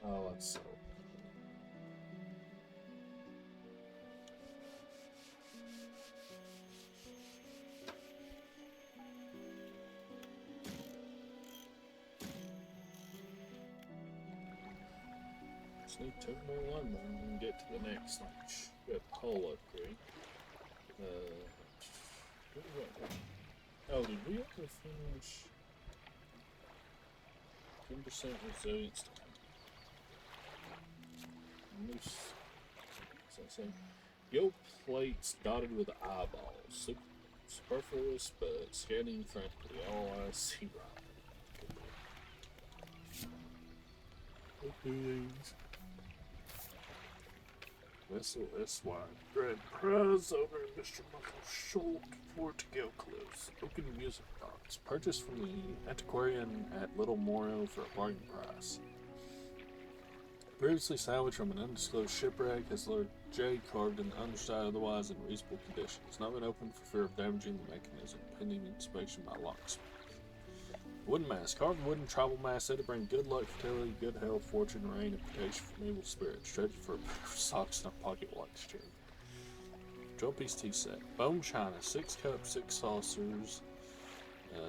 Oh, that's so. Just need 2 more lumber and get to the next stage. Got the hull upgrade. What do we got? Oh, did we have to finish 10% resilience to loose? What's that say? Yoke plates dotted with eyeballs. Superfluous, but scanning frantically. All eyes see right. What do these? Vessel S.Y. Dredge prize over Mr. Michael Schultz Fort Gilcliffs. Open music box. Purchased from the antiquarian at Little Moro for a bargain price. Previously salvaged from an undisclosed shipwreck, has Lord J carved in the underside otherwise in reasonable condition. It's not been opened for fear of damaging the mechanism, pending inspection by locksmith. Wooden mask. Carved wooden tribal mask said to bring good luck, fertility, good health, fortune, rain, and protection from evil spirits. Traded for a pair of socks and a pocket watch chain. 12-piece tea set. Bone china. 6 cups, 6 saucers.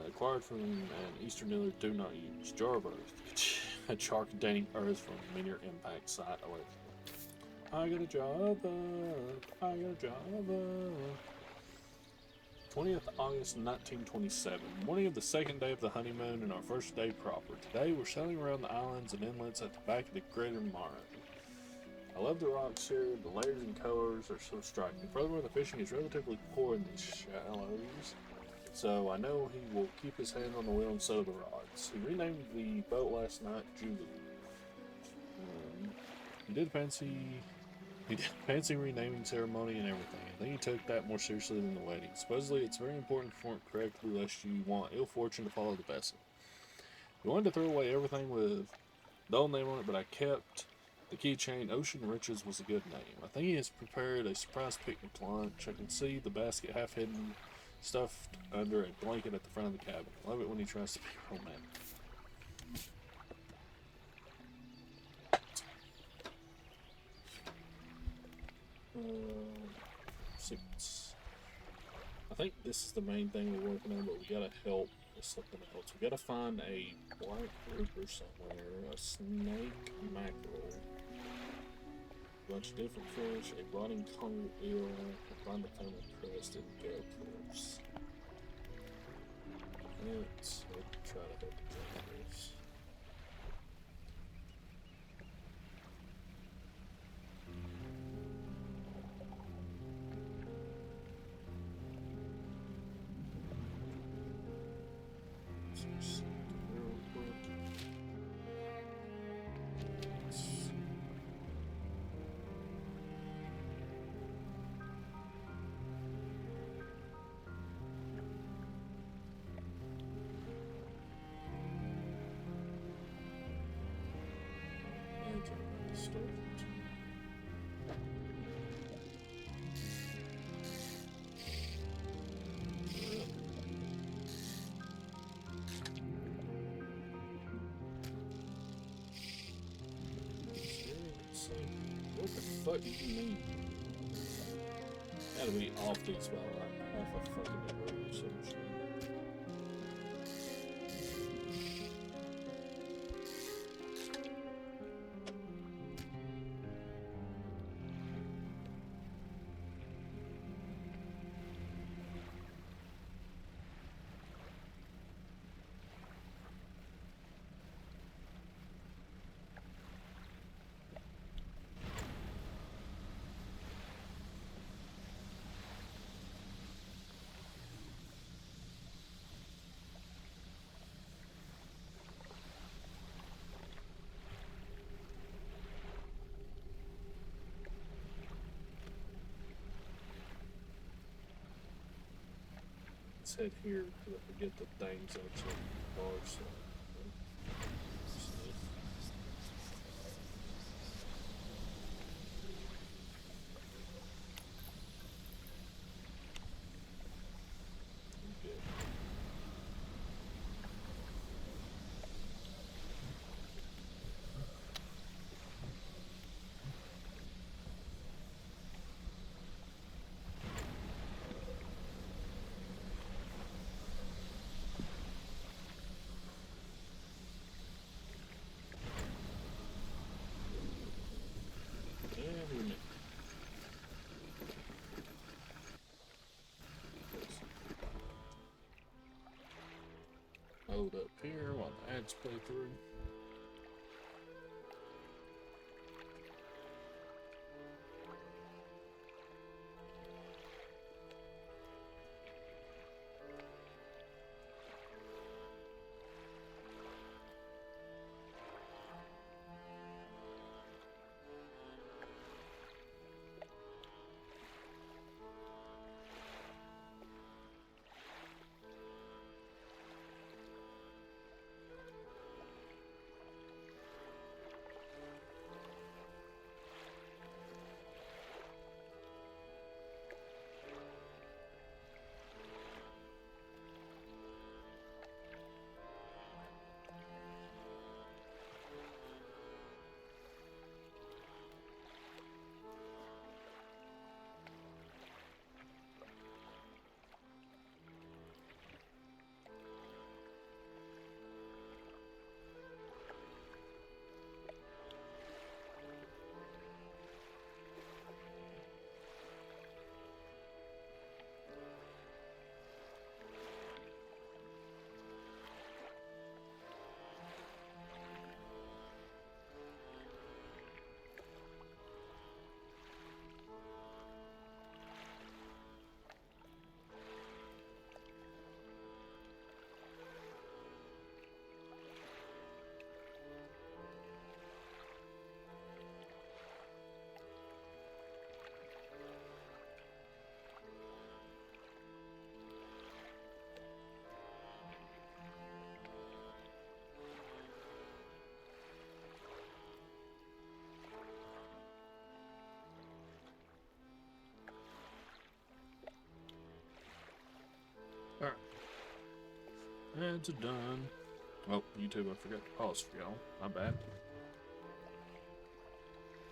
Acquired from an Eastern dealer. Do not use. Jar of earth. A jar containing earth from a meteor impact site away. I got a job. I got a job. 20th August 1927, morning of the 2nd day of the honeymoon and our first day proper. Today we're sailing around the islands and inlets at the back of the Greater Mara. I love the rocks here, the layers and colors are so striking. Furthermore, the fishing is relatively poor in these shallows, so I know he will keep his hand on the wheel instead of the rods. He renamed the boat last night Julie. He did a fancy renaming ceremony and everything. I think he took that more seriously than the wedding. Supposedly, it's very important to form it correctly lest you want ill fortune to follow the vessel. He wanted to throw away everything with the old name on it, but I kept the keychain. Ocean Riches was a good name. I think he has prepared a surprise picnic lunch. I can see the basket half hidden, stuffed under a blanket at the front of the cabin. Love it when he tries to be romantic. Secrets. I think this is the main thing we're working on, but we gotta help with something else. We gotta find a black grouper somewhere, a snake mackerel, a bunch of different fish, a rotting conger eel, a find the family crest, and gilcliffs. Let's try to help the gilcliffs. What the fuck do you mean? Gotta be off these by like half a fucking hour or some shit. Let's head here because I forget the things outside the bar. So. Load up here while the ads play through. Alright. Ads are done. Oh, YouTube, I forgot to pause for y'all. My bad.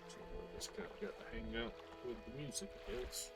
So I just got to hang out with the music, I guess.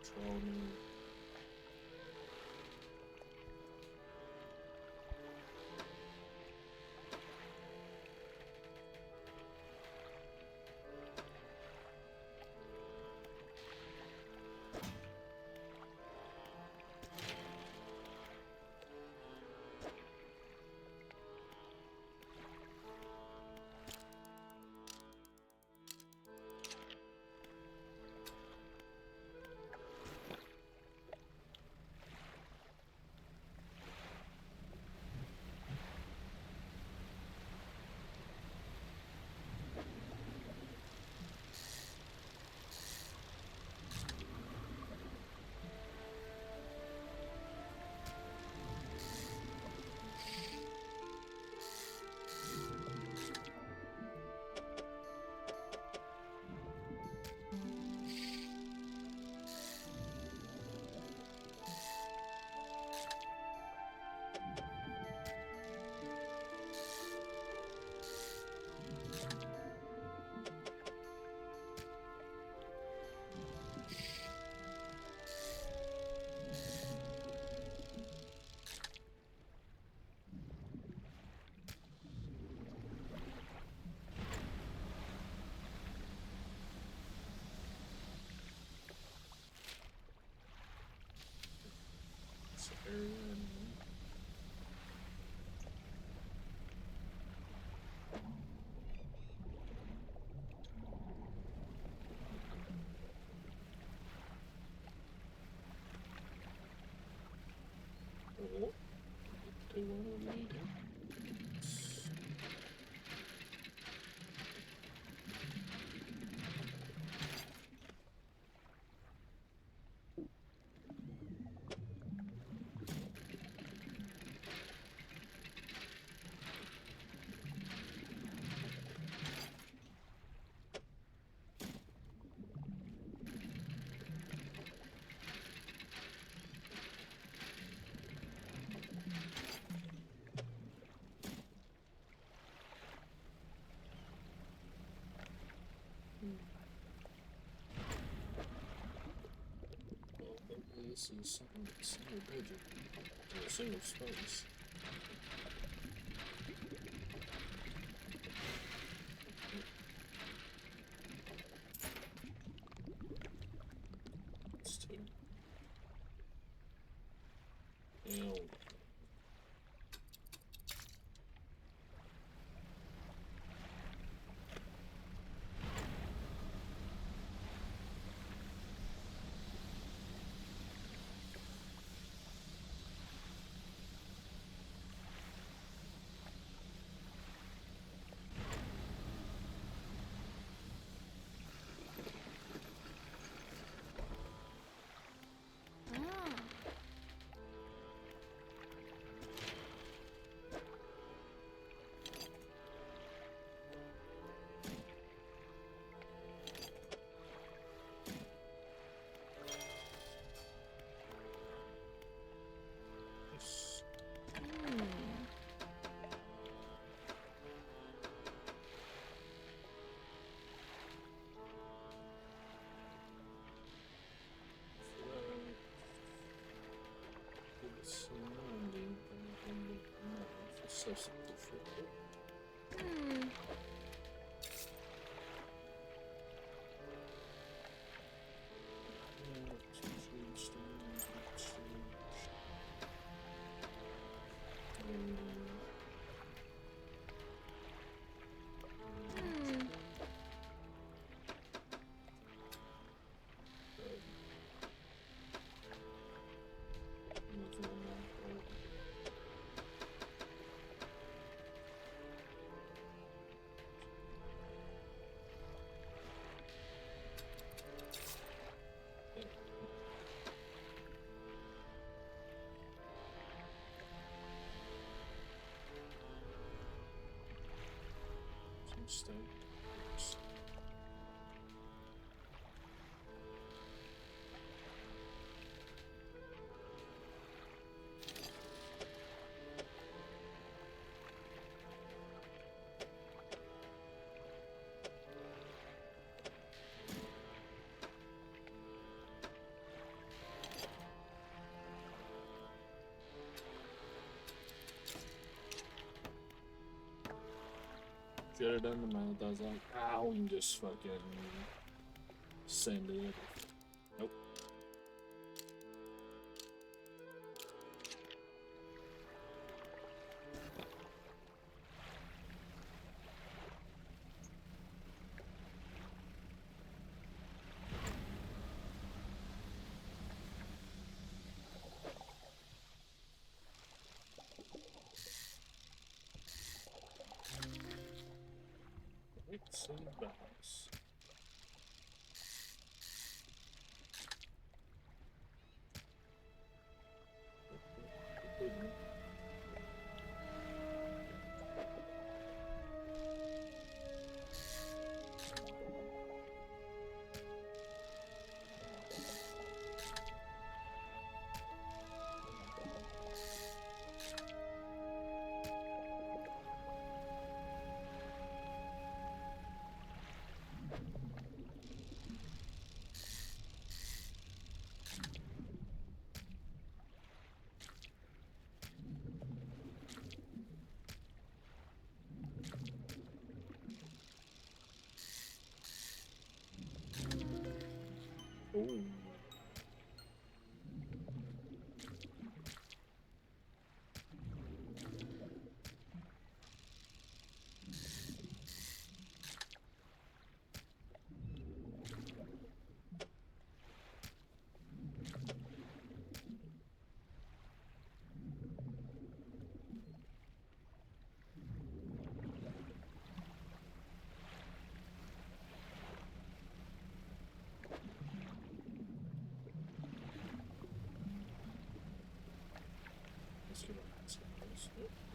Controlling. this is something that's single digit. Or single space. It's 2. L. So simple. Stone. Should have done the mouth. I was like, ow, and just fucking send it. Nope. Let's see the house. Ooh.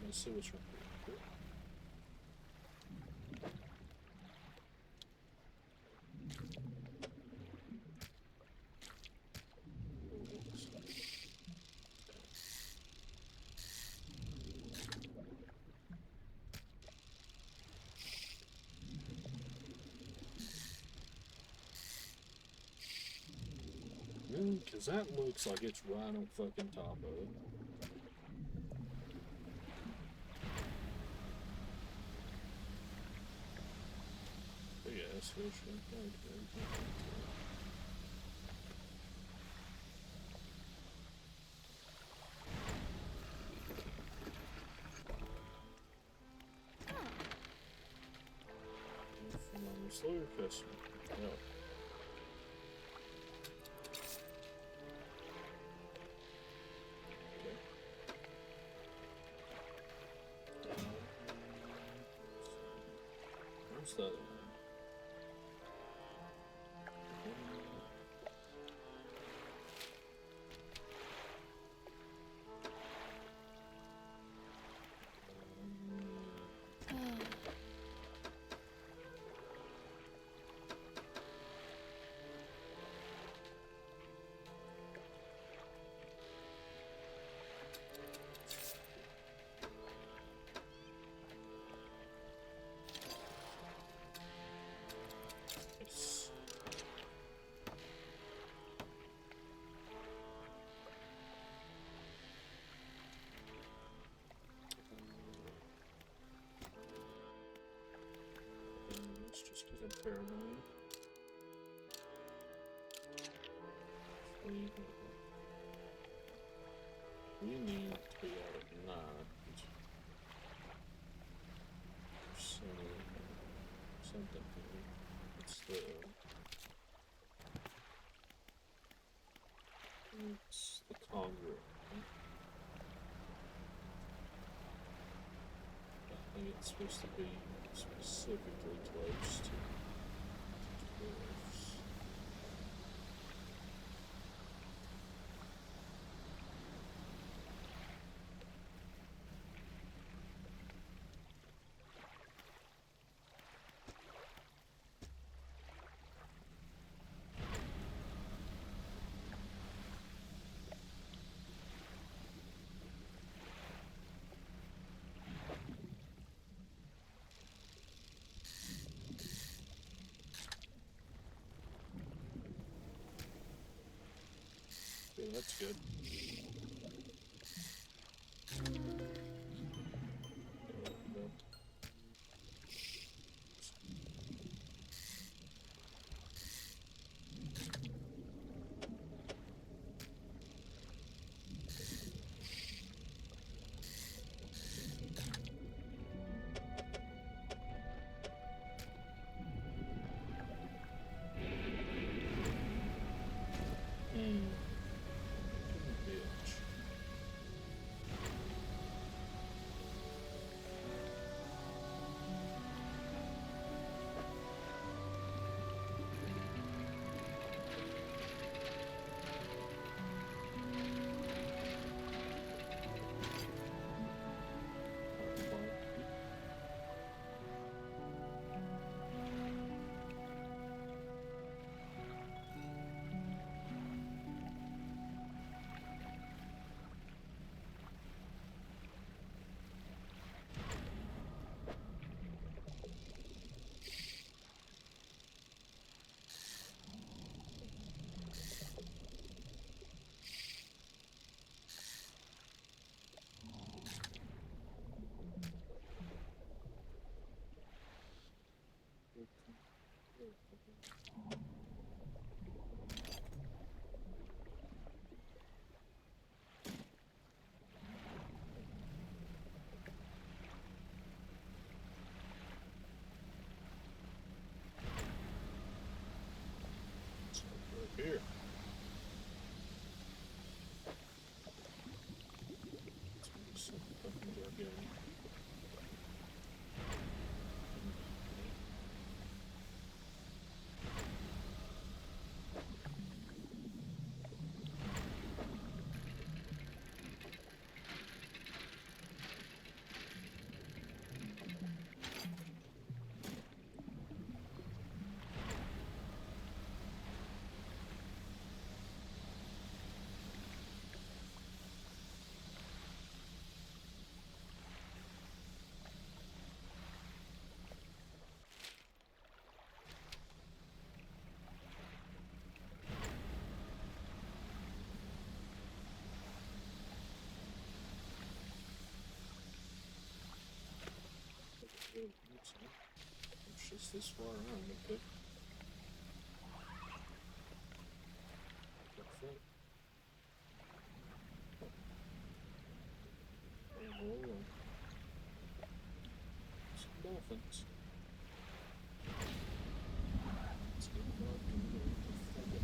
Let's see what's wrong. Because that looks like it's right on fucking top of it. Big ass fish right there. Slower customer. No. Okay. Where's the other one? Let's just get a paranoid. We need to be out at night. So, something here. It's the conduit. I think it's supposed to be specifically close to dwarves. Yeah, that's good. It's just this far around, okay. Perfect. Oh, some dolphins. Let's get back and go to the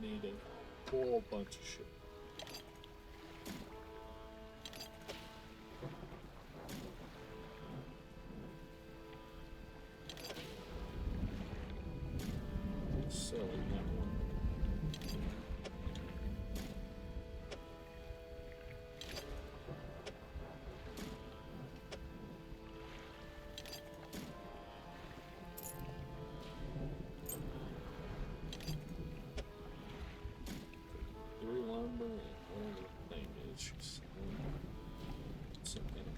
we need a whole bunch of shit. Selling that one. Three lumber and whatever the name is she's selling. Something.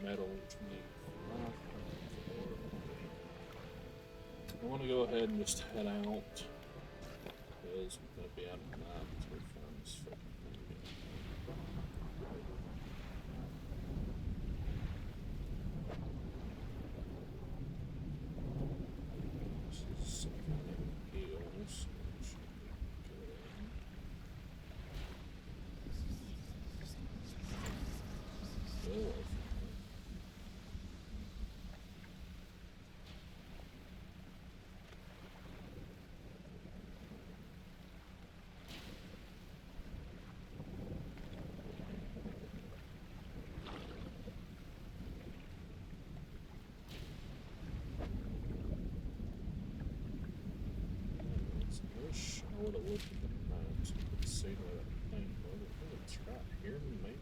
Metal, which we need. I want to go ahead and just head out because we're going to be out of time until we find this fucking thing again. This is some kind of heels. I wish I would have looked at the maps and could see where that thing was. I think it's right here, maybe.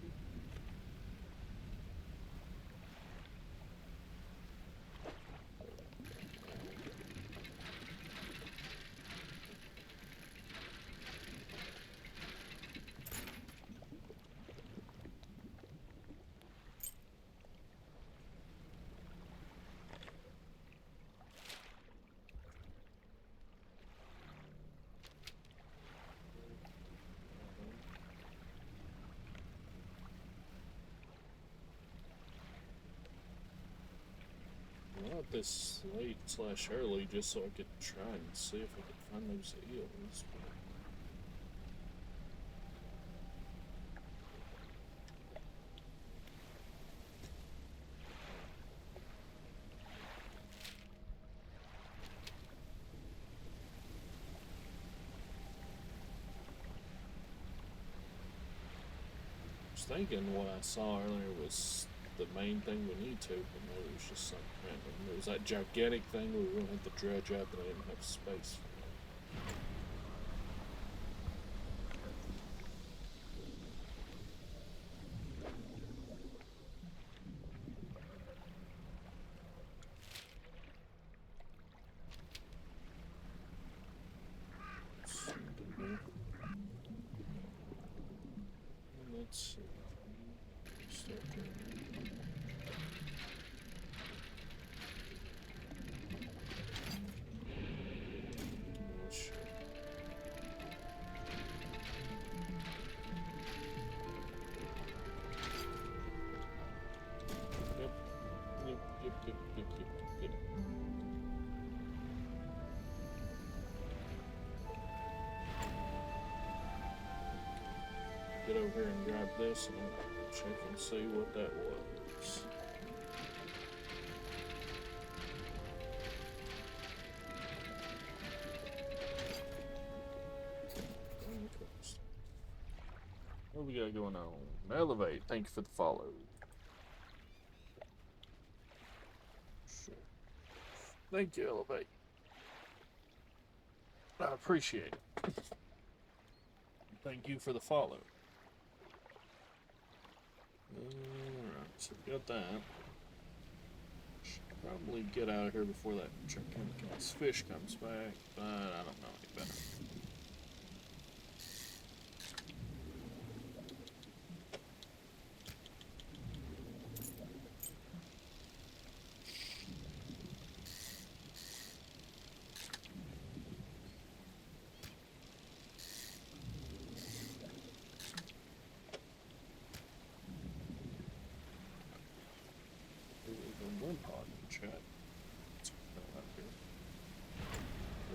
Not this late / early, just so I could try and see if I could find those eels. I was thinking what I saw earlier was the main thing we need to, but maybe it was just something random. It was that gigantic thing we were going to have to dredge up and I didn't have space for it. Let's see. Start there. Oh, shit. Yep. Get over here and grab this and I'll check and see what that was. What we got going on? Elevate, thank you for the follow. Sure. Thank you, Elevate. I appreciate it. Thank you for the follow. Alright, so we got that. Should probably get out of here before that fish comes back, but I don't know any better.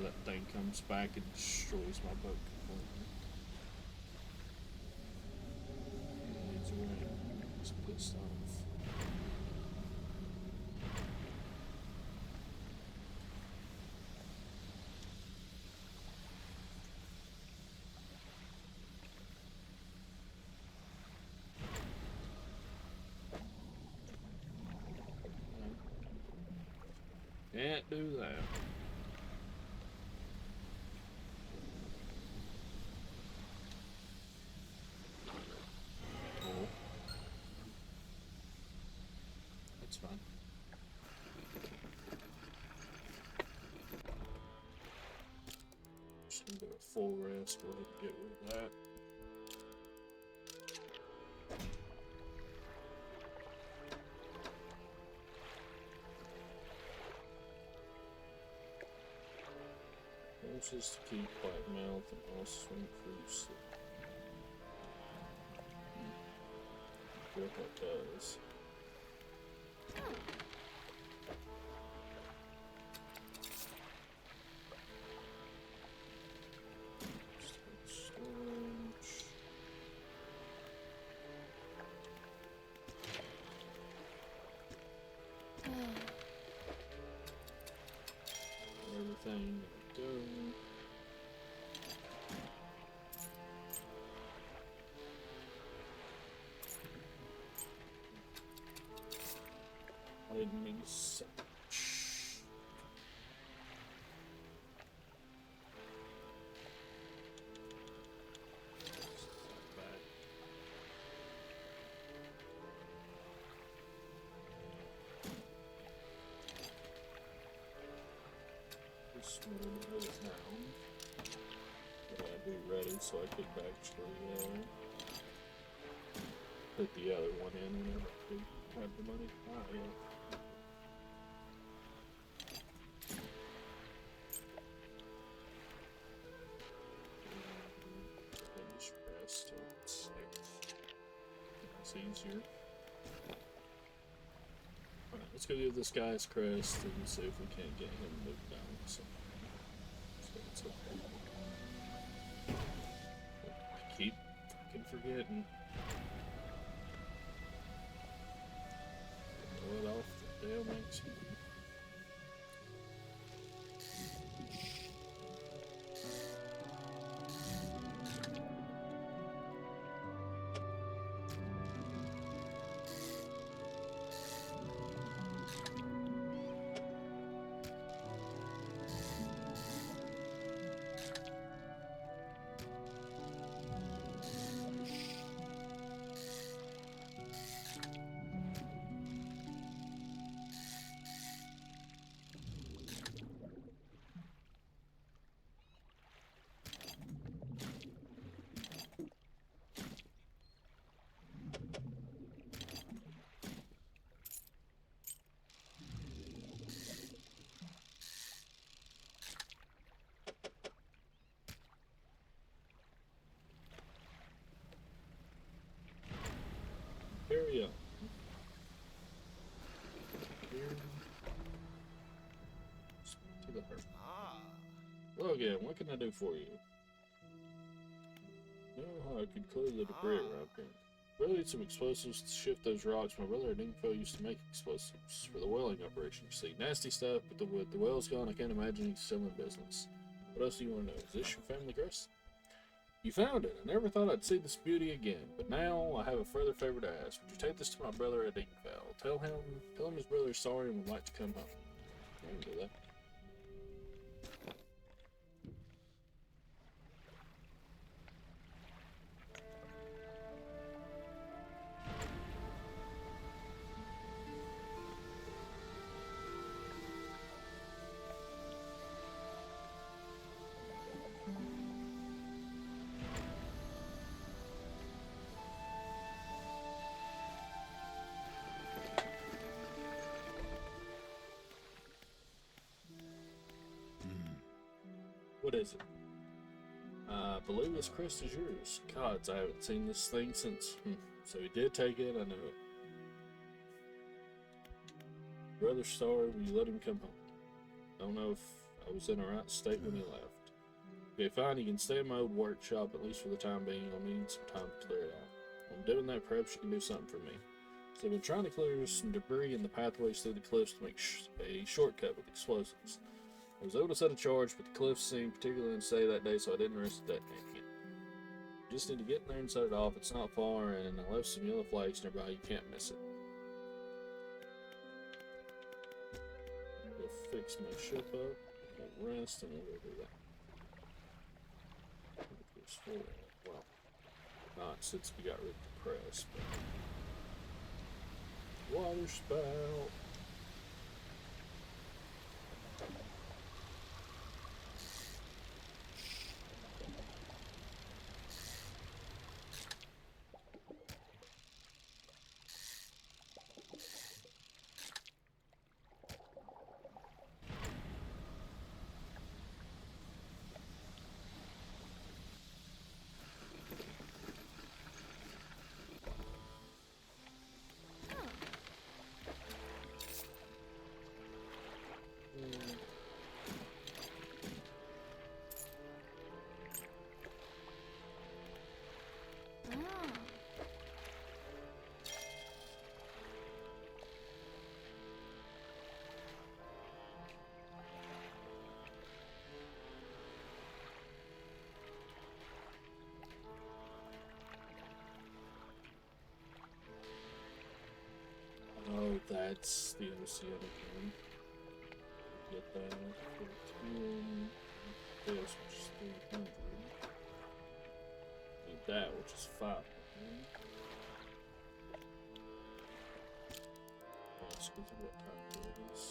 That thing comes back and destroys my boat completely. He's right. He's pissed off. Can't do that. Oh. That's fine. Just gonna do a full rest. Go ahead and get rid of that. Just to keep quiet mouth and also swing through sleep. What that does. Storage. Everything go. I didn't mean to say. Just wanted to put it down. But I'd be ready so I could actually put the other one in whenever I could have the money. Ah, yeah. Finish rest till it's safe. It's easier. Alright, let's go give this guy's crest and see if we can't get him moved down. So it's okay. I keep fucking forgetting. Throw it off the damn exit. Hurry up. To the hurt. Well, again, what can I do for you? You know how I could clear the debris around here. Really need some explosives to shift those rocks. My brother at Dingfell used to make explosives for the welling operation. You see, nasty stuff, but with the well's gone, I can't imagine he's still in business. What else do you want to know? Is this your family crest? You found it. I never thought I'd see this beauty again, but now I have a further favor to ask. Would you take this to my brother at Dingfell? Tell him his brother is sorry and would like to come home. I can do that. What is it? I believe this crest is yours. Gods, I haven't seen this thing since. So he did take it, I know it. Brother sorry when you let him come home. Don't know if I was in the right state when he left. Okay, fine, you can stay in my old workshop, at least for the time being. I'll need some time to clear it out. When I'm doing that, perhaps you can do something for me. So I've been trying to clear some debris in the pathways through the cliffs to make a shortcut with explosives. I was able to set a charge, but the cliffs seemed particularly unsafe that day, so I didn't risk detonating it. Just need to get in there and set it off. It's not far, and I left some yellow flags nearby. You can't miss it. Go fix my ship up, get rest, and we'll go do that. Well, not since we got rid of the press, but water spout. Oh, that's the oceanic one. Get that for 10. This, which is 300. Need that, which is 500. Let's go through what kind it is.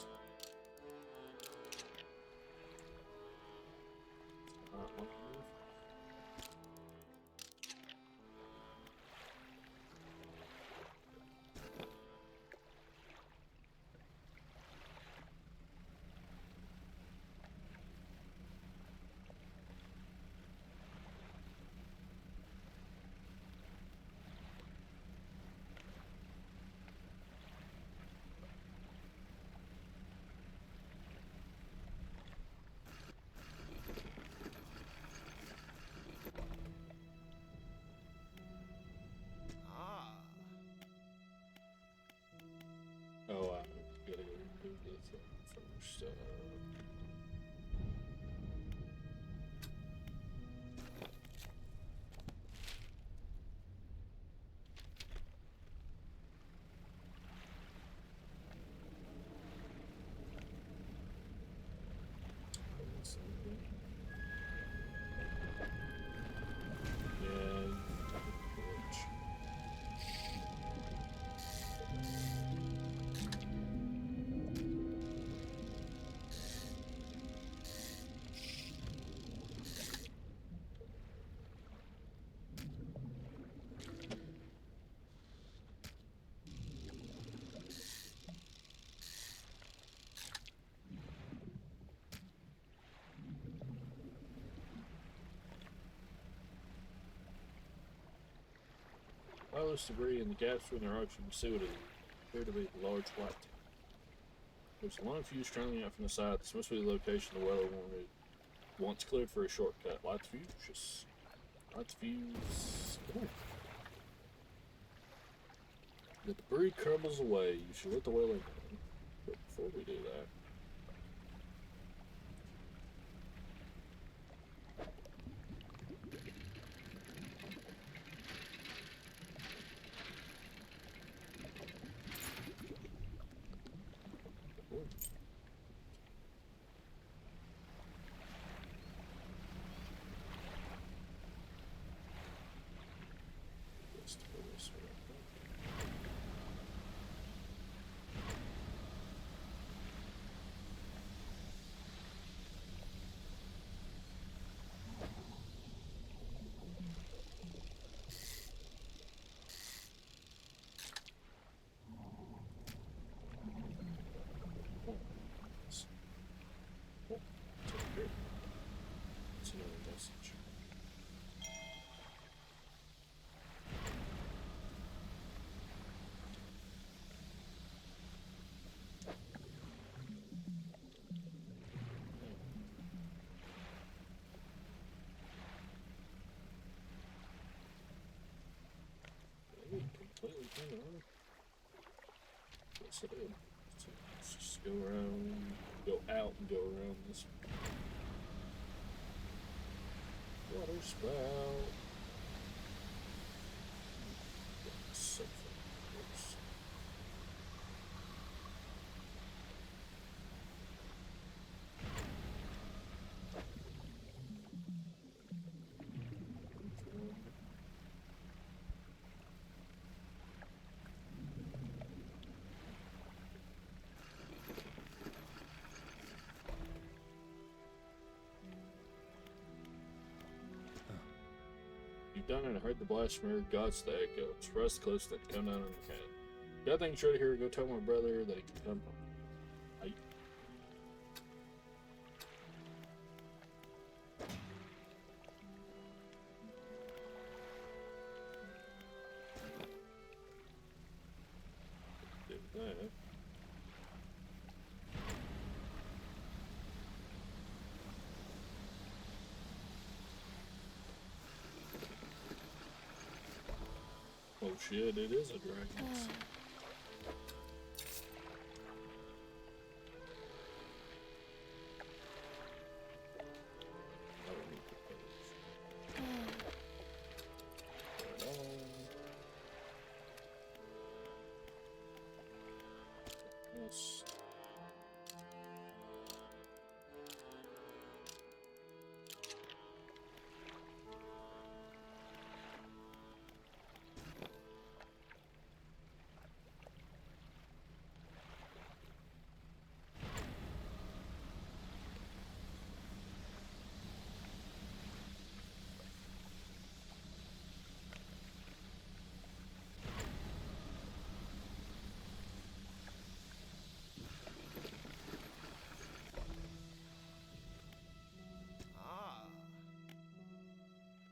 Oh, I gotta go do this first. Yeah, torch. All this debris and the gaps between the rocks you can see what appear to be a large white tank. There's a line of fuse trailing out from the side. This must be the location the weather wanted. Once cleared for a shortcut. Light the fuse. Just light the fuse. Ooh. The debris crumbles away. You should let the whaling in. But before we do that, let's do this real quick. Yes, it is. So let's just go around, go out and go around this water spout. Something. Oops. You've done it. I heard the blasphemer. God's the echo. It's rust close that come down on your head. Got things ready here. Go tell my brother that he can come home. I... Do that. Oh shit, it is a dragon. Yes.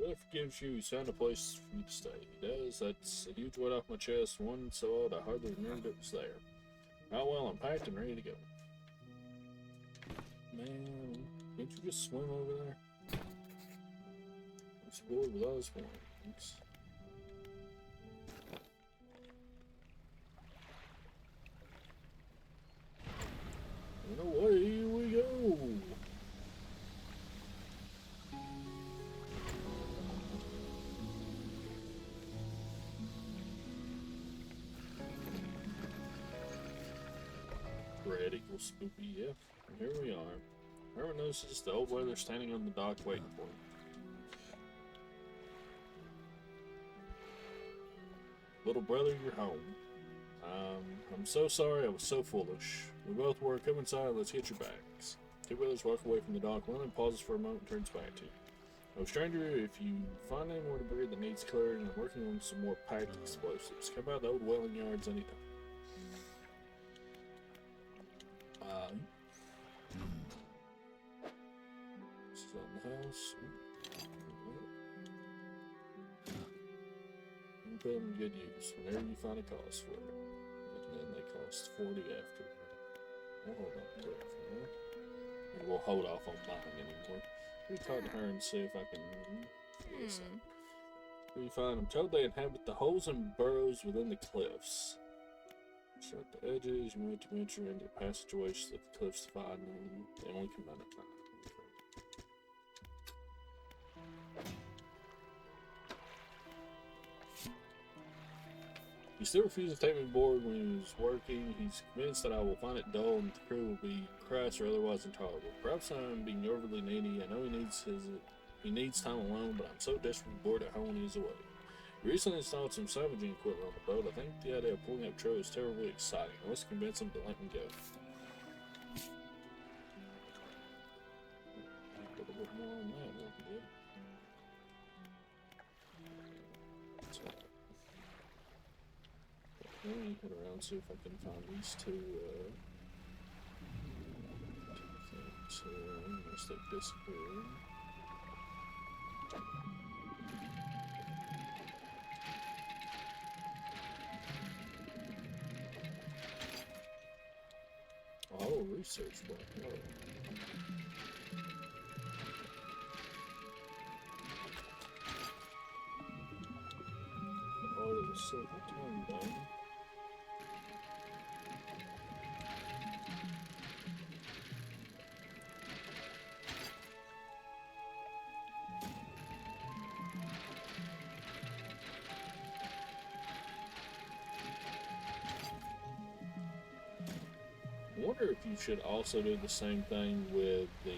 If gives you, he's found a place for you to stay. He does. That's a huge weight off my chest. One so old I hardly remembered it was there. Oh well, I'm packed and ready to go. Man, can't you just swim over there? Explore with those points. And away we go! Red equals spoopy, yeah. And here we are. Everyone notices the old weather standing on the dock waiting for him. Little brother, you're home. I'm so sorry I was so foolish. We both were. Come inside, let's get your bags. Two brothers walk away from the dock. One of them pauses for a moment and turns back to you. Oh, stranger, if you find any more debris that needs clearing, I'm working on some more packed explosives. Come out the old whaling yards anytime. This is on the house. You put them in good use whenever you find a cause for it. And then they cost 40 after. We'll hold on to it for now. And we'll hold off on buying anymore. We talk to her and see if I can. We find them told they inhabit the holes and burrows within the cliffs. So at the edges, you need to venture into passageways that the cliffs divide, and they only come out at night. He still refuses to take me aboard when he's working. He's convinced that I will find it dull and the crew will be crass or otherwise intolerable. Perhaps I'm being overly needy. I know he needs time alone, but I'm so desperately bored at home when he's away. He recently installed some salvaging equipment on the boat. I think the idea of pulling up Troy is terribly exciting. I must convince him to let me go. A little bit more on that would be good. Let me head around and see if I can find these two things. Unless they disappear. Oh, research block. Oh. Oh, there's a silver tongue down. wonder if you should also do the same thing with the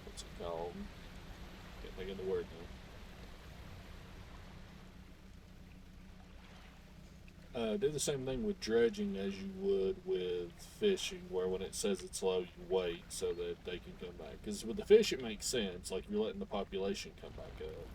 what's it called? Can't think of the word now. Do the same thing with dredging as you would with fishing, where when it says it's low, you wait so that they can come back. Because with the fish, it makes sense. Like you're letting the population come back up.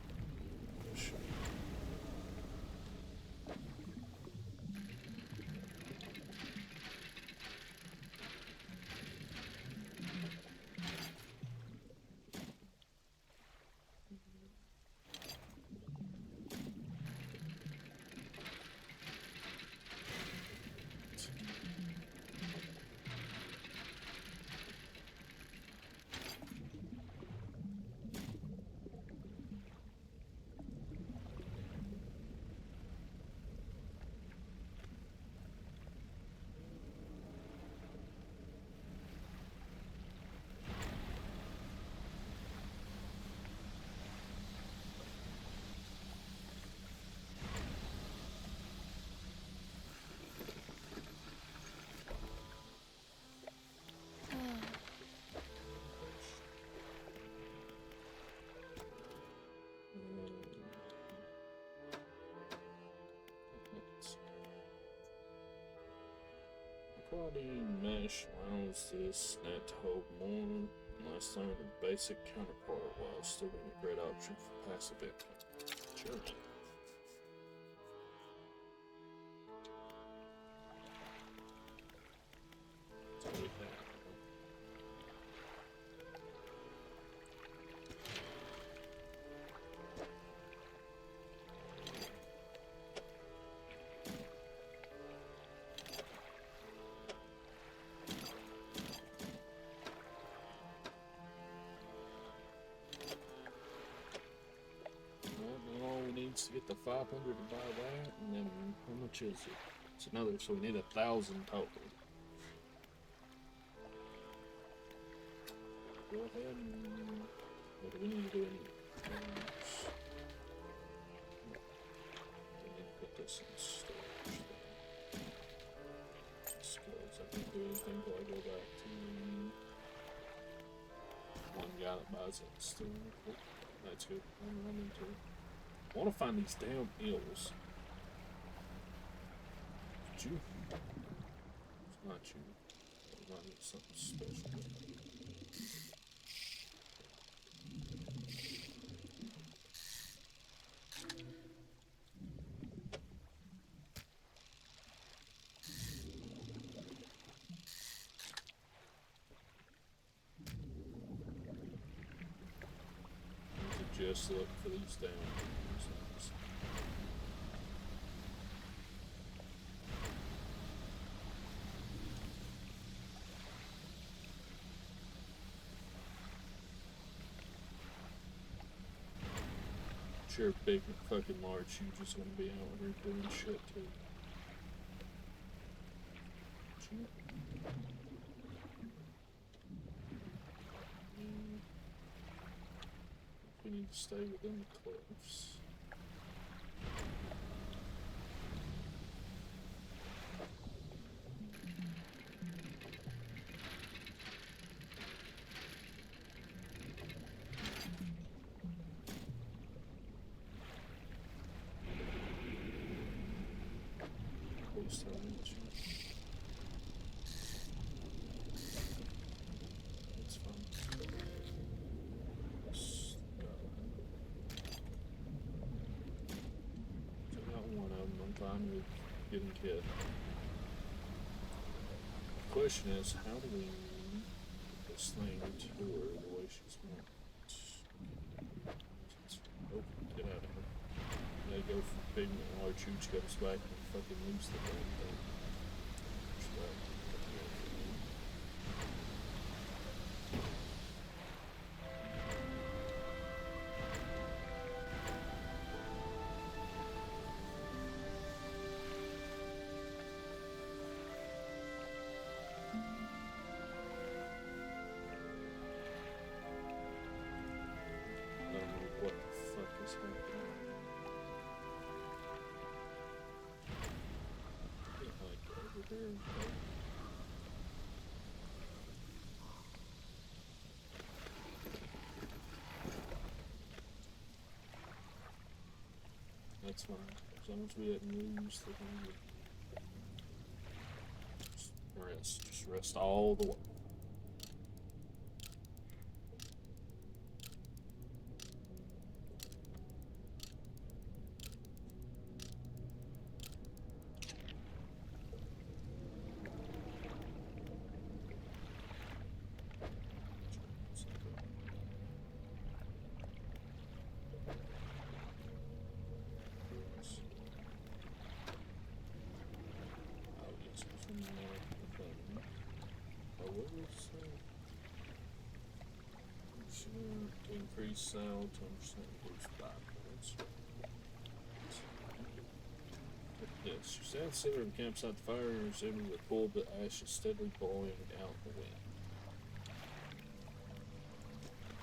Quality mesh allows this net to hold more. Last time the basic counterpart while still being a great option for passive income. Sure. To get the 500 to buy that, and then how much is it? It's another, so we need 1,000 total. Go ahead and what do we need to do? We need to put this in storage. Skills, I can't do anything until I go back to one guy that buys it still. That's good. I'm running to. I want to find these damn eels. It's you? It's not you. It might be something special. Just look for these damn eels. Sure, big fucking large, you just gonna be out here doing shit too. We need to stay within the cliffs. Please tell me that you. That's fine. Fine with getting killed. The question is, how do we get this thing to her the way she's meant? Oh, get out of here. They go for pigment large huge goes back and fucking lose the damn thing. What the fuck is happening? That's fine. As long as we didn't lose the game. Rest. Just rest all the way. Increase sound, 10% boost back points. Yes, you stand center of the campsite, the fire is able to pull the ashes steadily blowing out the wind.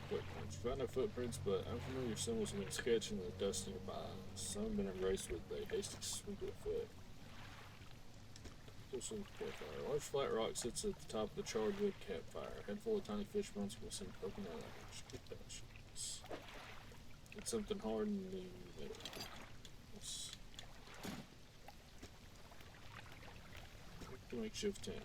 Footprints. You find no footprints, but unfamiliar symbols have been sketched in the dust nearby. Some have been erased with a hasty sweep of the foot. A large flat rock sits at the top of the charred wood campfire. A handful of tiny fish bones can be seen poking out of it. Get that shit. It's something hard in the middle. Let's makeshift tent.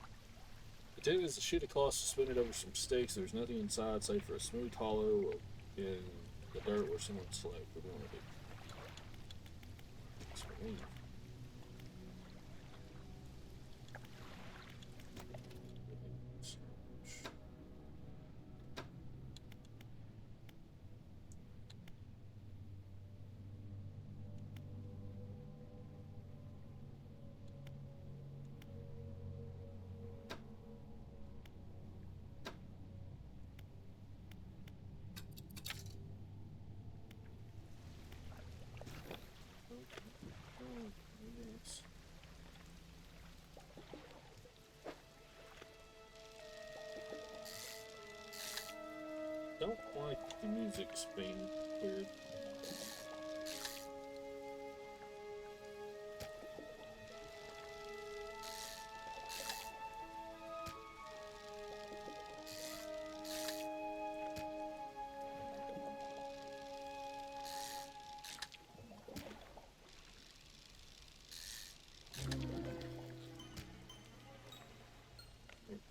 The tent is a sheet of cloth suspended over some sticks. There's nothing inside save for a smooth hollow in the dirt where someone slept. What do we want to do? Let's leave. Don't like the music's being weird.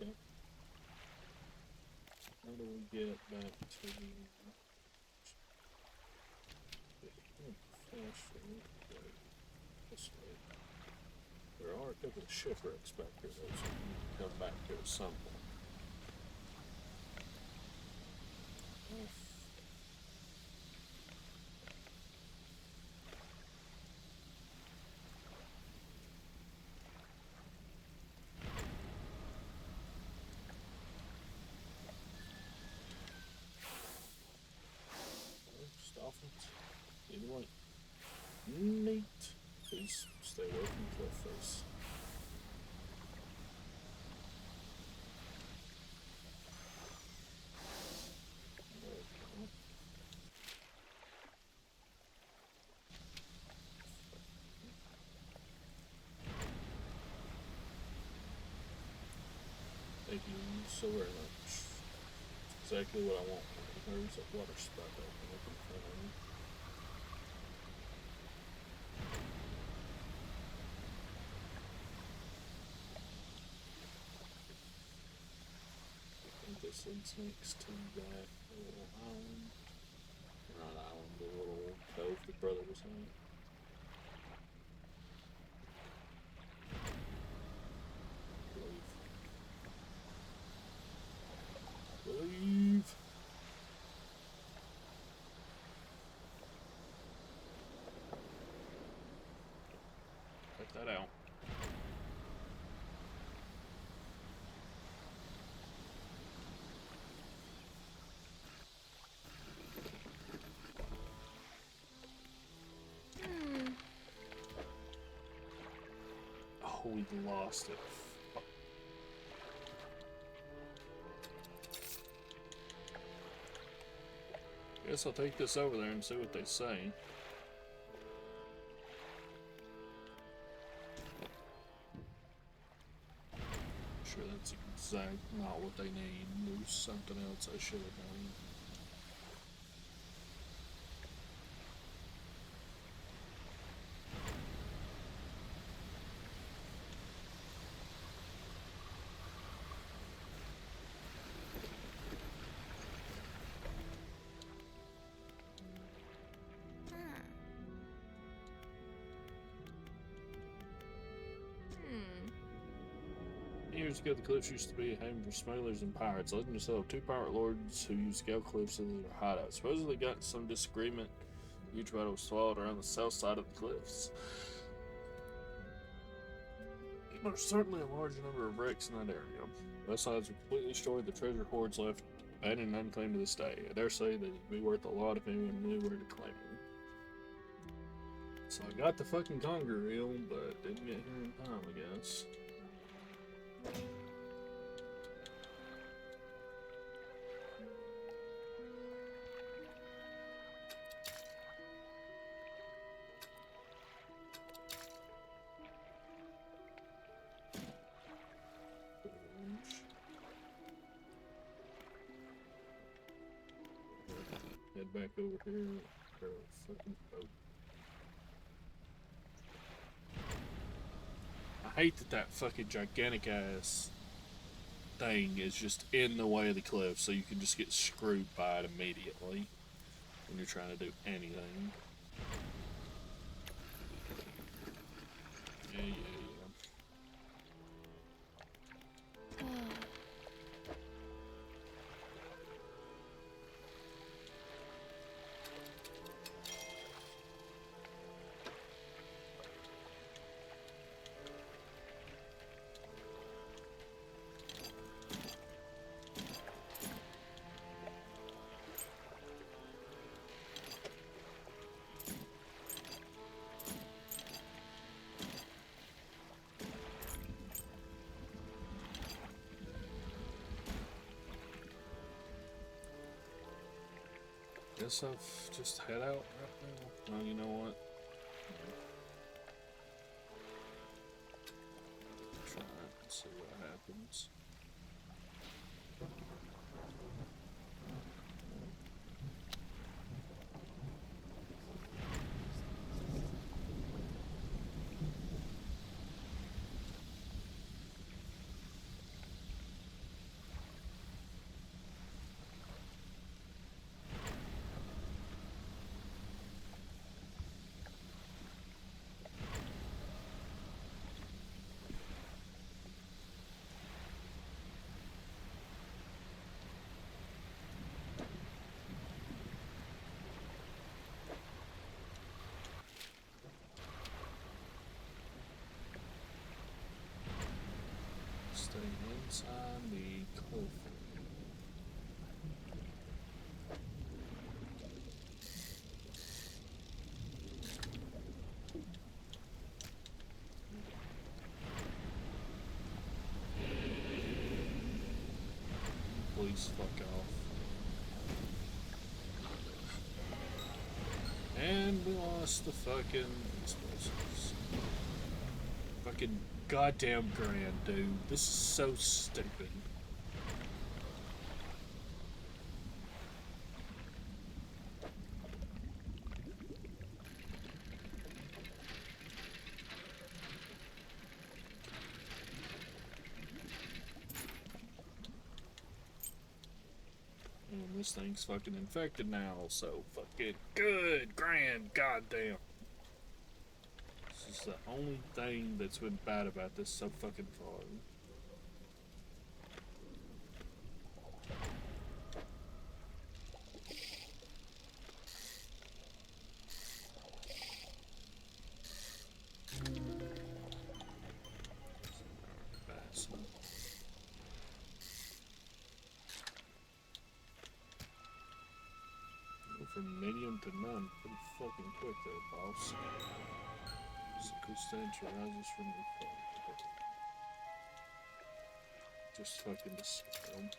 Okay. How do we get back to this way? There are a couple of shipwrecks back here, though, so we need to come back to it some point. Anyway, neat. Please stay away from the cliff face. Thank you so very much. Exactly what I want. There's a water spout open in front of me. This one's next to that little island. Not island, the little cove the brother was on. Believe. Check that out. Oh, we lost it. Guess I'll take this over there and see what they say. Sure, that's exact not what they need. There's something else I should have done. Years ago, the cliffs used to be a haven for smugglers and pirates. Legend tell of two pirate lords who used Scale Cliffs as their hideout. Supposedly got in some disagreement. A huge battle was swallowed around the south side of the cliffs. There's certainly a large number of wrecks in that area. Both sides were completely destroyed. The treasure hoards left abandoned and unclaimed to this day. I dare say that it'd be worth a lot if anyone knew where to claim them. So I got the fucking conger reel, but didn't get here in time, I guess. Head back over here for a fucking boat. I hate that that fucking gigantic ass thing is just in the way of the cliff, so you can just get screwed by it immediately when you're trying to do anything. Yeah. Guess I've just head out right now. Well, you know what? Try it and see what happens. Stay inside the cliff. Please fuck off. And we lost the fucking explosives. Fucking goddamn grand, dude. This is so stupid. And this thing's fucking infected now, so fucking good, grand, goddamn. This is the only thing that's been bad about this so fucking far. From medium to none, pretty fucking quick there, boss. Physical stench arises from the fog. Just fucking dispel.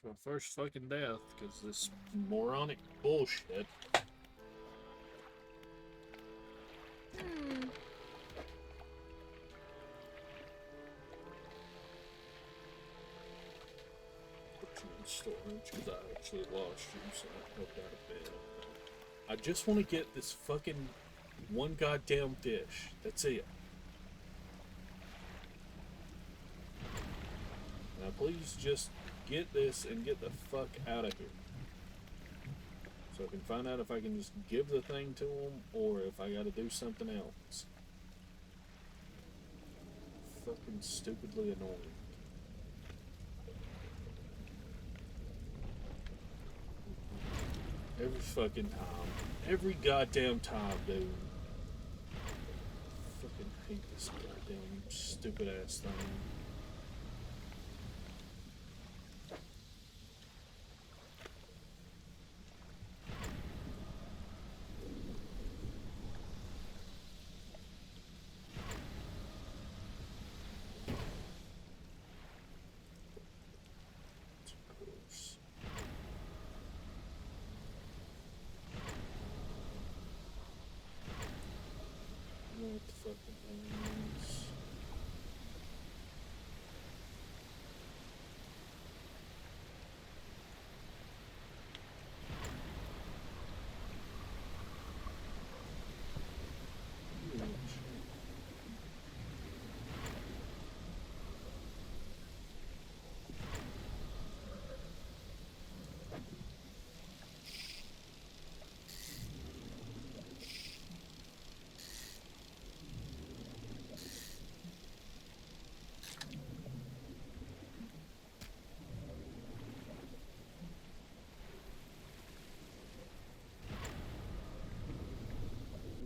was my first fucking death because this moronic bullshit. Put you in storage because I actually lost you, so I helped out a bit. I just want to get this fucking one goddamn dish. That's it. Now please just get this and get the fuck out of here. So I can find out if I can just give the thing to them or if I gotta do something else. Fucking stupidly annoying. Every fucking time. Every goddamn time, dude. Fucking hate this goddamn stupid ass thing. What the fucking things?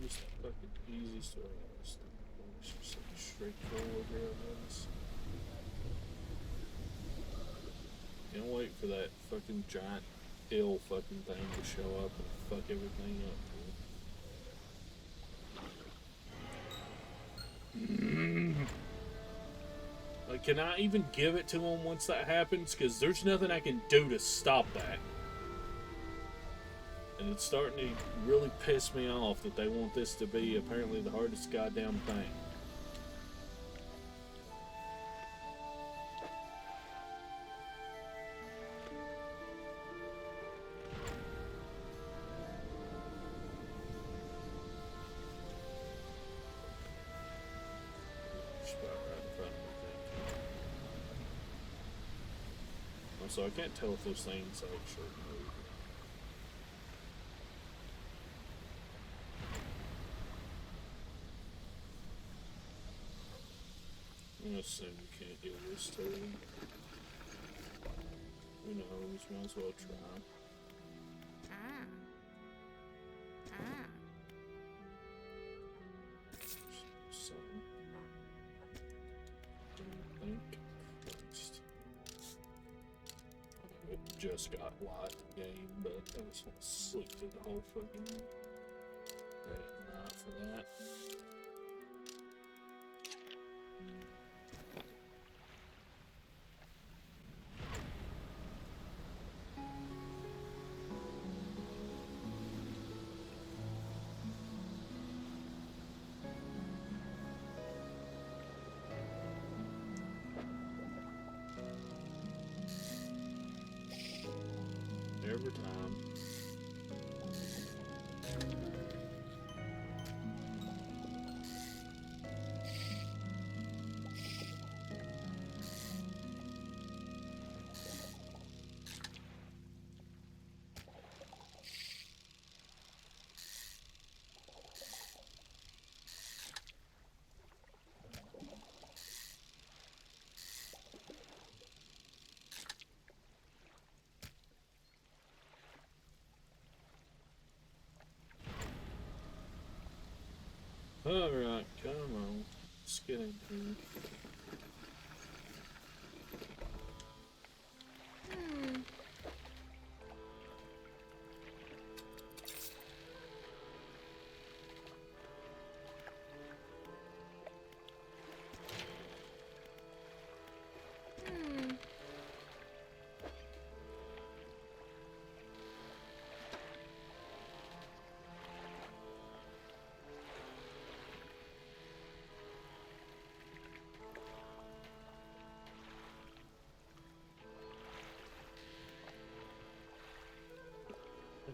Just fucking easy story. It's just so straightforward here on this. Can't wait for that fucking giant hill fucking thing to show up and fuck everything up. Like, can I even give it to him once that happens? Because there's nothing I can do to stop that. And it's starting to really piss me off that they want this to be apparently the hardest goddamn thing. Just about right in front of me, I think. So I can't tell if those things actually move. I'm gonna assume you can't do this too. Who knows? Might as well try. So, I think first. It just got live game, but I just want to sleep through the whole fucking day. Not for that. Every time. Alright, come on. Let's get in here.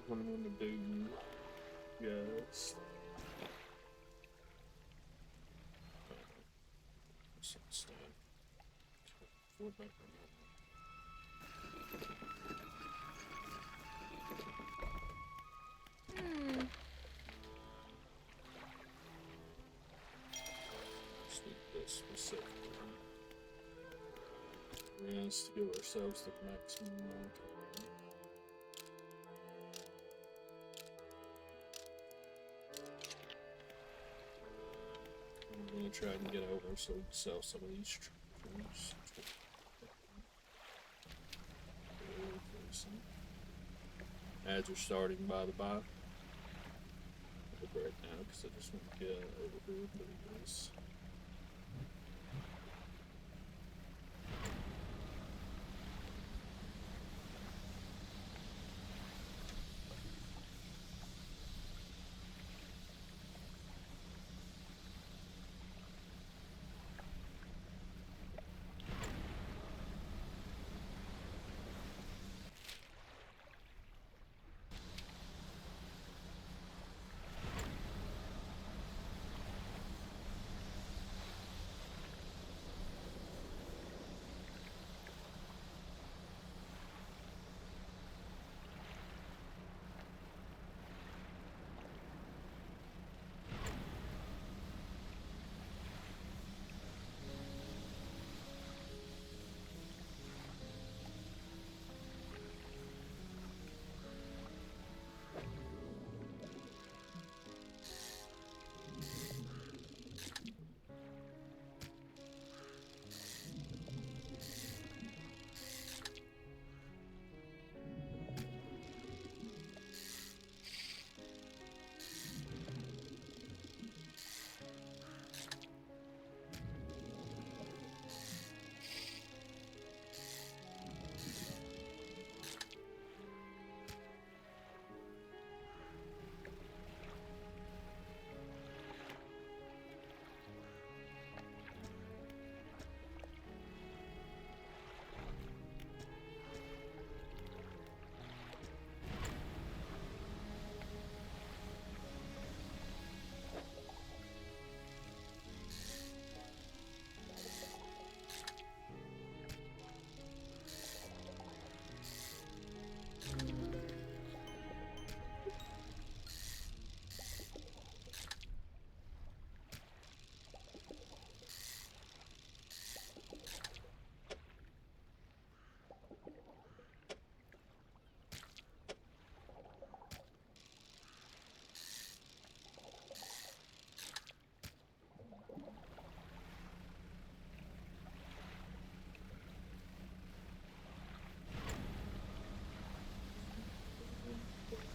what I'm gonna do, guys. Specifically. Let's give ourselves the maximum amount of time. I'm gonna try and get over so we can sell some of these treasures. Ads are starting by the by. Right now, because I just want to get overboard, but it is.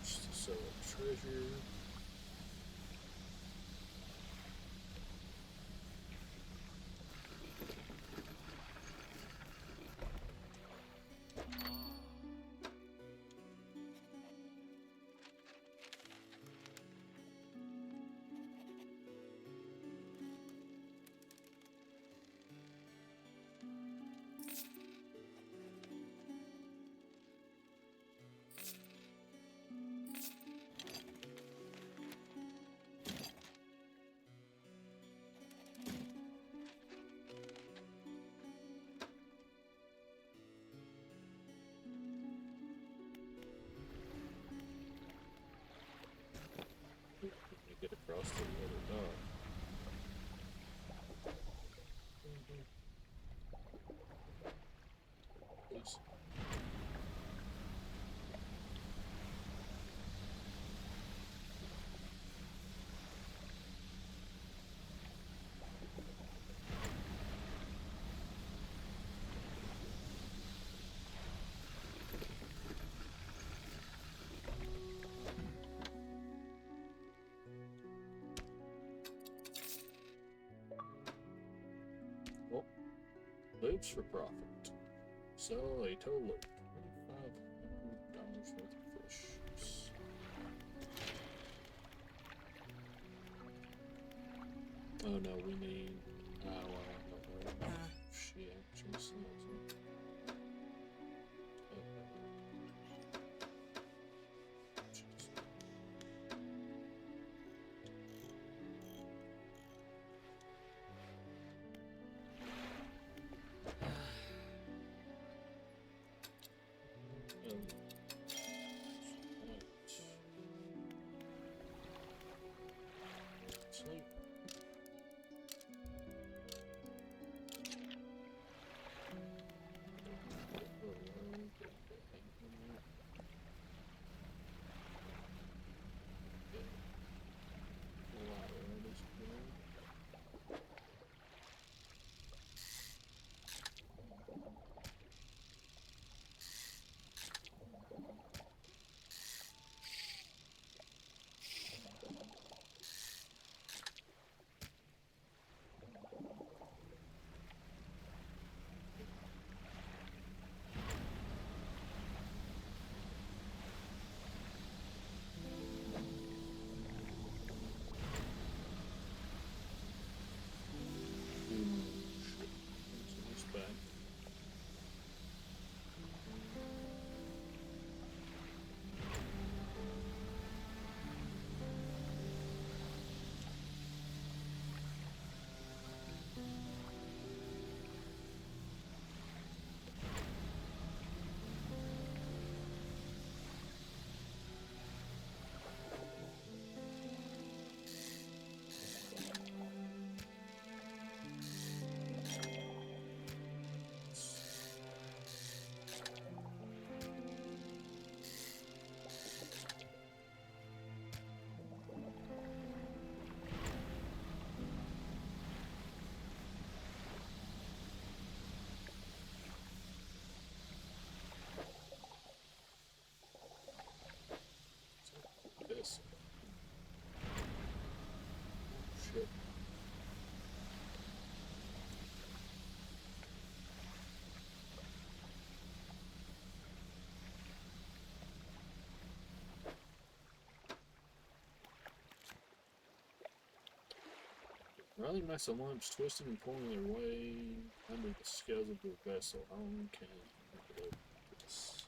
To sell treasure. Get across to the other dock. Please. Well, loops for profit. Sell a total of $2,500 worth of fish. Oh no, we need. She actually sells it. Rally mesa lumps twisting and pulling their way under the scales of the vessel. Okay. This.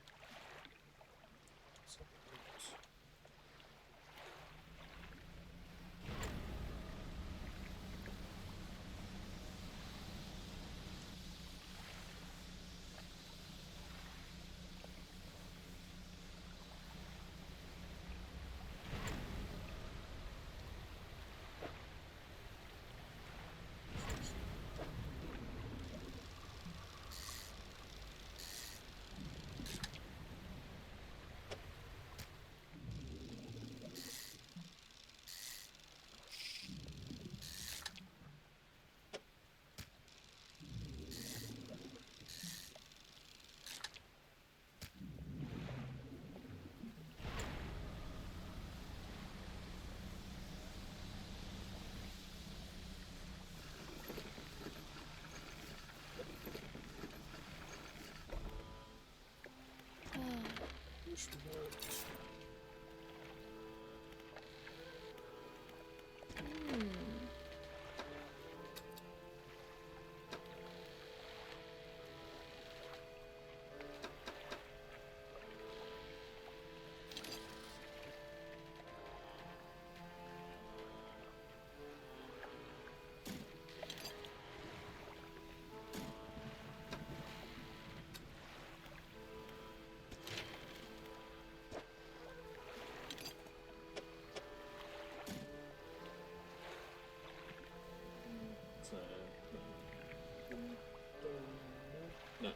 No.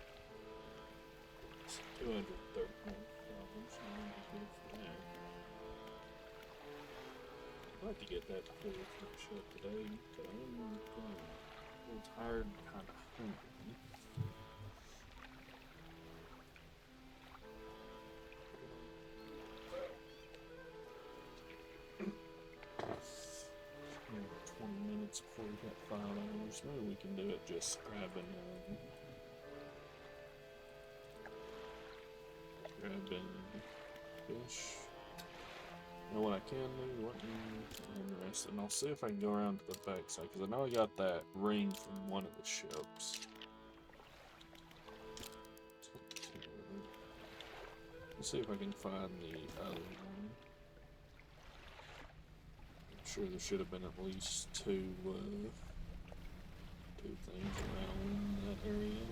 It's 230 problems. I'd like to get that before we finish up today, but I'm a little tired and kind of hungry. Maybe 20 minutes before we got 5 hours. Maybe we can do it just grabbing fish. You know what I can do? What I'm interested, and I'll see if I can go around to the backside because I know I got that ring from one of the ships. Let's see if I can find the other one. I'm sure there should have been at least two things around that area.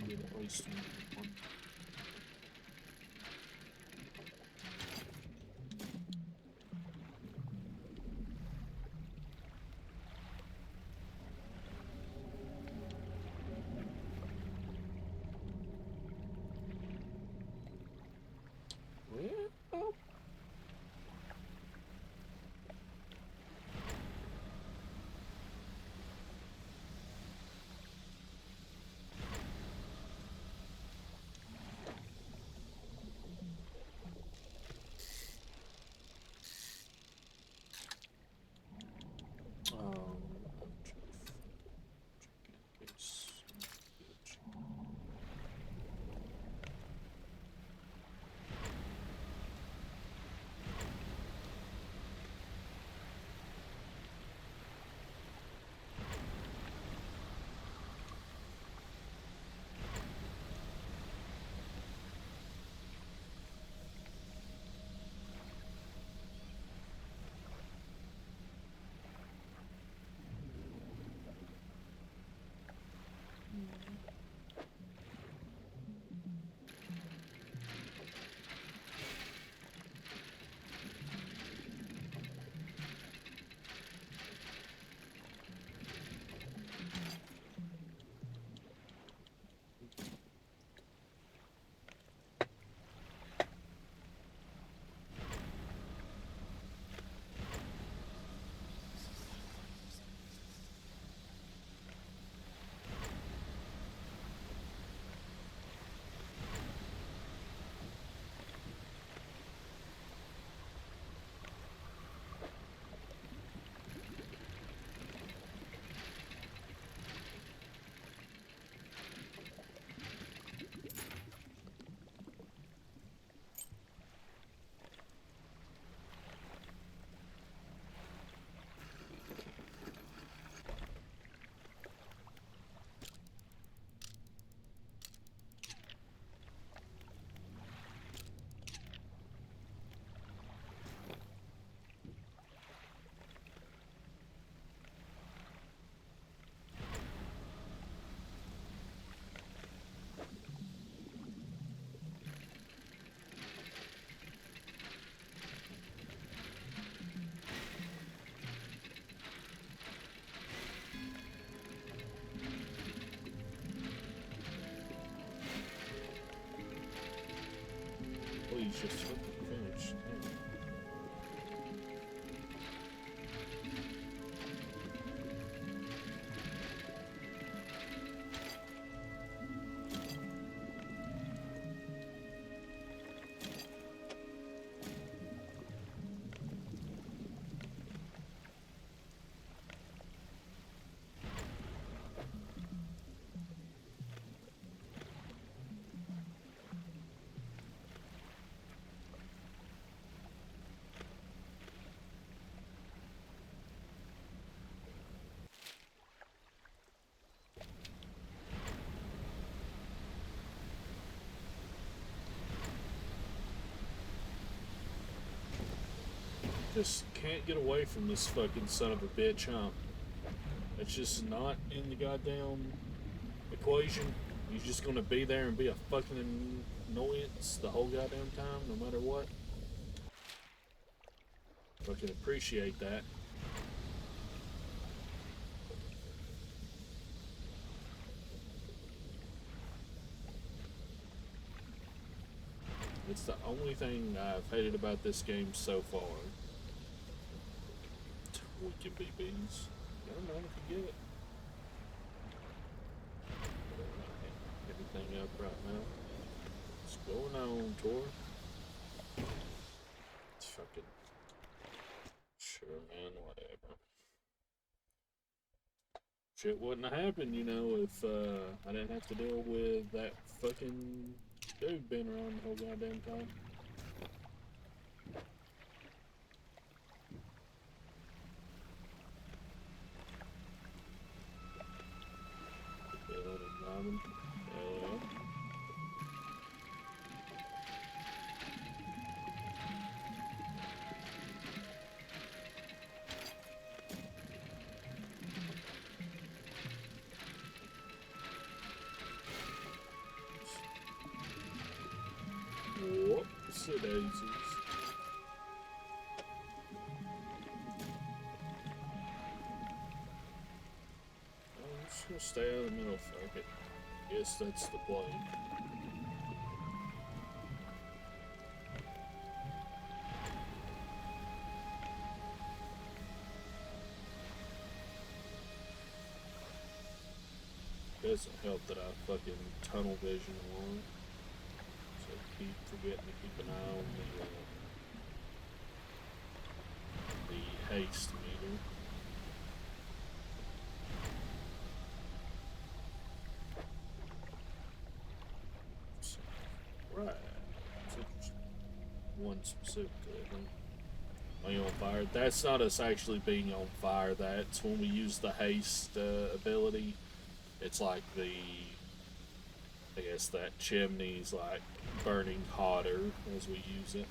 At least one. Well, just fucking finished. Yeah. Just can't get away from this fucking son of a bitch, huh? It's just not in the goddamn equation. He's just gonna be there and be a fucking annoyance the whole goddamn time, no matter what. I can appreciate that. It's the only thing I've hated about this game so far. Wicked BBs. I don't know if you get it. Everything up right now. What's going on, Tor? It's fucking. Sure, man, whatever. Shit wouldn't have happened, you know, if I didn't have to deal with that fucking dude being around the whole goddamn time. Diamond. Hell yeah. Whoops, it daisies. I'm just gonna stay out of the middle, fuck it. Guess that's the play. Doesn't help that I fucking tunnel vision along. So keep forgetting to keep an eye on the haste meter. So, right. It's interesting. One specifically, I think. Are you on fire? That's not us actually being on fire. That's when we use the haste ability. It's like I guess that chimney's like burning hotter as we use it.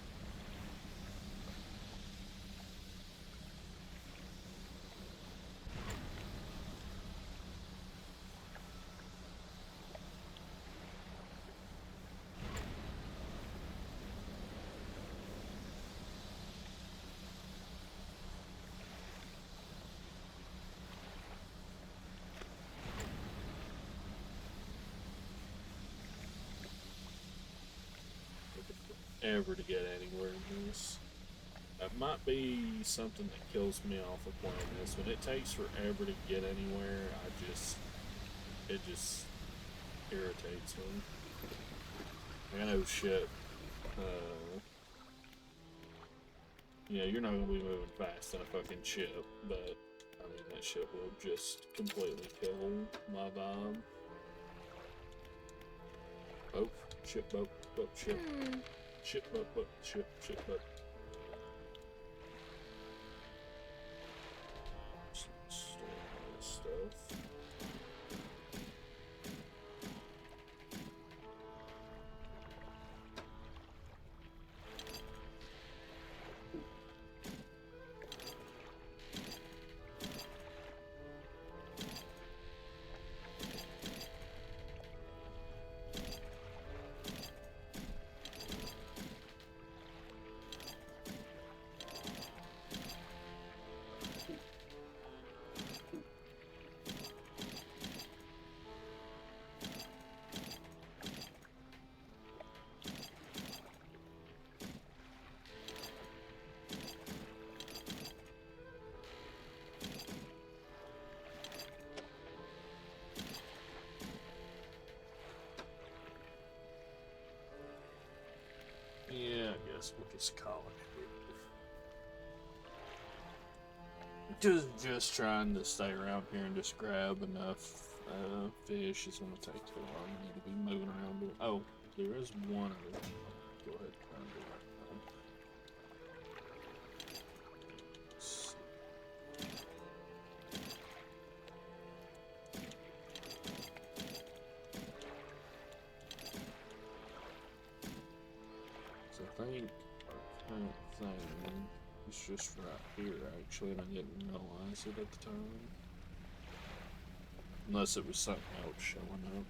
Ever to get anywhere in this. That might be something that kills me off of playing this. When it takes forever to get anywhere, it just irritates me. I know shit. Yeah, you're not gonna be moving fast in a fucking ship, but I mean that shit will just completely kill my vibe. Boat, ship, boat, ship. Ship, boat, ship, boat. Store all this stuff. guess we'll just call it. Just trying to stay around here and just grab enough fish is gonna take too long. I need to be moving around. Oh, there is one of them. Go ahead and find it right now. So I think our current thing is just right here actually, and I didn't realize it at the time. Unless it was something else showing up.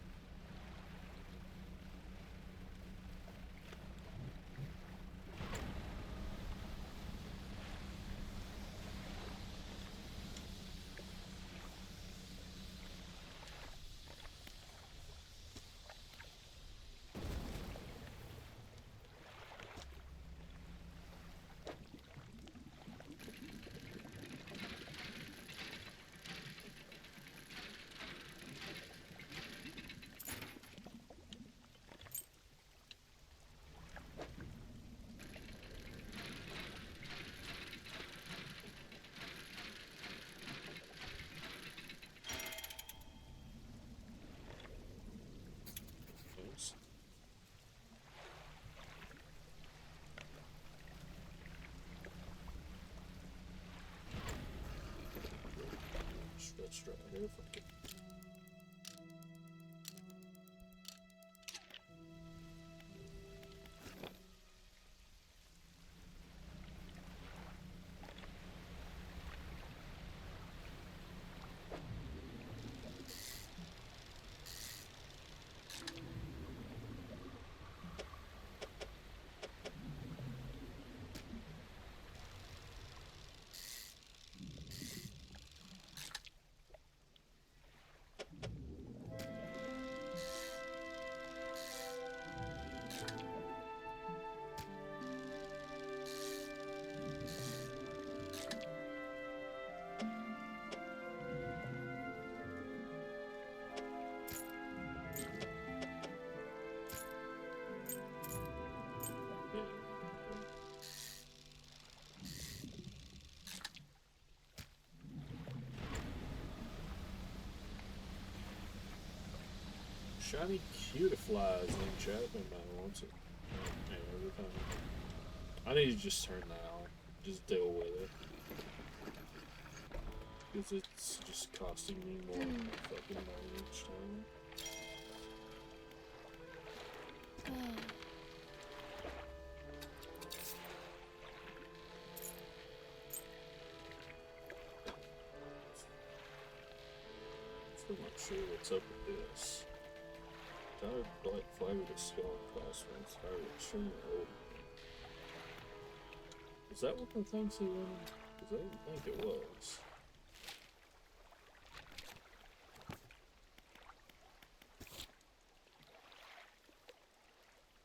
Let's try it here. Fuck it. Shiny Cutieflies in chat if anybody wants it. Yeah, every time. I need to just turn that on. Just deal with it. Because it's just costing me more fucking money each time. Still not sure what's up with this. Dark black flavor to skull crossbones are extremely old. Is that what the thing said? Because I didn't think it was.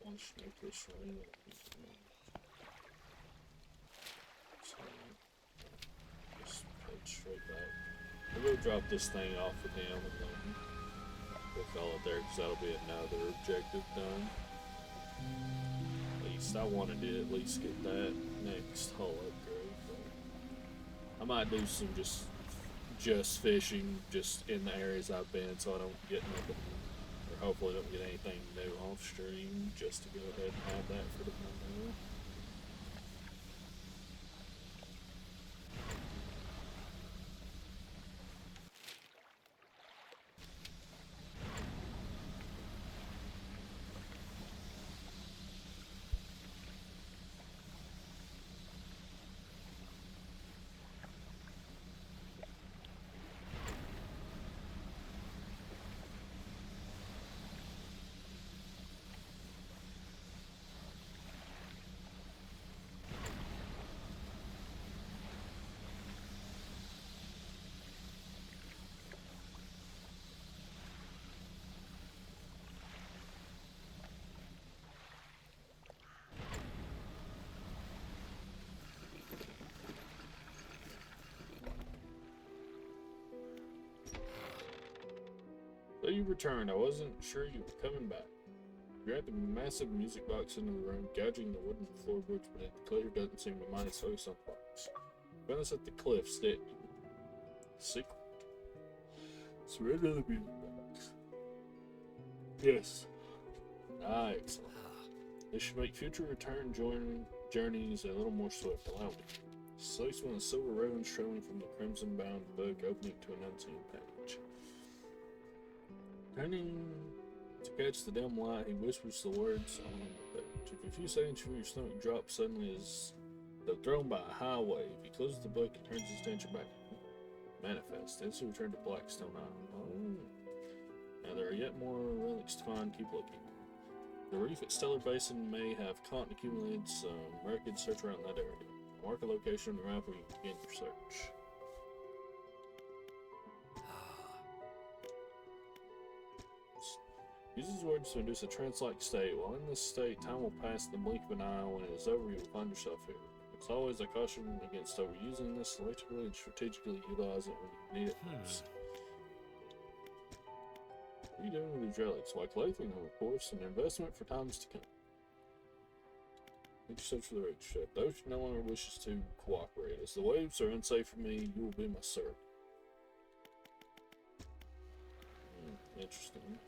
Let's make this rain. So, just head straight back. We'll go drop this thing off with him and then we'll call it there because that'll be another objective done. At least I wanted to at least get that next hull upgrade. But I might do some just fishing just in the areas I've been so I don't get nothing, or hopefully don't get anything new off stream just to go ahead and have that for the moment. So you returned. I wasn't sure you were coming back. Grab the massive music box into the room, gouging the wooden floorboards beneath. The clear doesn't seem to mind its focus on the box. Found us at the cliff, stick. Secret. Surrender the music box. Yes. Ah, excellent. This should make future return journeys a little more swift. Allow me. Slice one of the silver ribbons trailing from the crimson bound book, opening to an unseen page. Turning to catch the dim light, he whispers the words on the page. If a few seconds before your stomach drops suddenly as though thrown by a high wave, he closes the book and turns his attention back. Manifest. Instantly return to Blackstone Island. Oh. Now there are yet more relics to find. Keep looking. The reef at Stellar Basin may have caught and accumulated some wreckage. Search around that area. Mark a location on the map where you can begin your search. Use these words to induce a trance-like state. While in this state, time will pass in the blink of an eye. When it is over, you will find yourself here. As always, I caution against overusing this selectively and strategically utilize it when you need it most. What are you doing with these relics? Why collecting them, of course, an investment for times to come. Need to search for the Dredge ship. Those who no longer wishes to cooperate. As the waves are unsafe for me, you will be my servant. Interesting.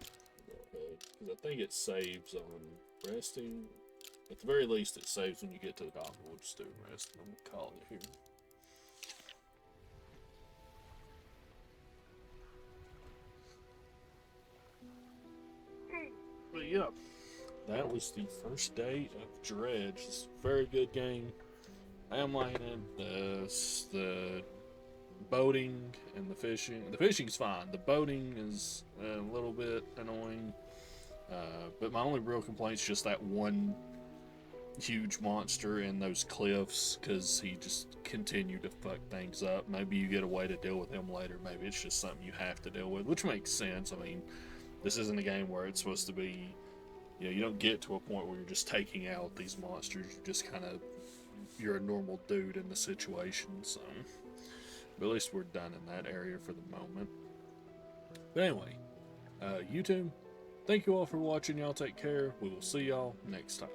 Because I think it saves on resting. At the very least, it saves when you get to the dock. We'll just do a rest and we'll call it here. But yeah, that was the first day of Dredge. It's a very good game. I am liking it. The boating and the fishing. The fishing's fine. The boating is a little bit annoying. But my only real complaint is just that one huge monster in those cliffs, because he just continued to fuck things up. Maybe you get a way to deal with him later. Maybe it's just something you have to deal with, which makes sense. I mean, this isn't a game where it's supposed to be, you don't get to a point where you're just taking out these monsters. You just kind of, you're a normal dude in the situation. So, but at least we're done in that area for the moment. But anyway, YouTube, thank you all for watching. Y'all take care. We will see y'all next time.